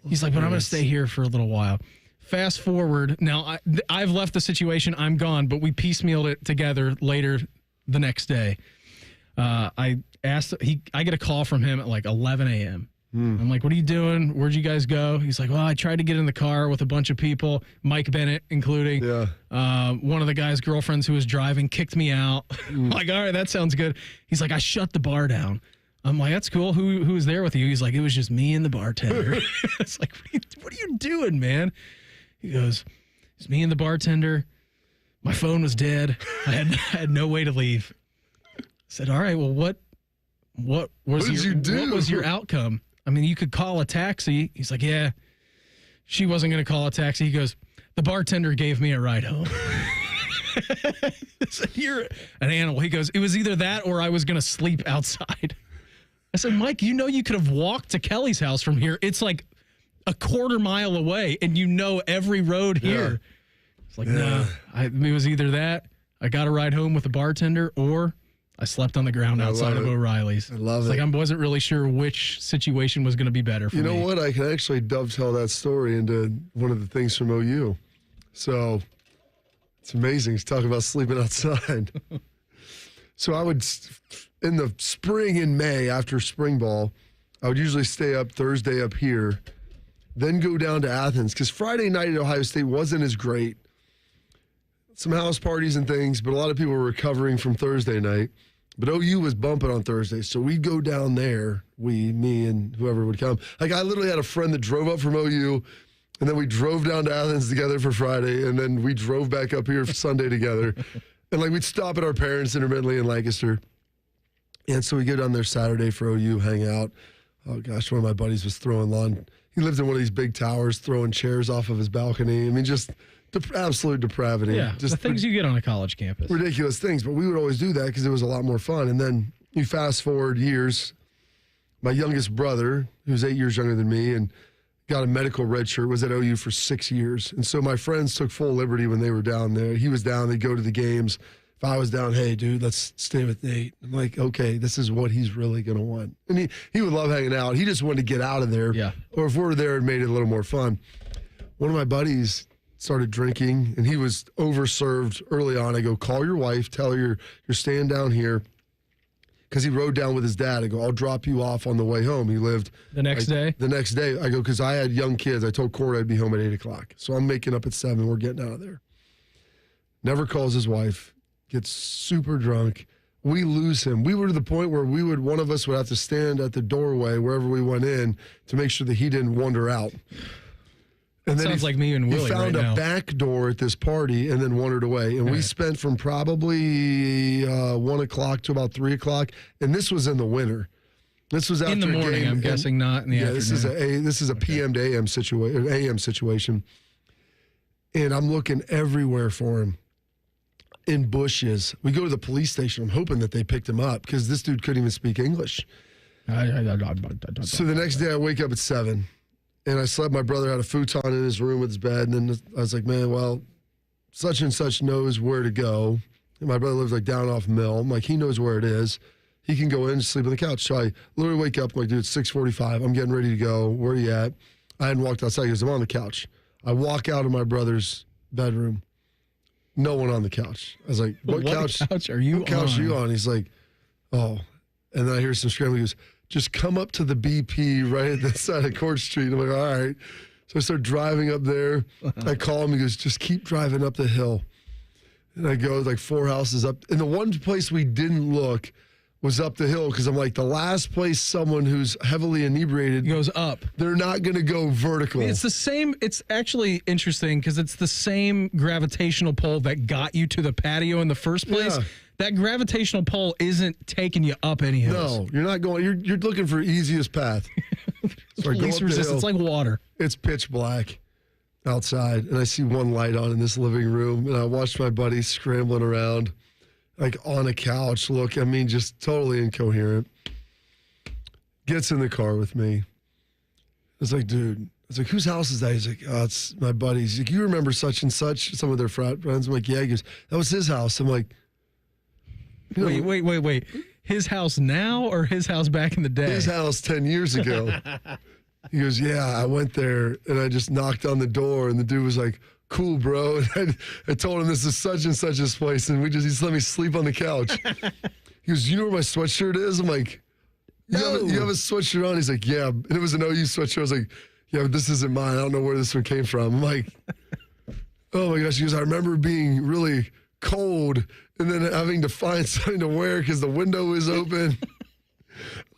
He's like, but I'm going to stay here for a little while. Fast forward. Now, I've left the situation. I'm gone, but we piecemealed it together later the next day. I get a call from him at like 11 a.m. I'm like, what are you doing? Where'd you guys go? He's like, well, I tried to get in the car with a bunch of people, Mike Bennett including. One of the guy's girlfriends who was driving kicked me out. I'm like, all right, that sounds good. He's like, I shut the bar down. I'm like, that's cool. Who was there with you? He's like, it was just me and the bartender. It's like, what are you doing, man? He goes, it's me and the bartender. My phone was dead. I had no way to leave. I said, all right, well, what was your outcome? I mean, you could call a taxi. He's like, yeah. She wasn't going to call a taxi. He goes, the bartender gave me a ride home. So you're an animal. He goes, it was either that or I was going to sleep outside. I said, Mike, you could have walked to Kelly's house from here. It's like a quarter mile away, and every road here. It's like, no, it was either that, I got a ride home with the bartender, or I slept on the ground outside of O'Reilly's. I love it. Like I wasn't really sure which situation was going to be better for me. You know what? I can actually dovetail that story into one of the things from OU. So it's amazing. He's talking about sleeping outside. So I would, in the spring in May after spring ball, I would usually stay up Thursday up here, then go down to Athens because Friday night at Ohio State wasn't as great. Some house parties and things, but a lot of people were recovering from Thursday night. But OU was bumping on Thursday, so we'd go down there, me and whoever would come. Like, I literally had a friend that drove up from OU, and then we drove down to Athens together for Friday, and then we drove back up here for Sunday together. And, we'd stop at our parents intermittently in Lancaster. And so we go down there Saturday for OU, hang out. Oh, gosh, one of my buddies was throwing lawn. He lives in one of these big towers, throwing chairs off of his balcony. I mean, just absolute depravity. Yeah, just the things you get on a college campus. Ridiculous things, but we would always do that because it was a lot more fun. And then you fast forward years, my youngest brother, who's 8 years younger than me and got a medical red shirt, was at OU for 6 years. And so my friends took full liberty when they were down there. He was down, they'd go to the games. If I was down, hey, dude, let's stay with Nate. I'm like, okay, this is what he's really going to want. And he would love hanging out. He just wanted to get out of there. Yeah. Or if we were there, it made it a little more fun. One of my buddies started drinking, and he was overserved early on. I go, call your wife, tell her you're staying down here. Because he rode down with his dad. I go, I'll drop you off on the way home. He lived the next day? The next day. I go, because I had young kids. I told Corey I'd be home at 8 o'clock. So I'm making up at 7. We're getting out of there. Never calls his wife. Gets super drunk. We lose him. We were to the point where one of us would have to stand at the doorway wherever we went in to make sure that he didn't wander out. And then sounds like me and Willie he found right a now. back door at this party and then wandered away. And we spent from probably 1 o'clock to about 3 o'clock. And this was in the winter. This was after in the morning. game, I'm guessing not in the afternoon. This is a PM to AM situation, AM situation, and I'm looking everywhere for him. In bushes. We go to the police station. I'm hoping that they picked him up because this dude couldn't even speak English. So the next day I wake up at 7 and I slept. My brother had a futon in his room with his bed. And then I was like, man, well, such and such knows where to go. And my brother lives like down off Mill. I'm like, he knows where it is. He can go in and sleep on the couch. So I literally wake up. I'm like, dude, it's 6:45. I'm getting ready to go. Where are you at? I hadn't walked outside because I'm on the couch. I walk out of my brother's bedroom. No one on the couch. I was like, what couch are you what couch on? are you on? He's like, oh. And then I hear some scrambling. He goes, just come up to the BP right at the side of Court Street. I'm like, all right. So I start driving up there. I call him. He goes, just keep driving up the hill. And I go like 4 houses up. And the one place we didn't look was up the hill because I'm like, the last place someone who's heavily inebriated goes up, they're not going to go vertical. It's the same. It's actually interesting because it's the same gravitational pull that got you to the patio in the first place. Yeah. That gravitational pull isn't taking you up any hills. No, you're not going. You're looking for easiest path. So I go Least up the resistance, hill. like water. It's pitch black outside, and I see one light on in this living room, and I watch my buddy scrambling around, like on a couch. Look, I mean, just totally incoherent. Gets in the car with me. I was like, dude. I was like, whose house is that? He's like, oh, it's my buddy's. He's like, you remember such and such? Some of their frat friends. I'm like, yeah. He goes, that was his house. I'm like, Wait. His house now or his house back in the day? His house 10 years ago. He goes, yeah, I went there and I just knocked on the door and the dude was like, cool, bro. And I told him this is such and such his place and he just let me sleep on the couch. He goes, you know where my sweatshirt is? I'm like, you have a sweatshirt on? He's like, yeah. And it was an OU sweatshirt. I was like, yeah, but this isn't mine. I don't know where this one came from. I'm like, oh my gosh. He goes, I remember being really cold and then having to find something to wear because the window was open.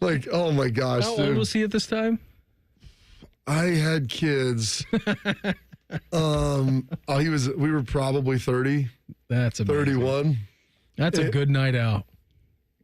Like, oh my gosh. How dude. old was he at this time? I had kids. We were probably 30. That's amazing. 31. That's a good night out.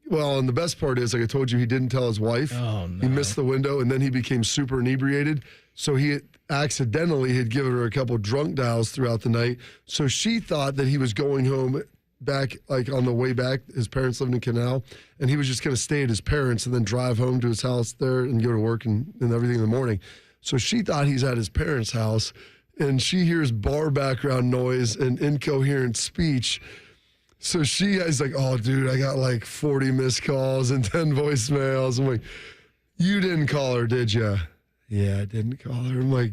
Well, and the best part is, like I told you, he didn't tell his wife. Oh, no. He missed the window, and then he became super inebriated. So he accidentally had given her a couple drunk dials throughout the night. So she thought that he was going home back, like on the way back. His parents lived in Canal, and he was just going to stay at his parents and then drive home to his house there and go to work and everything in the morning. So she thought he's at his parents' house, and she hears bar background noise and incoherent speech. So she is like, oh, dude, I got like 40 missed calls and 10 voicemails. I'm like, you didn't call her, did you? Yeah, I didn't call her. I'm like,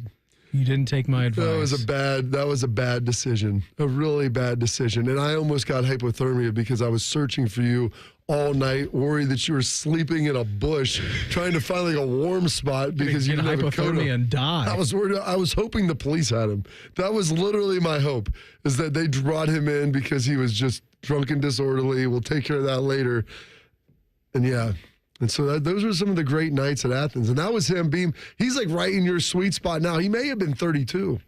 you didn't take my advice. That was a bad decision, a really bad decision. And I almost got hypothermia because I was searching for you all night, worried that you were sleeping in a bush, trying to find like a warm spot because you didn't have a coat on. And die. I was worried. I was hoping the police had him. That was literally my hope, is that they brought him in because he was just drunk and disorderly. We'll take care of that later. And yeah. And so those were some of the great nights at Athens. And that was him being, he's like right in your sweet spot now. He may have been 32.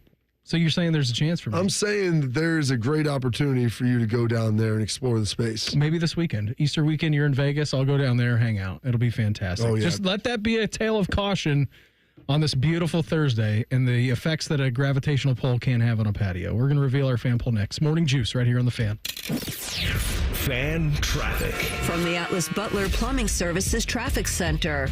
So you're saying there's a chance for me? I'm saying that there's a great opportunity for you to go down there and explore the space. Maybe this weekend. Easter weekend, you're in Vegas. I'll go down there, hang out. It'll be fantastic. Oh, yeah. Just let that be a tale of caution on this beautiful Thursday and the effects that a gravitational pull can have on a patio. We're going to reveal our fan poll next. Morning Juice right here on The Fan. Fan traffic. From the Atlas Butler Plumbing Services Traffic Center.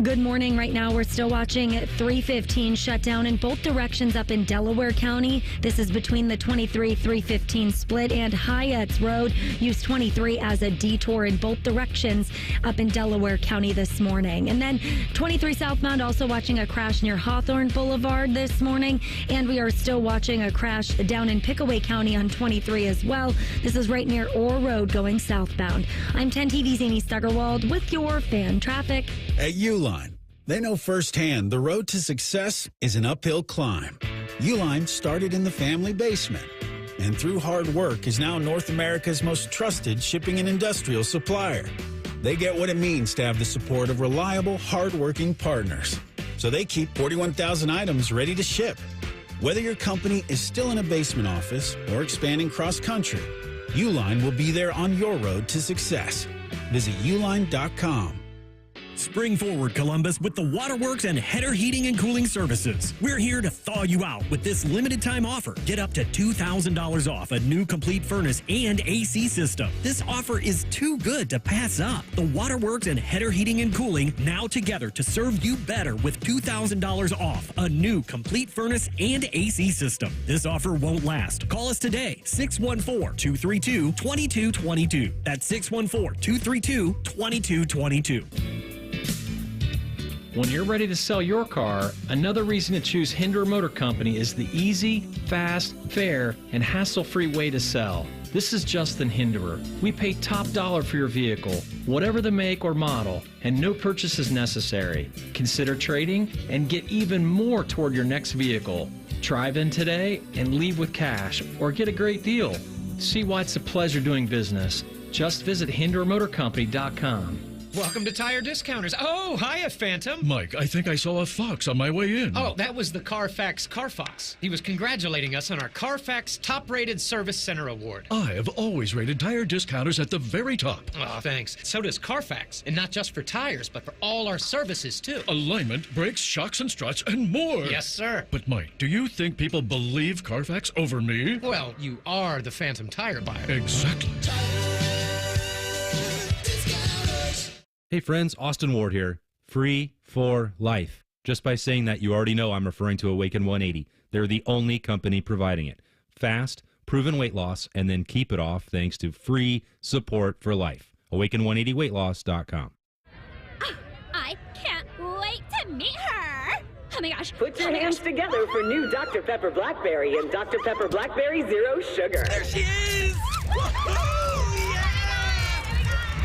Good morning. Right now, we're still watching at 315 shutdown in both directions up in Delaware County. This is between the 23-315 split and Hyatt's Road. Use 23 as a detour in both directions up in Delaware County this morning. And then 23 southbound, also watching a crash near Hawthorne Boulevard this morning. And we are still watching a crash down in Pickaway County on 23 as well. This is right near Orr Road going southbound. I'm 10 TV's Amy Stuggerwald with your fan traffic. At Uline, they know firsthand the road to success is an uphill climb. Uline started in the family basement and through hard work is now North America's most trusted shipping and industrial supplier. They get what it means to have the support of reliable, hardworking partners. So they keep 41,000 items ready to ship. Whether your company is still in a basement office or expanding cross-country, Uline will be there on your road to success. Visit uline.com. Spring forward, Columbus, with the Waterworks and Header Heating and Cooling Services. We're here to thaw you out with this limited time offer. Get up to $2,000 off a new complete furnace and AC system. This offer is too good to pass up. The Waterworks and Header Heating and Cooling now together to serve you better with $2,000 off a new complete furnace and AC system. This offer won't last. Call us today, 614-232-2222. That's 614-232-2222. When you're ready to sell your car, another reason to choose Hinderer Motor Company is the easy, fast, fair, and hassle-free way to sell. This is Justin Hinderer. We pay top dollar for your vehicle, whatever the make or model, and no purchase is necessary. Consider trading and get even more toward your next vehicle. Drive in today and leave with cash or get a great deal. See why it's a pleasure doing business. Just visit HindererMotorCompany.com. Welcome to Tire Discounters. Oh, hiya, Phantom. Mike, I think I saw a fox on my way in. Oh, that was the Carfax Carfox. He was congratulating us on our Carfax Top-Rated Service Center Award. I have always rated Tire Discounters at the very top. Oh, thanks. So does Carfax. And not just for tires, but for all our services, too. Alignment, brakes, shocks and struts, and more. Yes, sir. But, Mike, do you think people believe Carfax over me? Well, you are the Phantom tire buyer. Exactly. Hey friends, Austin Ward here. Free for life. Just by saying that, you already know I'm referring to Awaken 180. They're the only company providing it. Fast, proven weight loss, and then keep it off thanks to free support for life. Awaken180weightloss.com. I can't wait to meet her. Oh my gosh. Put your hands together for new Dr. Pepper Blackberry and Dr. Pepper Blackberry Zero Sugar. There she is!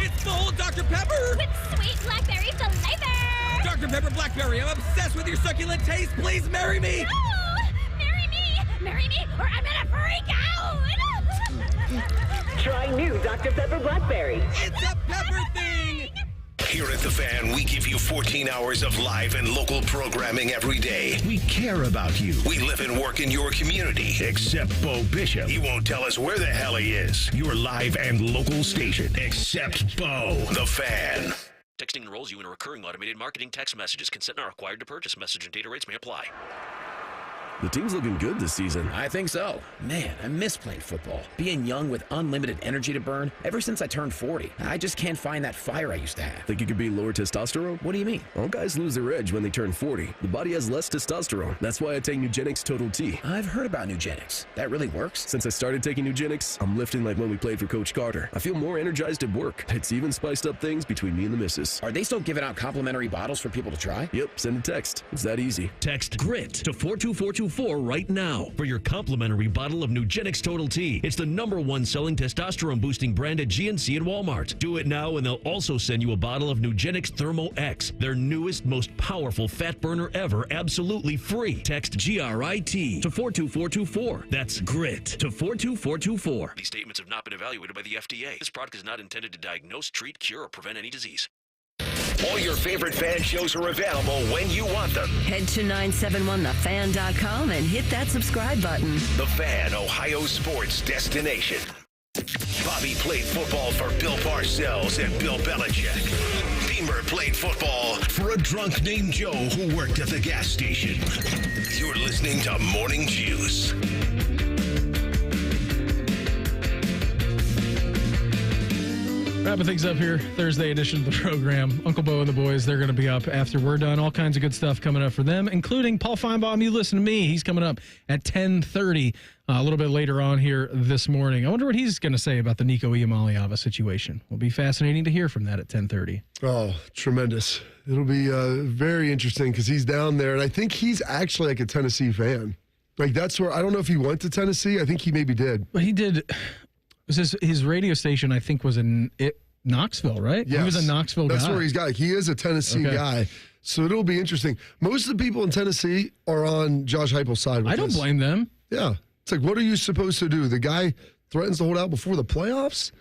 It's full Dr. Pepper! With sweet blackberry flavor! Dr. Pepper Blackberry, I'm obsessed with your succulent taste. Please marry me! No! Marry me! Marry me, or I'm gonna freak out! Try new Dr. Pepper Blackberry. It's a pepper thing! Here at The Fan, we give you 14 hours of live and local programming every day. We care about you. We live and work in your community. Except Bo Bishop. He won't tell us where the hell he is. Your live and local station. Except Bo. The Fan. Texting enrolls you in a recurring automated marketing text messages. Consent not required to purchase. Message and data rates may apply. The team's looking good this season. I think so. Man, I miss playing football. Being young with unlimited energy to burn. Ever since I turned 40, I just can't find that fire I used to have. Think it could be lower testosterone? What do you mean? All guys lose their edge when they turn 40. The body has less testosterone. That's why I take Nugenix Total T. I've heard about Nugenix. That really works? Since I started taking Nugenix, I'm lifting like when we played for Coach Carter. I feel more energized at work. It's even spiced up things between me and the missus. Are they still giving out complimentary bottles for people to try? Yep, send a text. It's that easy. Text GRIT to 42424 right now for your complimentary bottle of Nugenix Total T. It's the #1 selling testosterone boosting brand at GNC and Walmart. Do it now and they'll also send you a bottle of Nugenix Thermo X, their newest, most powerful fat burner ever, absolutely free. Text GRIT to 42424. That's GRIT to 42424. These statements have not been evaluated by the FDA. This product is not intended to diagnose, treat, cure, or prevent any disease. All your favorite fan shows are available when you want them. Head to 971thefan.com and hit that subscribe button. The Fan, Ohio sports destination. Bobby played football for Bill Parcells and Bill Belichick. Beamer played football for a drunk named Joe who worked at the gas station. You're listening to Morning Juice. Wrapping things up here, Thursday edition of the program. Uncle Bo and the boys, they're going to be up after we're done. All kinds of good stuff coming up for them, including Paul Feinbaum. You listen to me. He's coming up at 10:30, a little bit later on here this morning. I wonder what he's going to say about the Nico Iamaleava situation. Will be fascinating to hear from that at 10:30. Oh, tremendous. It'll be very interesting because he's down there, and I think he's actually like a Tennessee fan. Like, that's where, I don't know if he went to Tennessee. I think he maybe did. But he did. His radio station, I think, was in Knoxville, right? Yes. He was a Knoxville guy. That's where he's got. He is a Tennessee guy. So it'll be interesting. Most of the people in Tennessee are on Josh Heupel's side. I don't blame them. Yeah. It's like, what are you supposed to do? The guy threatens to hold out before the playoffs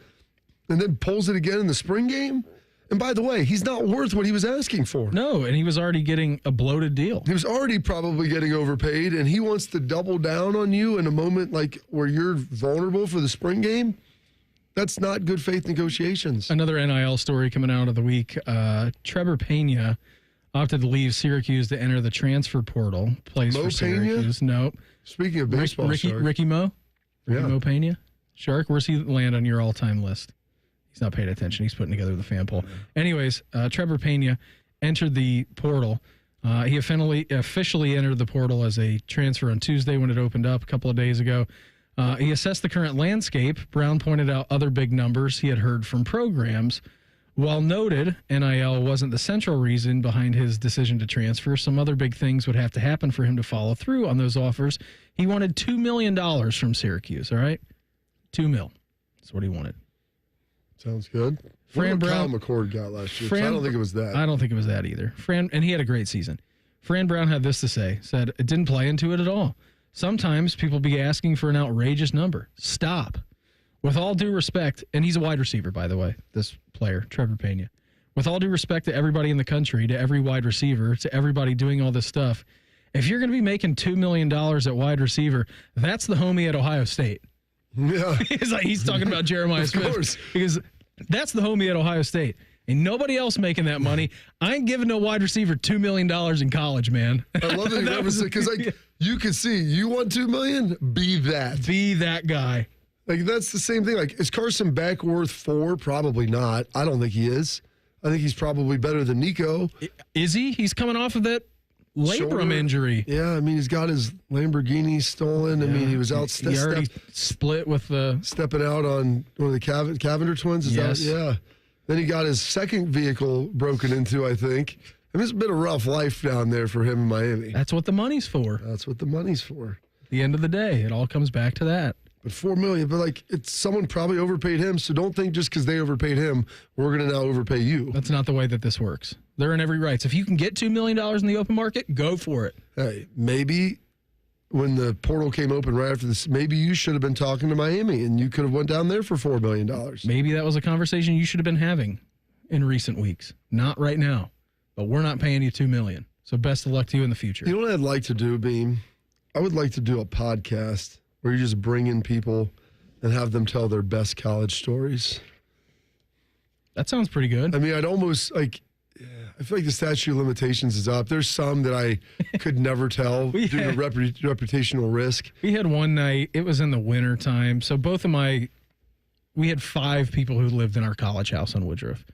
and then pulls it again in the spring game? And by the way, he's not worth what he was asking for. No, and he was already getting a bloated deal. He was already probably getting overpaid, and he wants to double down on you in a moment like where you're vulnerable for the spring game. that's not good faith negotiations. Another NIL story coming out of the week. Trevor Pena opted to leave Syracuse to enter the transfer portal. Plays for Syracuse. Nope. Speaking of baseball, Ricky Mo? Mo Pena? Shark, where's he land on your all-time list? He's not paying attention. He's putting together the fan poll. Anyways, Trevor Pena entered the portal. He officially entered the portal as a transfer on Tuesday when it opened up a couple of days ago. He assessed the current landscape. Brown pointed out other big numbers he had heard from programs. While noted NIL wasn't the central reason behind his decision to transfer, some other big things would have to happen for him to follow through on those offers. He wanted $2 million from Syracuse, all right? $2 million. That's what he wanted. Sounds good. Fran Brown. Kyle McCord got last year. I don't think it was that. I don't think it was that either. And he had a great season. Fran Brown had this to say, said, it didn't play into it at all. Sometimes people be asking for an outrageous number. Stop. With all due respect, and he's a wide receiver, by the way, this player, Trevor Pena. With all due respect to everybody in the country, to every wide receiver, to everybody doing all this stuff, if you're going to be making $2 million at wide receiver, that's the homie at Ohio State. Yeah. he's talking about Jeremiah Smith. Of course. Because that's the homie at Ohio State. Ain't nobody else making that money. I ain't giving no wide receiver $2 million in college, man. I love that he never said, because you can see, you want $2 million? Be that. Be that guy. Like, that's the same thing. Like, is Carson Beck worth 4? Probably not. I don't think he is. I think he's probably better than Nico. Is he? He's coming off of that labrum injury. Yeah, I mean, he's got his Lamborghini stolen. Yeah. I mean, he was out. He already split with the... Stepping out on one of the Cavender twins. Is yes. That, yeah. Then he got his second vehicle broken into, I think. I mean, it's been a rough life down there for him in Miami. That's what the money's for. That's what the money's for. At the end of the day, it all comes back to that. But $4 million, but like it's someone probably overpaid him. So don't think just because they overpaid him, we're going to now overpay you. That's not the way that this works. They're in every right. So if you can get $2 million in the open market, go for it. Hey, maybe when the portal came open right after this, maybe you should have been talking to Miami and you could have went down there for $4 million. Maybe that was a conversation you should have been having in recent weeks. Not right now, but we're not paying you $2 million. So best of luck to you in the future. You know what I'd like to do, Beam? I would like to do a podcast where you just bring in people and have them tell their best college stories. That sounds pretty good. I mean, I'd almost like, I feel like the statute of limitations is up. There's some that I could never tell due to reputational risk. We had one night, it was in the winter time. So we had 5 people who lived in our college house on Woodruff.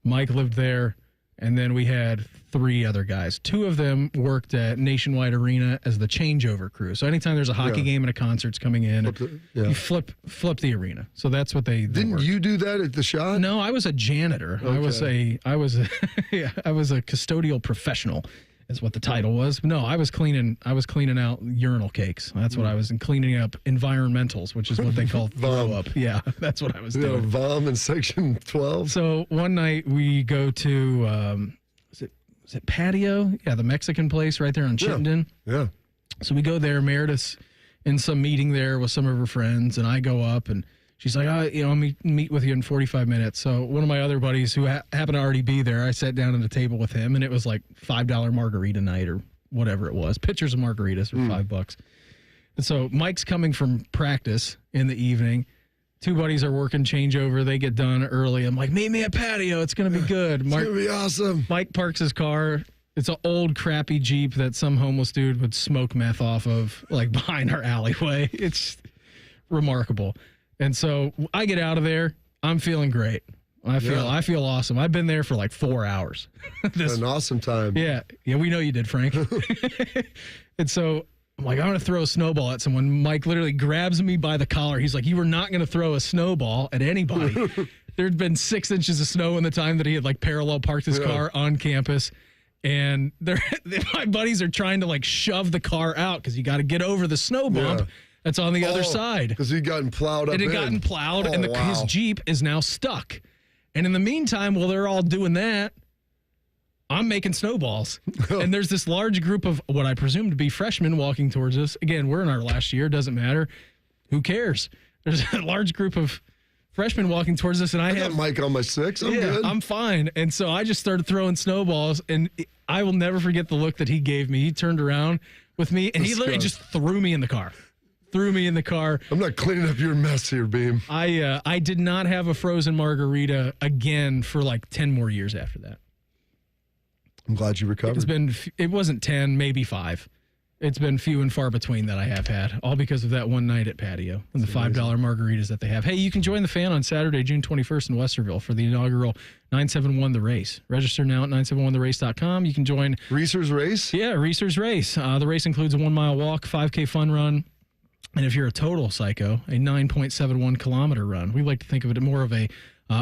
Mike lived there. And then we had 3 other guys. 2 of them worked at Nationwide Arena as the changeover crew. So anytime there's a hockey game and a concert's coming in, you flip the arena. So that's what they didn't work. You do that at the shot? No, I was a janitor. Okay. I was a custodial professional, is what the title was. No, I was cleaning out urinal cakes. That's what I was, and cleaning up environmentals, which is what they call throw up. Yeah, that's what I was doing. VOM in section 12. So one night we go to is it Patio? Yeah, the Mexican place right there on Chittenden. Yeah. So we go there. Meredith's in some meeting there with some of her friends, and I go up and she's like, I'll meet with you in 45 minutes. So one of my other buddies who happened to already be there, I sat down at a table with him, and it was like $5 margarita night or whatever it was. Pitchers of margaritas for $5. And so Mike's coming from practice in the evening. 2 buddies are working changeover. They get done early. I'm like, meet me at Patio. It's going to be good. It's going to be awesome. Mike parks his car. It's an old, crappy Jeep that some homeless dude would smoke meth off of, like behind our alleyway. It's remarkable. And so I get out of there. I'm feeling great. I feel awesome. I've been there for like 4 hours. An awesome time. Yeah, we know you did, Frank. And so I'm like, I'm going to throw a snowball at someone. Mike literally grabs me by the collar. He's like, you were not going to throw a snowball at anybody. There'd been 6 inches of snow in the time that he had like parallel parked his car on campus. And my buddies are trying to like shove the car out because you got to get over the snow bump. That's on the other side. Because he'd gotten plowed up. It had gotten plowed, and his Jeep is now stuck. And in the meantime, while they're all doing that, I'm making snowballs. And there's this large group of what I presume to be freshmen walking towards us. Again, we're in our last year. Doesn't matter. Who cares? There's a large group of freshmen walking towards us, and I have Mike on my 6. I'm good. I'm fine. And so I just started throwing snowballs, and I will never forget the look that he gave me. He turned around with me, and he literally just threw me in the car. threw me in the car. I'm not cleaning up your mess here, Beam. I did not have a frozen margarita again for like 10 more years after that. I'm glad you recovered. It wasn't 10, maybe 5. It's been few and far between that I have had, all because of that one night at Patio and the $5 margaritas that they have. Hey, you can join the fan on Saturday, June 21st in Westerville for the inaugural 971 The Race. Register now at 971therace.com. You can join Reese's Race? Yeah, Reese's Race. The race includes a 1-mile walk, 5K fun run, and if you're a total psycho, a 9.71 kilometer run. We like to think of it more of a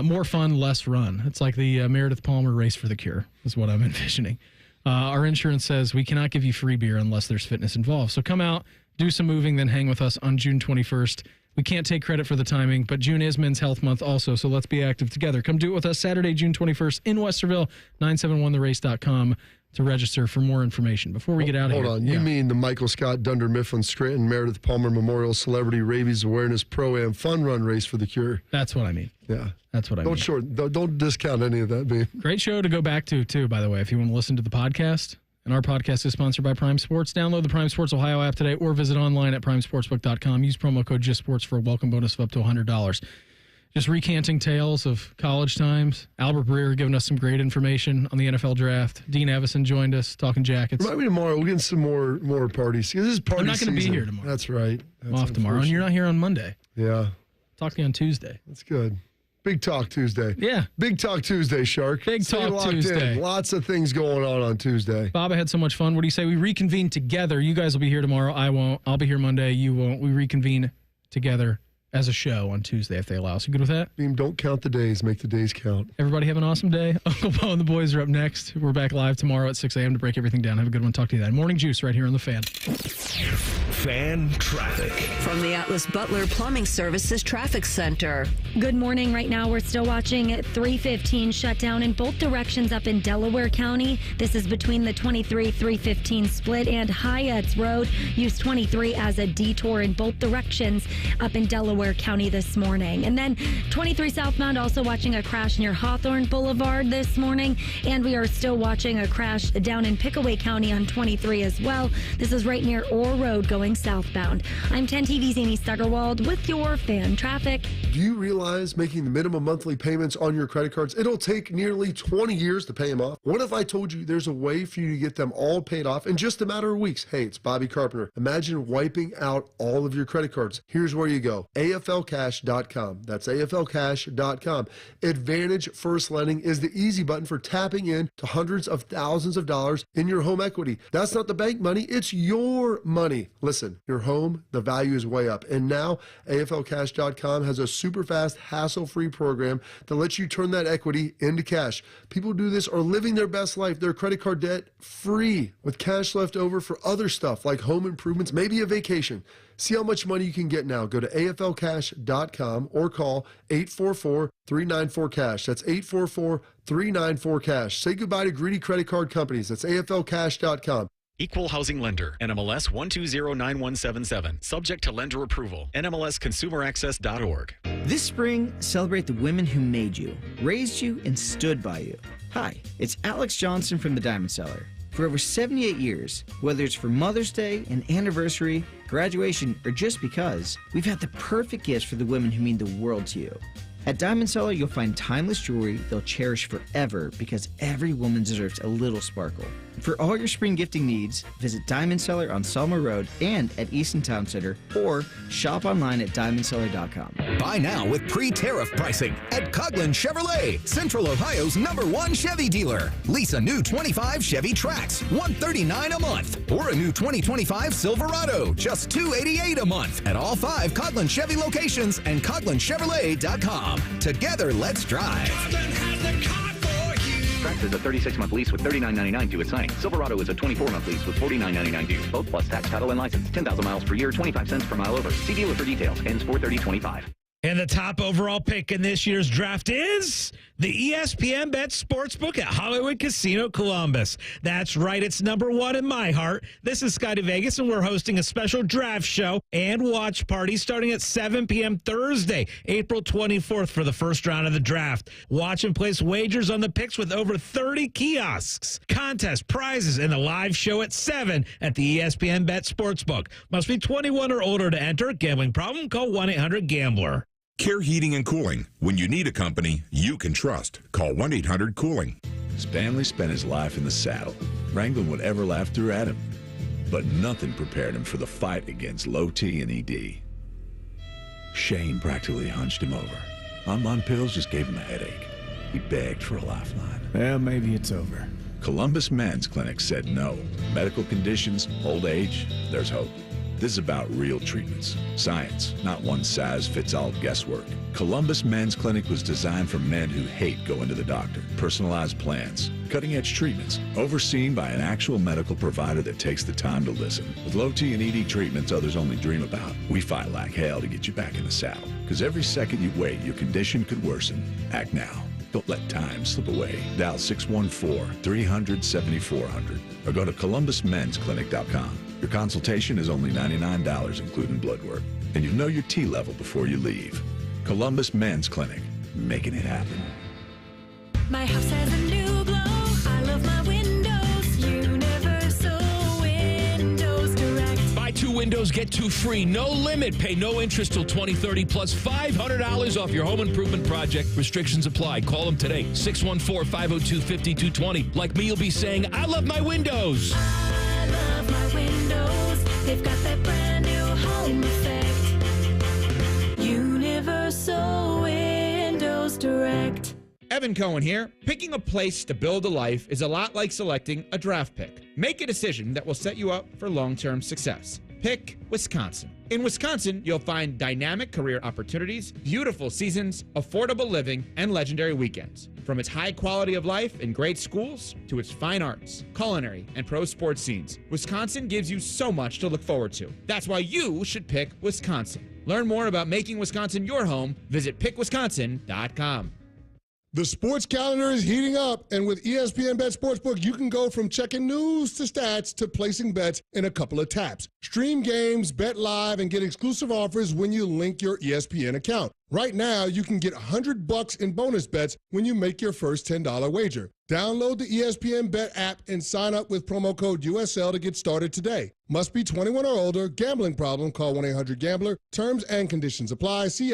more fun, less run. It's like the Meredith Palmer Race for the Cure is what I'm envisioning. Our insurance says we cannot give you free beer unless there's fitness involved. So come out, do some moving, then hang with us on June 21st. We can't take credit for the timing, but June is Men's Health Month also, so let's be active together. Come do it with us Saturday, June 21st in Westerville, 971therace.com to register for more information. Before we get out of here. Hold on. You mean the Michael Scott, Dunder Mifflin, Scranton, Meredith Palmer Memorial Celebrity Rabies Awareness Pro-Am Fun Run Race for the Cure? That's what I mean. Yeah. That's what I mean. Don't discount any of that, Beam. Great show to go back to, too, by the way, if you want to listen to the podcast. And our podcast is sponsored by Prime Sports. Download the Prime Sports Ohio app today or visit online at primesportsbook.com. Use promo code GISTSPORTS for a welcome bonus of up to $100. Just recanting tales of college times. Albert Breer giving us some great information on the NFL draft. Dean Evason joined us talking Jackets. Remind me tomorrow. We'll get some more parties. This is party I'm not going to be season. here tomorrow. That's right. I'm off tomorrow, and you're not here on Monday. Yeah. Talk to you on Tuesday. That's good. Big Talk Tuesday. Yeah. Big Talk Tuesday, Shark. Big Talk Tuesday. Lots of things going on Tuesday. Bob, I had so much fun. What do you say we reconvene together? You guys will be here tomorrow. I won't. I'll be here Monday. You won't. We reconvene together as a show on Tuesday if they allow us. You good with that? Beam, don't count the days. Make the days count. Everybody have an awesome day. Uncle Bo and the boys are up next. We're back live tomorrow at 6 a.m. to break everything down. Have a good one. Talk to you then. Morning Juice right here on The Fan. Fan traffic. From the Atlas Butler Plumbing Services Traffic Center. Good morning. Right now, we're still watching at 315 shutdown in both directions up in Delaware County. This is between the 23-315 split and Hyatt's Road. Use 23 as a detour in both directions up in Delaware County this morning. And then 23 southbound, also watching a crash near Hawthorne Boulevard this morning. And we are still watching a crash down in Pickaway County on 23 as well. This is right near Orr Road going southbound. I'm 10 TV's Amy Stuggerwald with your fan traffic. Do you realize making the minimum monthly payments on your credit cards, it'll take nearly 20 years to pay them off? What if I told you there's a way for you to get them all paid off in just a matter of weeks? Hey, it's Bobby Carpenter. Imagine wiping out all of your credit cards. Here's where you go. AFLcash.com. That's AFLcash.com. Advantage First Lending is the easy button for tapping in to hundreds of thousands of dollars in your home equity. That's not the bank money, it's your money. Listen, your home, the value is way up. And now AFLcash.com has a super fast, hassle-free program that lets you turn that equity into cash. People do this are living their best life, their credit card debt free, with cash left over for other stuff like home improvements, maybe a vacation. See how much money you can get now. Go to AFLcash.com or call 844-394-CASH. That's 844-394-CASH. Say goodbye to greedy credit card companies. That's AFLcash.com. Equal Housing Lender, NMLS 1209177. Subject to lender approval. NMLSConsumerAccess.org. This spring, celebrate the women who made you, raised you, and stood by you. Hi, it's Alex Johnson from the Diamond Cellar. For over 78 years, whether it's for Mother's Day, an anniversary, graduation, or just because, we've had the perfect gifts for the women who mean the world to you. At Diamond Cellar, you'll find timeless jewelry they'll cherish forever because every woman deserves a little sparkle. For all your spring gifting needs, visit Diamond Cellar on Selma Road and at Easton Town Center, or shop online at diamondcellar.com. Buy now with pre-tariff pricing at Coughlin Chevrolet, Central Ohio's #1 Chevy dealer. Lease a new 25 Chevy Trax, $139 a month, or a new 2025 Silverado, just $288 a month at all 5 Coughlin Chevy locations and CoughlinChevrolet.com. Together, let's drive. Trax is a 36-month lease with $39.99 due at signing. Silverado is a 24-month lease with $49.99 due. Both plus tax, title, and license. 10,000 miles per year, 25 cents per mile over. See dealer for details. Ends 4/30/25. And the top overall pick in this year's draft is The ESPN Bet Sportsbook at Hollywood Casino Columbus. That's right, it's number one in my heart. This is Scotty Vegas, and we're hosting a special draft show and watch party starting at 7 p.m. Thursday, April 24th for the first round of the draft. Watch and place wagers on the picks with over 30 kiosks, contests, prizes, and a live show at 7 at the ESPN Bet Sportsbook. Must be 21 or older to enter. Gambling problem? Call 1-800-GAMBLER. Care Heating and Cooling. When you need a company you can trust, call 1-800-COOLING. Stanley spent his life in the saddle, wrangling whatever life threw at him. But nothing prepared him for the fight against low T and ED. Shane practically hunched him over. Online pills just gave him a headache. He begged for a lifeline. Well, maybe it's over. Columbus Men's Clinic said no. Medical conditions, old age, there's hope. This is about real treatments. Science, not one-size-fits-all guesswork. Columbus Men's Clinic was designed for men who hate going to the doctor. Personalized plans, cutting-edge treatments, overseen by an actual medical provider that takes the time to listen. With low T and ED treatments others only dream about, we fight like hell to get you back in the saddle. Because every second you wait, your condition could worsen. Act now. Don't let time slip away. Dial 614-300-7400 or go to columbusmensclinic.com. Your consultation is only $99, including blood work. And you'll know your T level before you leave. Columbus Men's Clinic, making it happen. My house has a new glow. I love my windows. Universal Windows Direct. Buy 2 windows, get 2 free. No limit. Pay no interest till 2030 plus $500 off your home improvement project. Restrictions apply. Call them today. 614-502-5220. Like me, you'll be saying, I love my windows. I love my windows. They've got that brand new home effect. Universal Windows Direct. Evan Cohen here. Picking a place to build a life is a lot like selecting a draft pick. Make a decision that will set you up for long-term success. Pick Wisconsin. In Wisconsin, you'll find dynamic career opportunities, beautiful seasons, affordable living, and legendary weekends. From its high quality of life and great schools to its fine arts, culinary, and pro sports scenes, Wisconsin gives you so much to look forward to. That's why you should pick Wisconsin. Learn more about making Wisconsin your home. Visit pickwisconsin.com. The sports calendar is heating up, and with ESPN Bet Sportsbook, you can go from checking news to stats to placing bets in a couple of taps. Stream games, bet live, and get exclusive offers when you link your ESPN account. Right now, you can get $100 in bonus bets when you make your first $10 wager. Download the ESPN Bet app and sign up with promo code USL to get started today. Must be 21 or older. Gambling problem? Call 1-800-GAMBLER. Terms and conditions apply. See